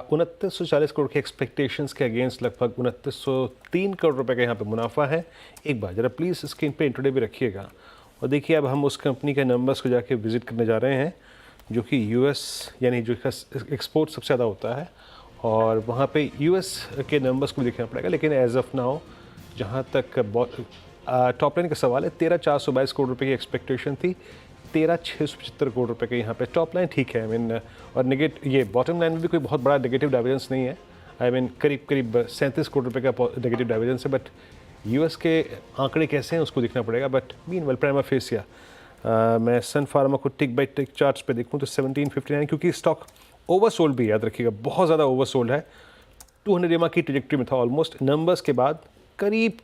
[SPEAKER 3] 2940 करोड़ के एक्सपेक्टेशंस के अगेंस्ट लगभग 2903 करोड़ रुपए का यहाँ पे मुनाफा है। एक बार जरा प्लीज़ स्क्रीन पे इंट्रोडे भी रखिएगा और देखिए अब हम उस कंपनी के नंबर्स को जाके विजिट करने जा रहे हैं जो कि यूएस यानी जो एक्सपोर्ट सबसे ज़्यादा होता है, और वहाँ पे यूएस के नंबर्स को देखना पड़ेगा। लेकिन एज ऑफ नाउ जहाँ तक टॉप लाइन का सवाल है, 13,422 करोड़ रुपए की एक्सपेक्टेशन थी, 13,675 करोड़ रुपए के यहाँ पे टॉप लाइन ठीक है। आई मीन और ये बॉटम लाइन में भी कोई बहुत बड़ा नेगेटिव डाइवर्जेंस नहीं है। आई मीन करीब 37 करोड़ रुपए का नेगेटिव डाइवर्जेंस है। बट यूएस के आंकड़े कैसे हैं उसको देखना पड़ेगा। बट मीनवेल प्राइमा फेसिया मैं सन फार्मा को टिक बाई टिक चार्ट्स पे देखूँ तो 1759, क्योंकि स्टॉक ओवरसोल्ड भी, याद रखिएगा बहुत ज़्यादा ओवरसोल्ड है। 200 EMA की ट्रेजेक्टरी में था ऑलमोस्ट। नंबर्स के बाद करीब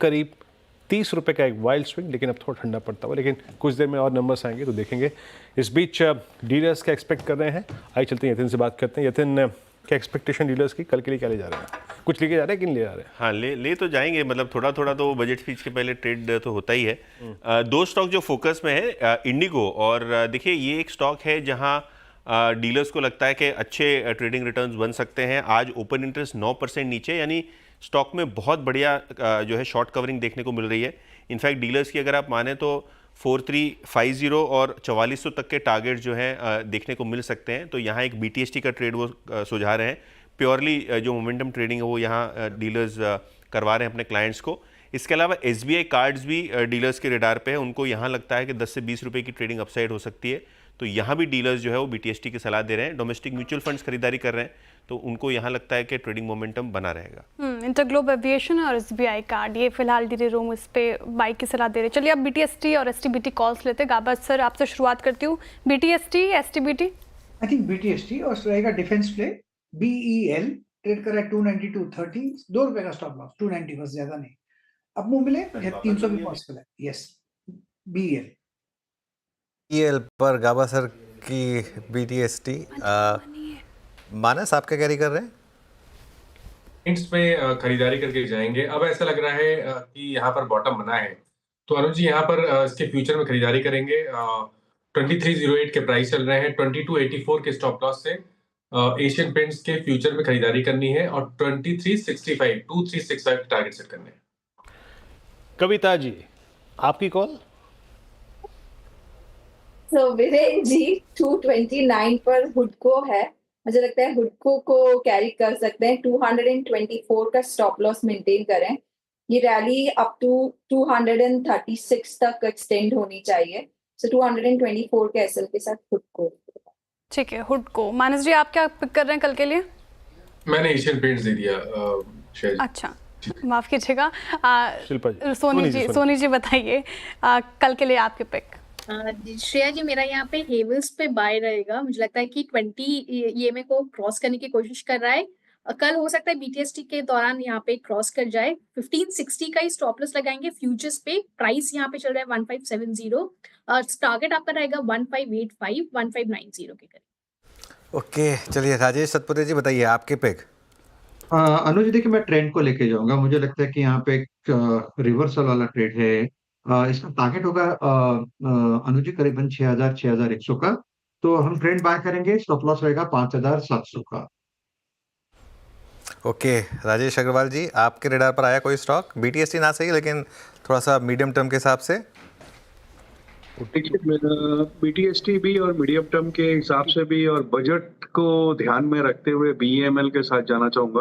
[SPEAKER 3] 30 रुपए का एक वाइल्ड स्विंग, लेकिन अब थोड़ा ठंडा पड़ता हुआ। लेकिन कुछ देर में और नंबर्स आएंगे तो देखेंगे। इस बीच डीलर्स क्या एक्सपेक्ट कर रहे हैं, आइए चलते हैं यतिन से बात करते हैं। यतिन, क्या एक्सपेक्टेशन डीलर्स की कल के लिए क्या ले जा रहे हैं? कुछ लेके जा रहे हैं कि नहीं ले जा रहे हैं?
[SPEAKER 11] हाँ, ले तो जाएंगे, मतलब थोड़ा थोड़ा तो बजट स्पीच के पहले ट्रेड तो होता ही है। दो स्टॉक जो फोकस में है, इंडिगो और देखिए ये एक स्टॉक है जहाँ डीलर्स को लगता है कि अच्छे ट्रेडिंग रिटर्न्स बन सकते हैं। आज ओपन इंटरेस्ट 9% नीचे, यानी स्टॉक में बहुत बढ़िया जो है शॉर्ट कवरिंग देखने को मिल रही है। इनफैक्ट डीलर्स की अगर आप माने तो 4350 और 4400 तक के टारगेट जो हैं देखने को मिल सकते हैं। तो यहाँ एक BTST का ट्रेड वो सुझा रहे हैं। प्योरली जो मोमेंटम ट्रेडिंग है वो यहाँ डीलर्स करवा रहे हैं अपने क्लाइंट्स को। इसके अलावा SBI कार्ड्स भी डीलर्स के रेडार पे है। उनको यहाँ लगता है कि 10 से 20 रुपए की ट्रेडिंग अपसाइड हो सकती है, तो यहाँ भी डीलर्स जो है वो BTST की सलाह दे रहे हैं। डोमेस्टिक म्यूचुअल फंड्स खरीदारी कर रहे हैं, तो उनको यहाँ लगता है कि ट्रेडिंग मोमेंटम बना रहेगा।
[SPEAKER 4] इंटरग्लोब एविएशन और SBI कार्ड ये फिलहाल डीरे रूम इस पे बाई की सलाह दे रहे। चलिए अब BTST और STBT कॉल्स लेते हैं। गाबा सर आपसे शुरुआत करती हूँ। BTST STBT?
[SPEAKER 5] I think BTST और रहेगा डिफेंस प्ले। BEL ट्रेड कर रहा है 292.30, 2 रुपए का स्टॉप लॉस, 290 बस, ज्यादा नहीं। अब मुंह मिले 300 भी पॉसिबल है। यस, BEL
[SPEAKER 1] पर गाबा सर की BTST मानस आप क्या कैरी कर रहे हैं?
[SPEAKER 6] पॉइंट्स में खरीदारी करके जाएंगे। अब ऐसा लग रहा है कि यहाँ पर बॉटम बना है, तो अनुज जी यहाँ पर इसके फ्यूचर में खरीदारी करेंगे। 2308 के प्राइस चल रहे हैं, 2284 के स्टॉप लॉस से एशियन पेंट्स के फ्यूचर में खरीदारी करनी है और 2365 टारगेट सेट करने हैं।
[SPEAKER 3] कविता जी आपकी कॉल।
[SPEAKER 13] तो वीरेन जी 229 पर हुडको है, मुझे लगता है हुडको को कैरी कर सकते हैं। 224 का स्टॉप लॉस मेंटेन करें। ये रैली अप टू 236 तक एक्सटेंड होनी चाहिए। सो 224 के एसएल के साथ हुडको।
[SPEAKER 4] ठीक है, हुडको। मानस जी आप क्या पिक कर रहे हैं कल के लिए?
[SPEAKER 6] मैंने एशियन पेंट्स दे दिया।
[SPEAKER 4] अच्छा, माफ कीजिएगा।
[SPEAKER 3] शिल्पा जी,
[SPEAKER 4] सोनी जी बताइए कल के लिए आपके पिक।
[SPEAKER 9] श्रेया जी, मेरा यहाँ पे हेवल्स पे बाय रहेगा। मुझे लगता है कि 20 EMA को क्रॉस करने की कोशिश कर रहा है। कल हो सकता है BTST के दौरान यहाँ पे क्रॉस कर जाए। 1560 का ही स्टॉप लॉस लगाएंगे फ्यूचर्स पे। प्राइस यहाँ पे चल रहा है 1570। टारगेट आपका रहेगा 1585 1590 के करीब।
[SPEAKER 1] ओके, चलिए राजेश सतपुरे जी बताइए आपके पिक।
[SPEAKER 8] अनुज देखिए, मैं ट्रेंड को लेके जाऊंगा। मुझे लगता है कि यहाँ पे एक रिवर्सल वाला ट्रेड है इसका टारगेट होगा अनुजी करीबन 6000 6100 का। तो हम ट्रेंड बाय करेंगे, स्टॉप लॉस रहेगा 5700 का।
[SPEAKER 1] ओके राजेश अग्रवाल जी, आपके रेडार पर आया कोई स्टॉक? BTST ना सही लेकिन थोड़ा सा मीडियम टर्म के हिसाब से।
[SPEAKER 10] देखिए BTST भी और मीडियम टर्म के हिसाब से भी और बजट को ध्यान में रखते हुए BEML के साथ जाना चाहूंगा।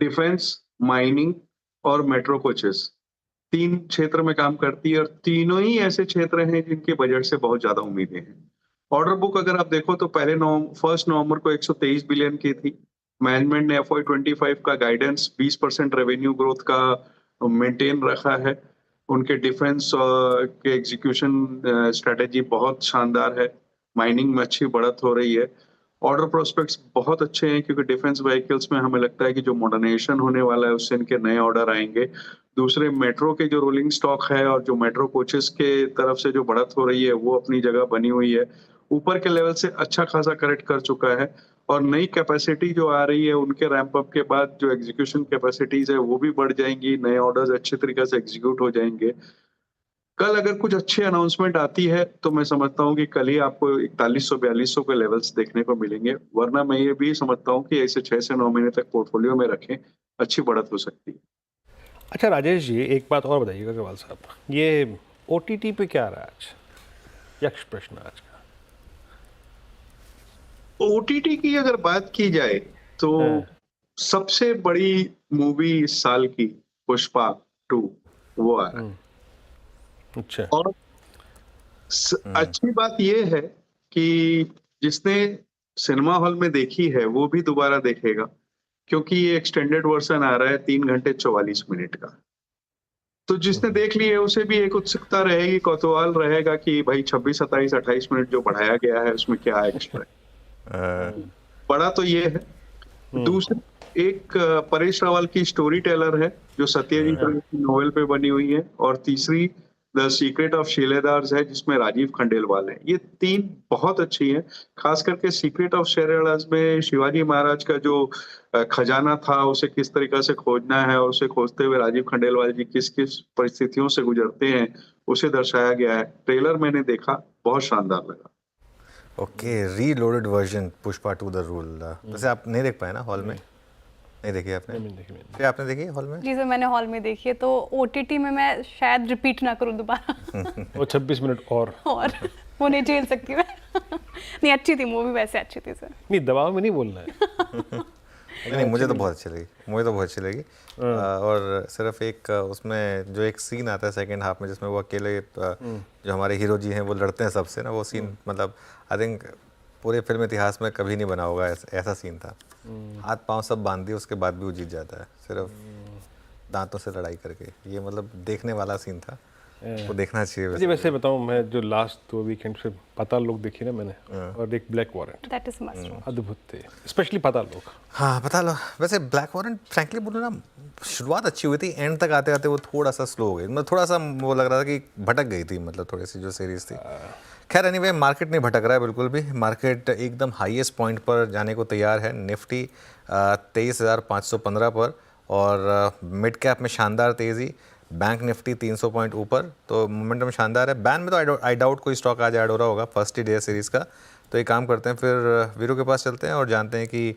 [SPEAKER 10] डिफेंस, माइनिंग और मेट्रो कोचेस 3 क्षेत्र में काम करती है और तीनों ही ऐसे क्षेत्र हैं जिनके बजट से बहुत ज्यादा उम्मीदें हैं। ऑर्डर बुक अगर आप देखो तो 1 नवंबर को 123 बिलियन की थी। मैनेजमेंट ने FY25 का गाइडेंस 20% रेवेन्यू ग्रोथ का मेंटेन रखा है। उनके डिफेंस के एग्जीक्यूशन स्ट्रेटेजी बहुत शानदार है। माइनिंग में अच्छी बढ़त हो रही है। ऑर्डर प्रोस्पेक्ट्स बहुत अच्छे हैं क्योंकि डिफेंस व्हीकल्स में हमें लगता है कि जो मॉडर्नाइजेशन होने वाला है उससे इनके नए ऑर्डर आएंगे। दूसरे मेट्रो के जो रोलिंग स्टॉक है और जो मेट्रो कोचेस के तरफ से जो बढ़त हो रही है वो अपनी जगह बनी हुई है। ऊपर के लेवल से अच्छा खासा करेक्ट कर चुका है और नई कैपेसिटी जो आ रही है उनके रैंप अप के बाद जो एग्जीक्यूशन कैपेसिटीज है वो भी बढ़ जाएंगी। नए ऑर्डर्स अच्छे तरीके से एग्जीक्यूट हो जाएंगे। कल अगर कुछ अच्छी अनाउंसमेंट आती है तो मैं समझता हूँ कि कल ही आपको 4100-4200 के लेवल्स देखने को मिलेंगे। वरना मैं ये भी समझता हूँ कि ऐसे 6 से 9 महीने तक पोर्टफोलियो में रखें, अच्छी बढ़त हो सकती है।
[SPEAKER 3] अच्छा राजेश जी, एक बात और बताइएगा अग्रवाल साहब, ये OTT पे क्या रहा आज? यक्ष प्रश्न आज का।
[SPEAKER 10] OTT की अगर बात की जाए तो सबसे बड़ी मूवी इस साल की पुष्पा 2 वो आ रहा है।
[SPEAKER 3] अच्छा।
[SPEAKER 10] और अच्छी बात ये है कि जिसने सिनेमा हॉल में देखी है वो भी दोबारा देखेगा क्योंकि ये एक्सटेंडेड वर्जन आ रहा है 3 घंटे 44 मिनट का। तो जिसने देख ली है उसे भी एक उत्सुकता रहेगी, कौतूहल रहेगा कि भाई 26, 27, 28 मिनट जो बढ़ाया गया है उसमें क्या एक्स्ट्रा है। बड़ा तो ये है। दूसरी एक परेश रावल की स्टोरी टेलर है जो सत्यजीत रे की नोवेल पे बनी हुई है और तीसरी द सीक्रेट ऑफ शिलेदार्स है जिसमें राजीव खंडेलवाल है। ये 3 बहुत अच्छी हैं। खास करके सीक्रेट ऑफ शिलेदार्स में शिवाजी महाराज का जो खजाना था उसे किस तरीके से खोजना है और उसे खोजते हुए राजीव खंडेलवाल जी किस किस परिस्थितियों से गुजरते हैं उसे दर्शाया गया है। ट्रेलर मैंने देखा, बहुत शानदार लगा।
[SPEAKER 1] Okay, reloaded version Pushpa 2 the rule. वैसे आप नहीं देख पाए ना हॉल में? नहीं देखी आपने? फिर आपने देखी हॉल में?
[SPEAKER 4] जी सर, मैंने हॉल में देखी है, तो OTT में मैं शायद रिपीट ना करूं दोबारा।
[SPEAKER 3] वो 26 मिनट और
[SPEAKER 4] वो नहीं झेल सकती मैं। नहीं, अच्छी थी मूवी, वैसे अच्छी थी सर।
[SPEAKER 3] नहीं, दबाव में नहीं बोलना है।
[SPEAKER 1] नहीं, मुझे तो बहुत अच्छी लगी, मुझे तो बहुत अच्छी लगी। और सिर्फ एक उसमें जो एक सीन आता है सेकंड हाफ में जिसमें वो अकेले जो हमारे हीरो जी हैं वो लड़ते हैं सबसे ना, वो सीन मतलब आई थिंक पूरे फिल्म इतिहास में कभी नहीं बना होगा, ऐसा सीन था। हाथ पांव सब बांध दिए उसके बाद भी वो जीत जाता है सिर्फ दांतों से लड़ाई करके। ये मतलब देखने वाला सीन था, वो देखना चाहिए।
[SPEAKER 3] वैसे बताऊं, मैं जो लास्ट 2 वीकेंड से पाताल लोक देखी ना मैंने, और एक black warrant,
[SPEAKER 4] that is must.
[SPEAKER 3] अद्भुत थे, स्पेशली पाताल लोक।
[SPEAKER 1] हाँ, पाताल लोक। वैसे ब्लैक वॉरेंट फ्रैंकली बोलो ना, शुरुआत अच्छी हुई थी, एंड तक आते आते वो थोड़ा सा स्लो हो गई। मतलब थोड़ा सा वो लग रहा था कि भटक गई थी, मतलब थोड़ी सी जो सीरीज थी। खैर एनीवे, मार्केट नहीं भटक रहा है बिल्कुल भी। मार्केट एकदम हाईएस्ट पॉइंट पर जाने को तैयार है। निफ्टी 23,515 पर और मिड कैप में शानदार तेज़ी। बैंक निफ्टी 300 पॉइंट ऊपर, तो मोमेंटम शानदार है। बैन में तो आई डाउट कोई स्टॉक आज ऐड हो रहा होगा, फर्स्ट ही डे सीरीज़ का। तो एक काम करते हैं, फिर वीरू के पास चलते हैं और जानते हैं कि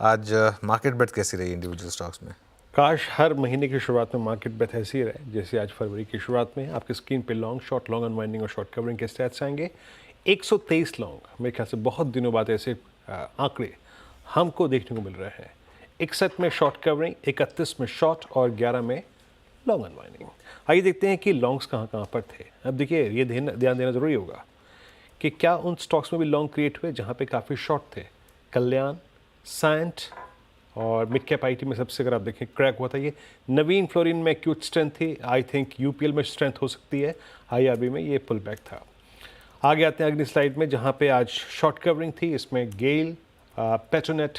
[SPEAKER 1] आज मार्केट बेट कैसी रही इंडिविजुअल स्टॉक्स में।
[SPEAKER 3] काश हर महीने की शुरुआत में मार्केट बेट ऐसी ही रहे जैसे आज फरवरी की शुरुआत में। आपकी स्क्रीन पे लॉन्ग शॉर्ट, लॉन्ग अनवाइंडिंग और शॉर्ट कवरिंग के स्टैट्स आएंगे। 123 लॉन्ग, मेरे ख्याल से बहुत दिनों बाद ऐसे आंकड़े हमको देखने को मिल रहे हैं। 61 में शॉर्ट कवरिंग, 31 में शॉर्ट और 11 में लॉन्ग अनवाइंडिंग। आइए देखते हैं कि लॉन्ग्स कहाँ पर थे। अब देखिए, ये ध्यान देना ज़रूरी होगा कि क्या उन स्टॉक्स में भी लॉन्ग क्रिएट हुए जहाँ पे काफ़ी शॉर्ट थे। कल्याण, साइंट और मिड कैप IT में सबसे अगर आप देखें क्रैक हुआ था। ये नवीन फ्लोरिन में एक्यूट स्ट्रेंथ थी, आई थिंक UPL में स्ट्रेंथ हो सकती है, IRB में ये पुल बैक था। आगे आते हैं अगली स्लाइड में जहाँ पे आज शॉर्ट कवरिंग थी। इसमें गेल, पेट्रोनेट,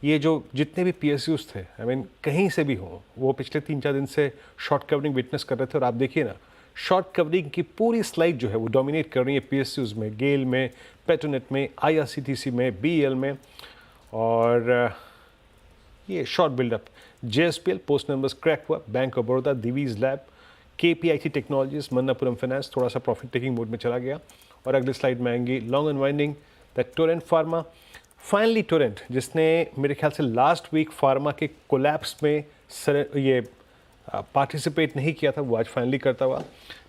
[SPEAKER 3] ये जो जितने भी PSUs थे, आई मीन कहीं से भी हों, वो पिछले 3-4 दिन से शॉर्ट कवरिंग विटनेस कर रहे थे। और आप देखिए ना, शॉर्ट कवरिंग की पूरी स्लाइड जो है वो डोमिनेट कर रही है PSUs में, गेल में, पेट्रोनेट में, IRCTC में, BEL में। और ये short buildup JSPL post numbers crack हुआ। Bank of Baroda, Divis lab, KPIT technologies, Manappuram finance थोड़ा सा प्रॉफिट टेकिंग मोड में चला गया। और अगले स्लाइड में आएंगी long unwinding that Torrent pharma. Finally Torrent, जिसने मेरे ख्याल से लास्ट वीक फार्मा के कोलैप्स में ये पार्टिसिपेट नहीं किया था, वो आज फाइनली करता हुआ।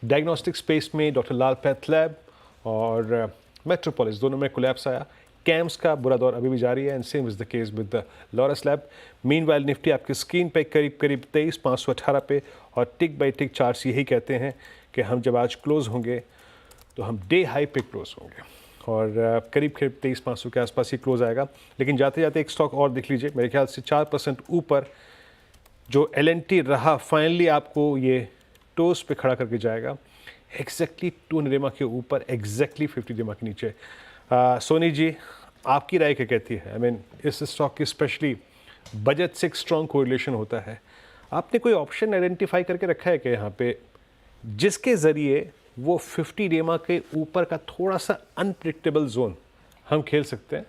[SPEAKER 3] डायग्नोस्टिक स्पेस में डॉक्टर लाल पैथ लैब और मेट्रोपोलिस दोनों में कोलैप्स आया। कैम्स का बुरा दौर अभी भी जारी है and same is the case with the Laurus lab. Meanwhile Nifty आपकी स्क्रीन पे करीब 23,518 पे और टिक बाई टिक चार्ट्स यही कहते हैं कि हम जब आज क्लोज होंगे तो हम डे हाई पे क्लोज होंगे और करीब 23,500 के आसपास ही क्लोज आएगा। लेकिन जाते जाते एक स्टॉक और देख लीजिए, मेरे ख्याल से 4% ऊपर जो LNT रहा, फाइनली आपको ये टोस पे खड़ा करके जाएगा एग्जैक्टली 200 डेमा के ऊपर, एग्जैक्टली 50 डेमा के नीचे। सोनी जी, आपकी राय क्या कहती है? आई मीन इस स्टॉक की स्पेशली बजट से एक स्ट्रॉन्ग कोरिलेशन होता है, आपने कोई ऑप्शन आइडेंटिफाई करके रखा है कि यहाँ पे जिसके ज़रिए वो 50 डेमा के ऊपर का थोड़ा सा अनप्रिडिक्टेबल जोन हम खेल सकते हैं?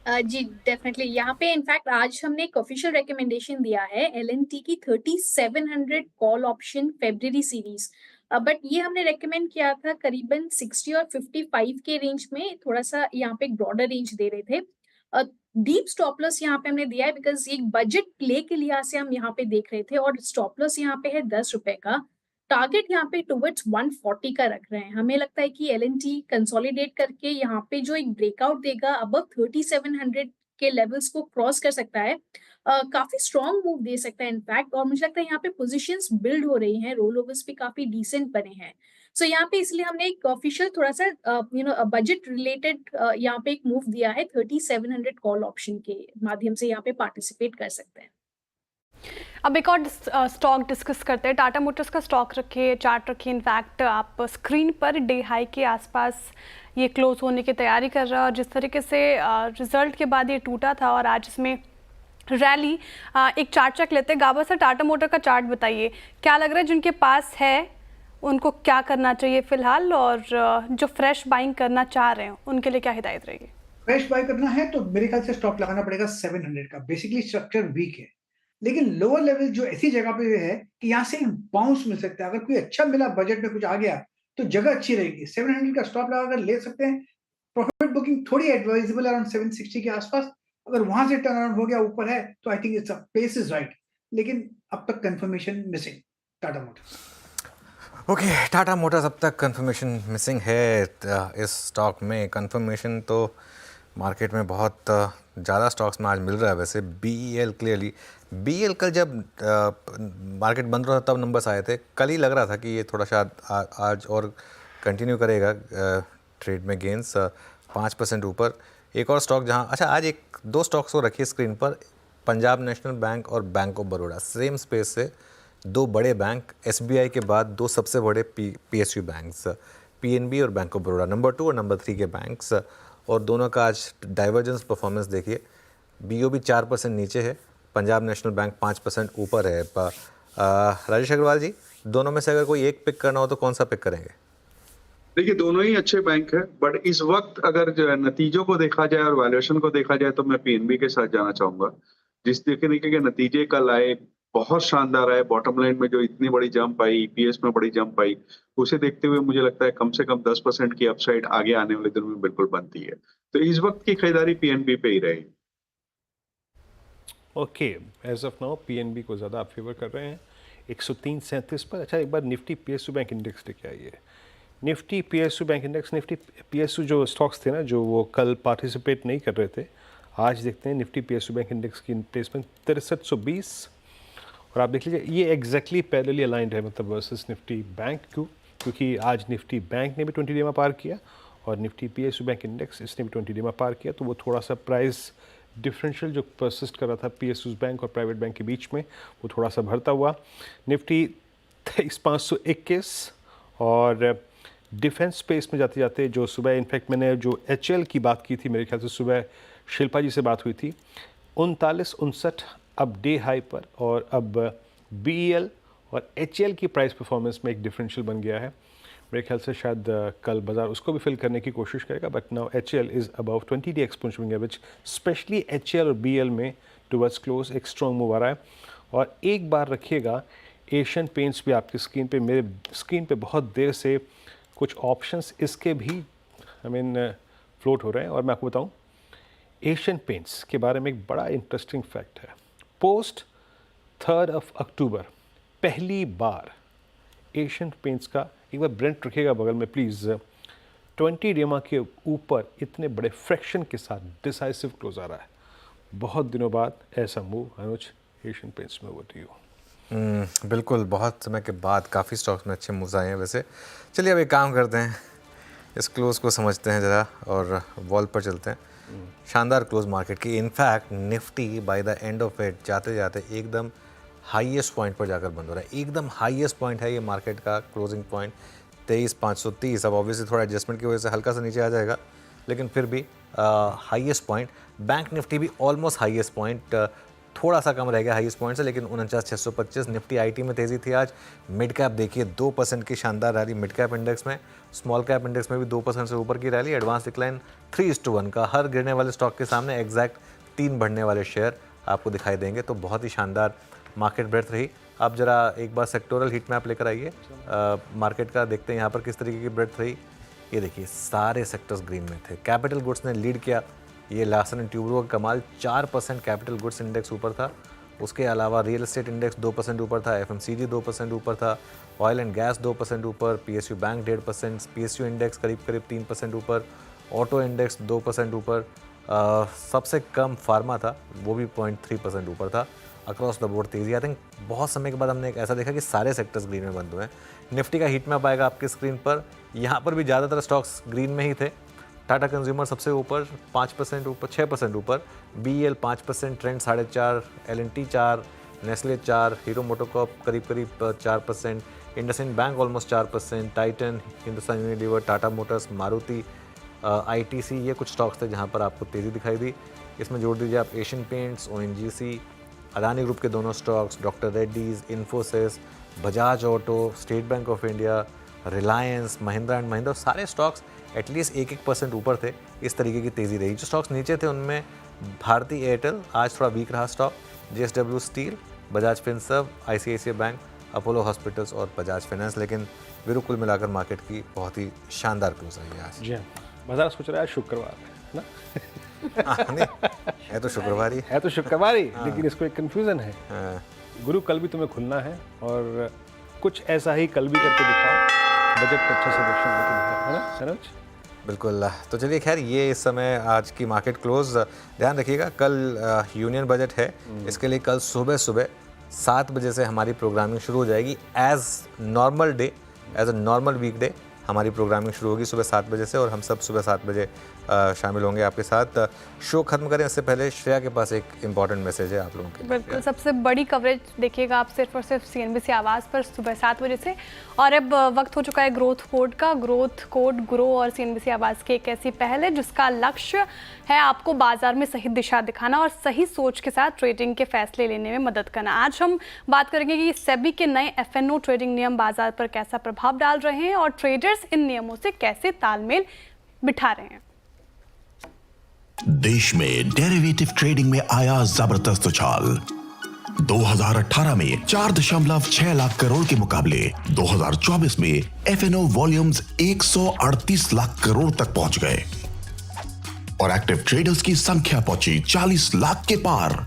[SPEAKER 9] जी डेफिनेटली, यहाँ पे इनफैक्ट आज हमने एक ऑफिशियल रिकमेंडेशन दिया है LNT की 3700 call option February series, but ये हमने रेकमेंड किया था करीबन 60 और 55 के रेंज में, थोड़ा सा यहाँ पे एक ब्रॉडर रेंज दे रहे थे। डीप स्टॉप लॉस यहाँ पे हमने दिया है बिकॉज एक बजट प्ले के लिहाज से हम यहाँ पे देख रहे थे और स्टॉप लॉस यहाँ पे है 10 रुपए का। टारगेट यहाँ पे टुवर्ड्स 140 का रख रहे हैं। हमें लगता है कि LNT कंसोलिडेट करके यहाँ पे जो एक ब्रेकआउट देगा अबव 3700 के लेवल्स को क्रॉस कर सकता है, काफी स्ट्रॉन्ग मूव दे सकता है इनफैक्ट। और मुझे लगता है यहाँ पे पोजीशंस बिल्ड हो रही हैं, रोल ओवर्स भी काफी डिसेंट बने हैं। सो यहाँ पे इसलिए हमने एक ऑफिशियल थोड़ा सा बजट रिलेटेड यहाँ पे एक मूव दिया है, 3700 कॉल ऑप्शन के माध्यम से यहाँ पे पार्टिसिपेट कर सकते हैं।
[SPEAKER 4] अब एक और स्टॉक डिस्कस करते हैं। टाटा मोटर्स का स्टॉक रखिए, चार्ट रखिए। इनफैक्ट आप स्क्रीन पर डे हाई के आसपास ये क्लोज होने की तैयारी कर रहा है और जिस तरीके से रिजल्ट के बाद ये टूटा था और आज इसमें रैली, एक चार्ट चेक लेते हैं। गाबा सर, टाटा मोटर का चार्ट बताइए, क्या लग रहा है जिनके पास है उनको क्या करना चाहिए फिलहाल, और जो फ्रेश बाइंग करना चाह रहे हैं उनके लिए क्या हिदायत रहेगी?
[SPEAKER 5] फ्रेश बाय करना है तो मेरे ख्याल से स्टॉप लगाना पड़ेगा 700 का। बेसिकली स्ट्रक्चर वीक है, लेकिन लोअर लेवल जो ऐसी जगह पे है कि यहाँ से बाउंस मिल सकता है। अगर कोई अच्छा मिला, बजट में कुछ आ गया तो जगह अच्छी रहेगी। 700 का स्टॉप लगाकर ले सकते हैं। प्रॉफिट बुकिंग थोड़ी एडवाइजेबल अराउंड 760 के आसपास। अगर वहां से टर्न अराउंड हो गया ऊपर है तो I think it's pace is right, लेकिन अब तक confirmation missing Tata motors.
[SPEAKER 1] Okay, Tata motors अब तक कंफर्मेशन मिसिंग है इस स्टॉक में। कंफर्मेशन तो मार्केट में बहुत ज़्यादा स्टॉक्स में आज मिल रहा है। वैसे BEL क्लियरली, BEL कल जब मार्केट बंद रहा था तब नंबर्स आए थे, कल ही लग रहा था कि ये थोड़ा सा आज और कंटिन्यू करेगा ट्रेड में गेंस 5% ऊपर। एक और स्टॉक जहां, अच्छा आज एक दो स्टॉक्स को रखिए स्क्रीन पर, पंजाब नेशनल बैंक और bank of Baroda. Same space से दो बड़े बैंक, SBI के बाद दो सबसे बड़े PSU बैंक्स, PNB और बैंक ऑफ बड़ौदा, नंबर 2 और नंबर 3 के बैंक्स, और दोनों का आज डाइवर्जेंस परफॉर्मेंस देखिए। BOB 4% नीचे है, पंजाब नेशनल बैंक 5% ऊपर है। राजेश अग्रवाल जी, दोनों में से अगर कोई एक पिक करना हो तो कौन सा पिक करेंगे?
[SPEAKER 10] देखिए, दोनों ही अच्छे बैंक है, बट इस वक्त अगर जो है नतीजों को देखा जाए और वैल्यूएशन को देखा जाए तो मैं PNB के साथ जाना चाहूंगा। जिस तरीके के नतीजे कल आए बहुत शानदार आए, बॉटम लाइन में जो इतनी बड़ी जंप आई, EPS में बड़ी जंप आई, उसे देखते हुए मुझे लगता है कम से कम 10% की अपसाइड आगे आने वाले दिनों में बिल्कुल बनती है। तो इस वक्त की खरीदारी PNB पे ही रहेगी।
[SPEAKER 3] Okay, as of now PNB को ज़्यादा आप फेवर कर रहे हैं 103.37 पर। अच्छा, एक बार निफ्टी PSU बैंक इंडेक्स लेके आइए। Nifty PSU bank index, Nifty PSU जो स्टॉक्स थे ना, जो वो कल पार्टिसिपेट नहीं कर रहे थे, आज देखते हैं निफ्टी PSU बैंक इंडेक्स की प्लेसमेंट 6320। और आप देख लीजिए ये एग्जैक्टली पैरेलली अलाइंड है, मतलब वर्सेस निफ्टी बैंक। क्योंकि आज निफ्टी बैंक ने भी 20 डेमा पार किया और निफ्टी PSU बैंक इंडेक्स इसने भी 20 डेमा पार किया, तो वो थोड़ा सा प्राइस डिफरेंशियल जो परसिस्ट कर रहा था PSU बैंक और प्राइवेट बैंक के बीच में, वो थोड़ा सा भरता हुआ। निफ्टी 23,521 और डिफेंस स्पेस में जाते जाते जो सुबह इनफैक्ट मैंने जो HL की बात की थी, मेरे ख्याल से सुबह शिल्पा जी से बात हुई थी, 3959 अब डे हाई पर, और अब BEL और HL की प्राइस परफॉर्मेंस में एक डिफरेंशियल बन गया है। मेरे ख्याल से शायद कल बाजार उसको भी फिल करने की कोशिश करेगा, but now HL is about 20 day exponential average, specially HL और BEL में टुवर्ड्स क्लोज एक स्ट्रॉन्ग मूव आ रहा है। और एक बार रखिएगा एशियन पेंट्स भी आपकी स्क्रीन पे, मेरे स्क्रीन पे बहुत देर से कुछ ऑप्शंस इसके भी फ्लोट हो रहे हैं। और मैं आपको बताऊं, एशियन पेंट्स के बारे में एक बड़ा इंटरेस्टिंग फैक्ट है। पोस्ट 3 अक्टूबर पहली बार एशियन पेंट्स का, एक बार ब्रेंट रखिएगा बगल में प्लीज़, 20 डेमा के ऊपर इतने बड़े फ्रैक्शन के साथ डिसाइसिव क्लोज आ रहा है। बहुत दिनों बाद ऐसा मूव अनुज एशियन पेंट्स में होती हो।
[SPEAKER 1] बिल्कुल, बहुत समय के बाद काफ़ी स्टॉक्स में अच्छे मूव्स आए हैं वैसे। चलिए अब एक काम करते हैं, इस क्लोज को समझते हैं ज़रा और वॉल पर चलते हैं। शानदार क्लोज मार्केट की। In fact Nifty by the end of it जाते जाते एकदम हाईएस्ट पॉइंट पर जाकर बंद हो रहा है। एकदम हाईएस्ट पॉइंट है ये मार्केट का क्लोजिंग पॉइंट 23,530। अब ऑब्वियसली थोड़ा एडजस्टमेंट की वजह से हल्का सा नीचे आ जाएगा, लेकिन फिर भी हाईएस्ट पॉइंट। बैंक निफ्टी भी ऑलमोस्ट हाईएस्ट पॉइंट, थोड़ा सा कम रह गया हाईएस्ट पॉइंट से, लेकिन 49,625। निफ्टी आईटी में तेज़ी थी आज। मिड कैप देखिए 2% की शानदार रैली मिड कैप इंडेक्स में। स्मॉल कैप इंडेक्स में भी 2% से ऊपर की रैली। एडवांस डिक्लाइन 3:1 का। हर गिरने वाले स्टॉक के सामने एग्जैक्ट 3 बढ़ने वाले शेयर आपको दिखाई देंगे। तो बहुत ही शानदार मार्केट ब्रेथ रही। अब जरा एक बार सेक्टोरल हीट मैप लेकर आइए मार्केट का, देखते हैं यहाँ पर किस तरीके की ब्रेथ रही। ये देखिए सारे सेक्टर्स ग्रीन में थे। कैपिटल गुड्स ने लीड किया। ये लार्सन एंड ट्यूब्रो का कमाल, 4% कैपिटल गुड्स इंडेक्स ऊपर था। उसके अलावा रियल एस्टेट इंडेक्स 2% ऊपर था। एफएमसीजी 2% ऊपर था। ऑयल एंड गैस 2% ऊपर। PSU bank 1.5%। पीएसयू इंडेक्स करीब 3% ऊपर। ऑटो इंडेक्स 2% ऊपर। सबसे कम फार्मा था, वो भी 0.3% ऊपर था। अक्रॉस द बोर्ड तेज़ी। आई थिंक बहुत समय के बाद हमने एक ऐसा देखा कि सारे सेक्टर्स ग्रीन में बंद हुए हैं। निफ्टी का हीट मैप आएगा आपकी स्क्रीन पर। यहाँ पर भी ज़्यादातर स्टॉक्स ग्रीन में ही थे। टाटा कंज्यूमर सबसे ऊपर 5% ऊपर, 6% ऊपर। BEL 5%, trend 4.5%, LNT 4%, Nestle 4%, Hero MotoCorp करीब 4%, IndusInd bank almost 4%, Titan, Hindustan Unilever, Tata motors, Maruti, ITC, ये कुछ स्टॉक्स थे जहाँ पर आपको तेज़ी दिखाई दी। इसमें जोड़ दीजिए आप Asian paints, ONGC, Adani group के दोनों stocks, doctor Reddy's, Infosys, Bajaj auto, state bank of India, Reliance, Mahindra and Mahindra, सारे स्टॉक्स एटलीस्ट 1% ऊपर थे। इस तरीके की तेज़ी रही। जो स्टॉक्स नीचे थे उनमें भारती एयरटेल आज थोड़ा वीक रहा stock, JSW steel, Bajaj Finserv, ICICI bank, Apollo hospitals और बजाज फाइनेंस। लेकिन वीरू कुल मिलाकर मार्केट की बहुत ही शानदार क्लोज रही है आज।
[SPEAKER 3] जी हाँ, बाजार सोच रहा है शुक्रवार है ना?
[SPEAKER 1] है तो शुक्रवार ही,
[SPEAKER 3] है तो शुक्रवार ही, लेकिन इसको एक कन्फ्यूज़न है। गुरु कल भी तुम्हें खुलना है और कुछ ऐसा ही कल भी करके दिखाओ, बजट का अच्छा सजेशन है ना सनोज?
[SPEAKER 1] बिल्कुल। तो चलिए खैर, ये इस समय आज की मार्केट क्लोज। ध्यान रखिएगा कल यूनियन बजट है, इसके लिए कल सुबह 7 बजे से हमारी प्रोग्रामिंग शुरू हो जाएगी। As normal day, as a normal weekday हमारी प्रोग्रामिंग शुरू होगी सुबह 7 बजे से, और हम सब सुबह 7 बजे शामिल होंगे आपके साथ। शो खत्म करें इससे पहले श्रेया के पास एक इम्पॉर्टेंट मैसेज है आप लोगों के लिए।
[SPEAKER 4] बिल्कुल, सबसे बड़ी कवरेज देखिएगा आप सिर्फ और सिर्फ सीएनबीसी आवाज़ पर सुबह 7 बजे से। और अब वक्त हो चुका है ग्रोथ कोड का। ग्रोथ कोड ग्रो और सीएनबीसी आवाज़ की एक ऐसी पहल है जिसका लक्ष्य है आपको बाजार में सही दिशा दिखाना और सही सोच के साथ ट्रेडिंग के फैसले लेने में मदद करना। आज हम बात करेंगे कि सेबी के नए एफएनओ ट्रेडिंग नियम बाजार पर कैसा प्रभाव डाल रहे हैं और ट्रेडर्स इन नियमों से कैसे तालमेल बिठा रहे हैं।
[SPEAKER 18] देश में डेरिवेटिव ट्रेडिंग में आया जबरदस्त उछाल। 2018 में 4.6 लाख करोड़ के मुकाबले 2024 में एफएनओ वॉल्यूम्स 138 लाख करोड़ तक पहुंच गए और एक्टिव ट्रेडर्स की संख्या पहुंची 40 लाख के पार।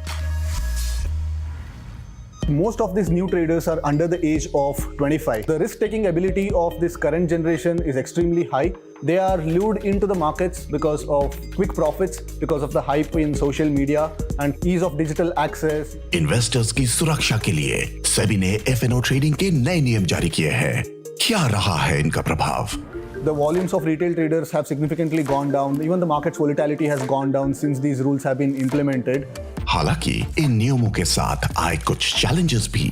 [SPEAKER 19] Most of these new traders are under the age of 25. The risk-taking ability of this current generation is extremely high. They are lured into the markets because of quick profits, because of the hype in social media and ease of digital access.
[SPEAKER 18] Investors की सुरक्षा के लिए सेबी ने एफएनओ ट्रेडिंग के नए नियम जारी किए हैं। क्या रहा है इनका प्रभाव?
[SPEAKER 19] The volumes of retail traders have significantly gone down. Even the market's volatility has gone down since these rules have been implemented.
[SPEAKER 18] हालांकि इन नियमों के साथ आए कुछ challenges भी।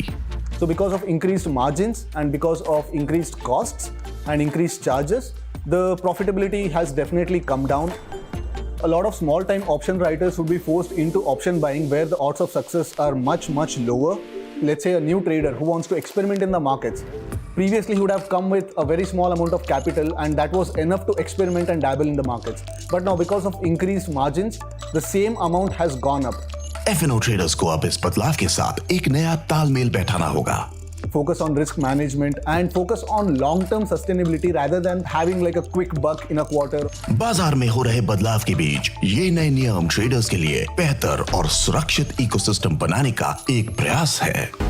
[SPEAKER 19] So because of increased margins and because of increased costs and increased charges, the profitability has definitely come down. A lot of small-time option writers would be forced into option buying where the odds of success are much lower. Let's say a new trader who wants to experiment in the markets. Previously, he would have come with a very small amount of capital and that was enough to experiment and dabble in the markets. But now because of increased margins, the same amount has gone up.
[SPEAKER 18] FNO traders को अब इस बदलाव के साथ एक नया तालमेल बैठाना होगा।
[SPEAKER 19] focus on risk management, and focus on long-term sustainability rather than having like a quick buck in a quarter.
[SPEAKER 18] बाजार में हो रहे बदलाव के बीच ये नए नियम ट्रेडर्स के लिए बेहतर और सुरक्षित इकोसिस्टम बनाने का एक प्रयास है।